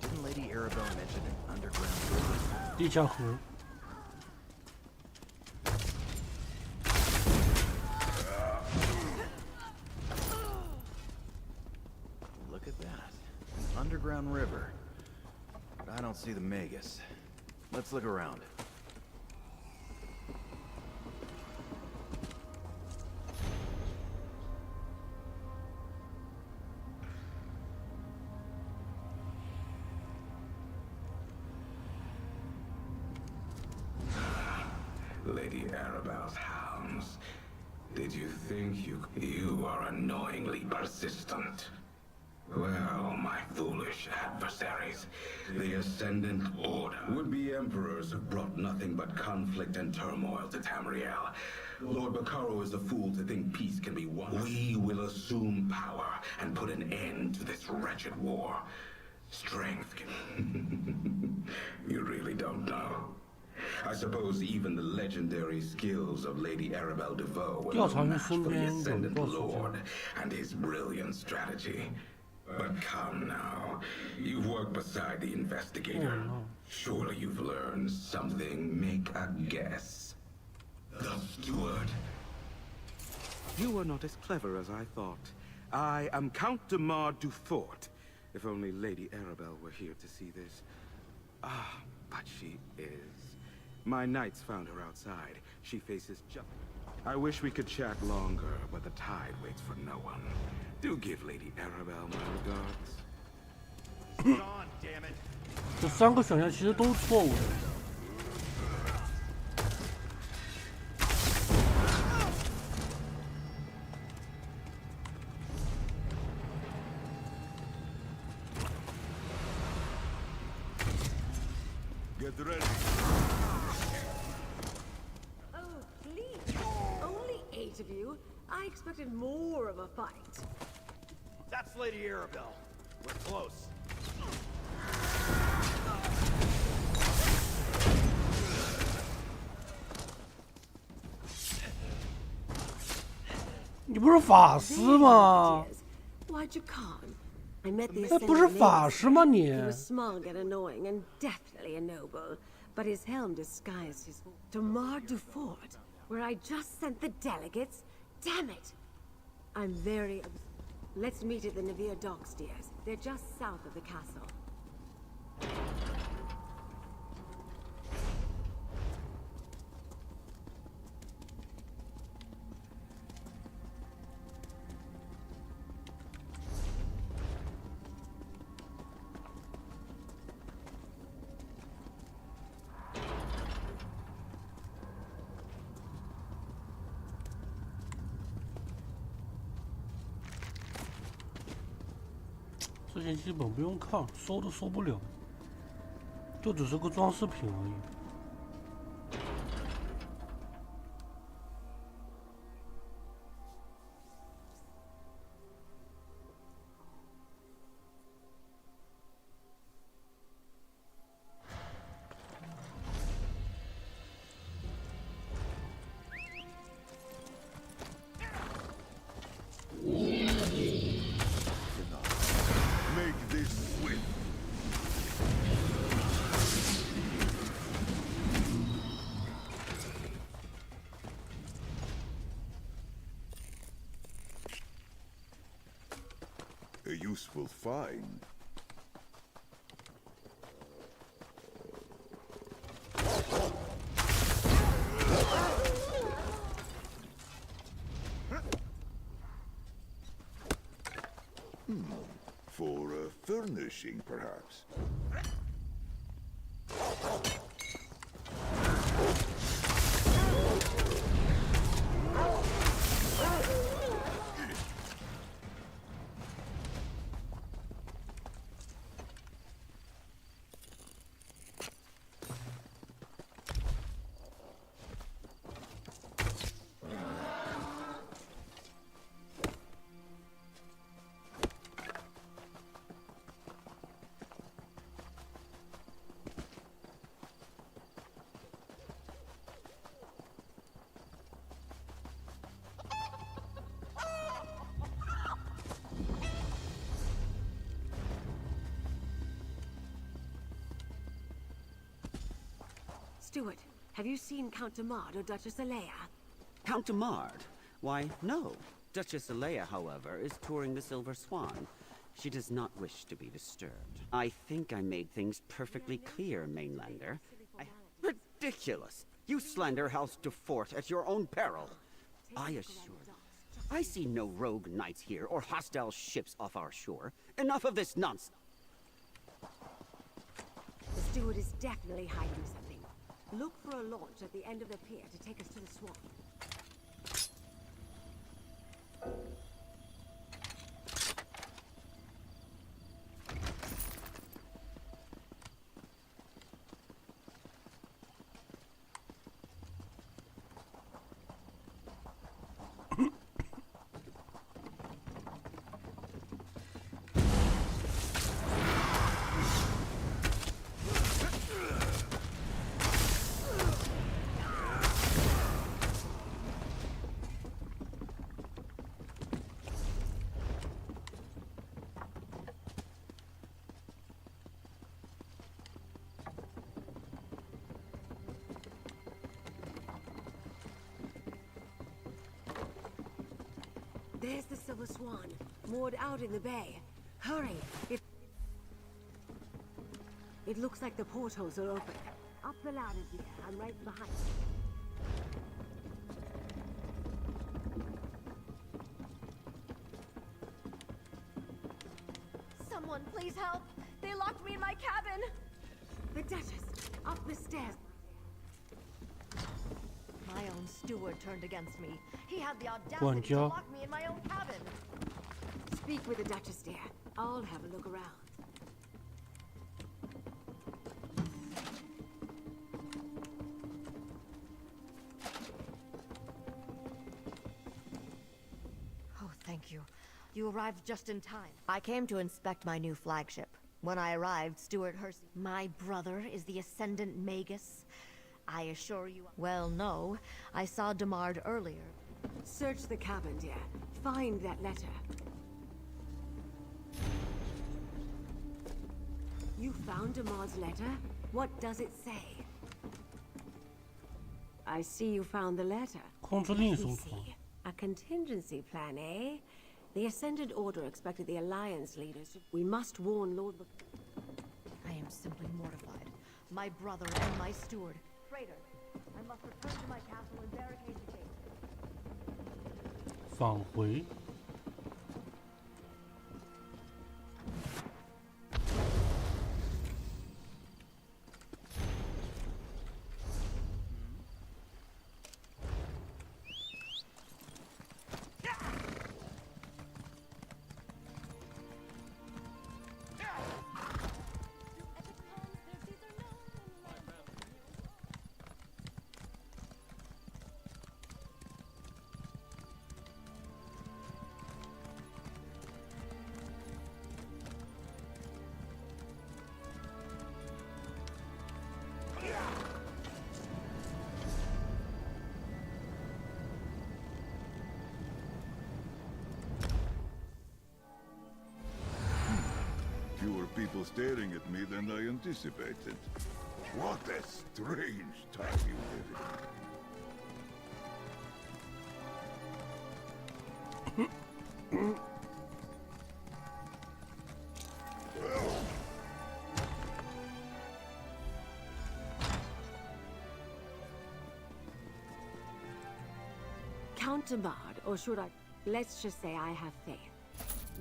Didn't Lady Arabelle mention an underground river? 地下河。 Look at that. An underground river. But I don't see the Magus. Let's look around. Lady Arabelle's hounds. Did you think you are annoyingly persistent? Well, my foolish adversaries, the Ascendant Order would-be emperors have brought nothing but conflict and turmoil to Tamriel. Lord Bacaro is a fool to think peace can be won. We will assume power and put an end to this wretched war. Strength can... You really don't know. I suppose even the legendary skills of Lady Arabelle DeVoe were no match for the Ascendant Lord and his brilliant strategy. But come now, you've worked beside the investigator. Surely you've learned something. Make a guess. The steward. You are not as clever as I thought. I am Count de Mar du Fort. If only Lady Arabelle were here to see this. Ah, but she is. My knights found her outside. She faces just... I wish we could chat longer, but the tide waits for no one. Do give Lady Arabelle my regards. Gone, 这3个选项其实都错误的。Get ready. Oh, please. Only 8 of you? I expected more of a fight. That's Lady Arabelle. We're close. 你不是法师吗？ Why'd you come? I met the 那不是法师吗你？ He was smug and annoying and definitely a noble, but his helm disguised his to Mar du Fort, where I just sent the delegates. Damn it! I'm very. Let's meet at the Navir docks, dears. They're just south of the castle. 这些基本不用看，收都收不了，就只是个装饰品而已。Make this swift. A useful find. For furnishing, perhaps. Stuart, have you seen Count de Mard or Duchess Alea? Count de Mard? Why, no. Duchess Alea, however, is touring the Silver Swan. She does not wish to be disturbed. I think I made things perfectly clear, Mainlander. Ridiculous! You slander House de Fort at your own peril. I assure you, I see no rogue knights here or hostile ships off our shore. Enough of this nonsense! The steward is definitely hiding something. Look for a launch at the end of the pier to take us to the swamp. There's the Silver Swan, moored out in the bay. Hurry! It looks like the portholes are open. Up the ladder, dear. I'm right behind you. Someone please help! They locked me in my cabin! Duchess, up the stairs. My own steward turned against me. He had the audacity to lock me in my own cabin. Speak with the Duchess, dear. I'll have a look around. Oh, thank you. You arrived just in time. I came to inspect my new flagship. When I arrived, Steward Hersey, my brother, is the Ascendant Magus. I assure you... Well, no. I saw Demard earlier. Search the cabin, dear. Find that letter. You found Demard's letter? What does it say? I see you found the letter. A contingency plan, eh? The Ascendant Order expected the Alliance leaders to... We must warn Lord... I am simply mortified. My brother and my steward. Traitor, I must return to my castle and barricade the gate. 返回。Fewer people staring at me than I anticipated. What a strange time you live in. Count Demard, or should I... Let's just say I have faith.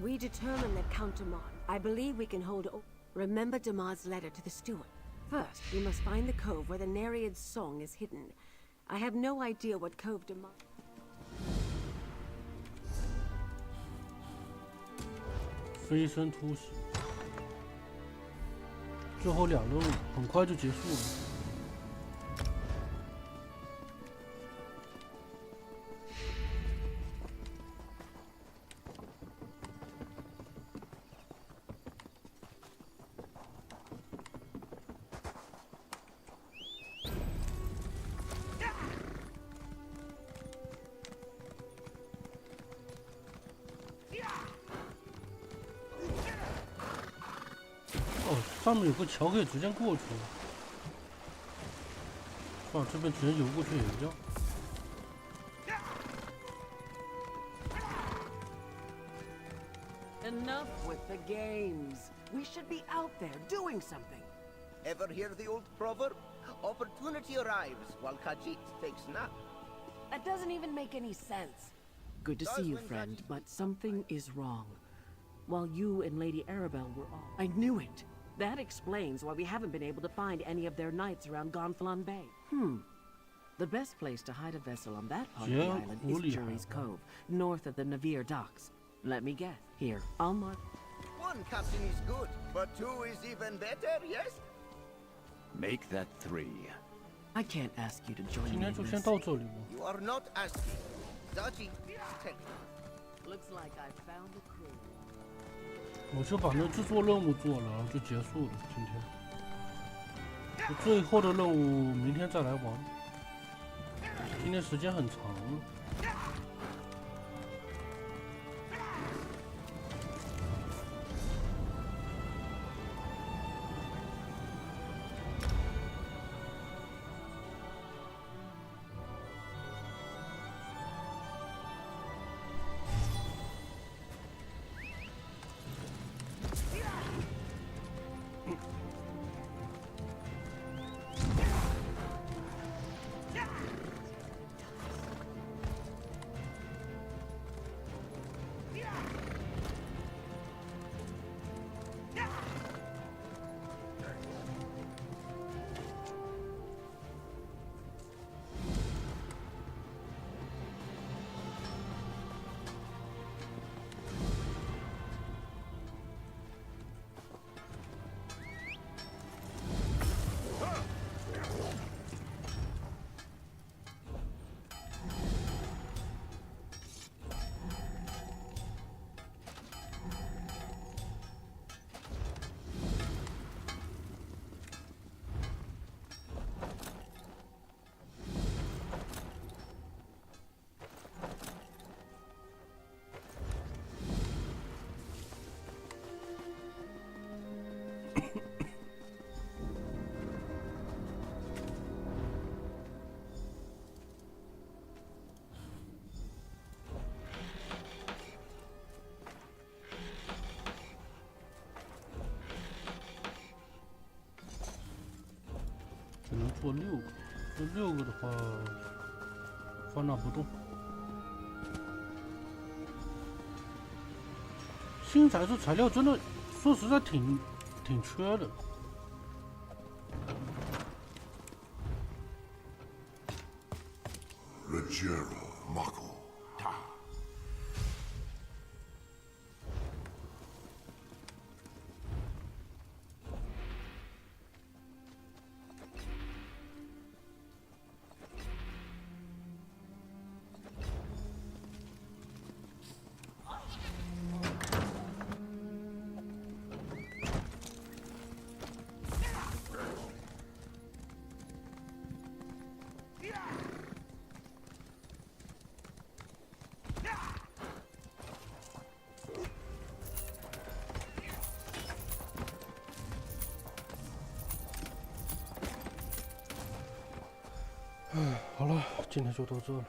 We determine that Count Demard... I believe we can hold... Remember Demard's letter to the steward. First, we must find the cove where the Nereid's song is hidden. I have no idea what cove Demard... 飞身突袭，最后2任务很快就结束了。上面有个桥可以直接过去。算了，这边直接游过去也一样。Enough with the games. We should be out there doing something. Ever hear the old proverb? Opportunity arrives while Khajiit takes nap. That doesn't even make any sense. Good to see you, friend, but something is wrong. While you and Lady Arabelle were off, I knew it. That explains why we haven't been able to find any of their knights around Gonfalon Bay. The best place to hide a vessel on that part of the island is Jury's Cove, north of the Navir docks. Let me guess. Here, I'll mark... One captain is good, but 2 is even better, yes? Make that 3. I can't ask you to join 今 me 天就 in 先 this. 到这里吧。 You are not asking. Zaji, tell me. Looks like I found a crew. 我就把那制作任务做了，然后就结束了。今天，最后的任务明天再来玩。今天时间很长了。能做6个，这6个的话放那不动。新材质材料真的说实在挺缺的。好了，今天就到这了。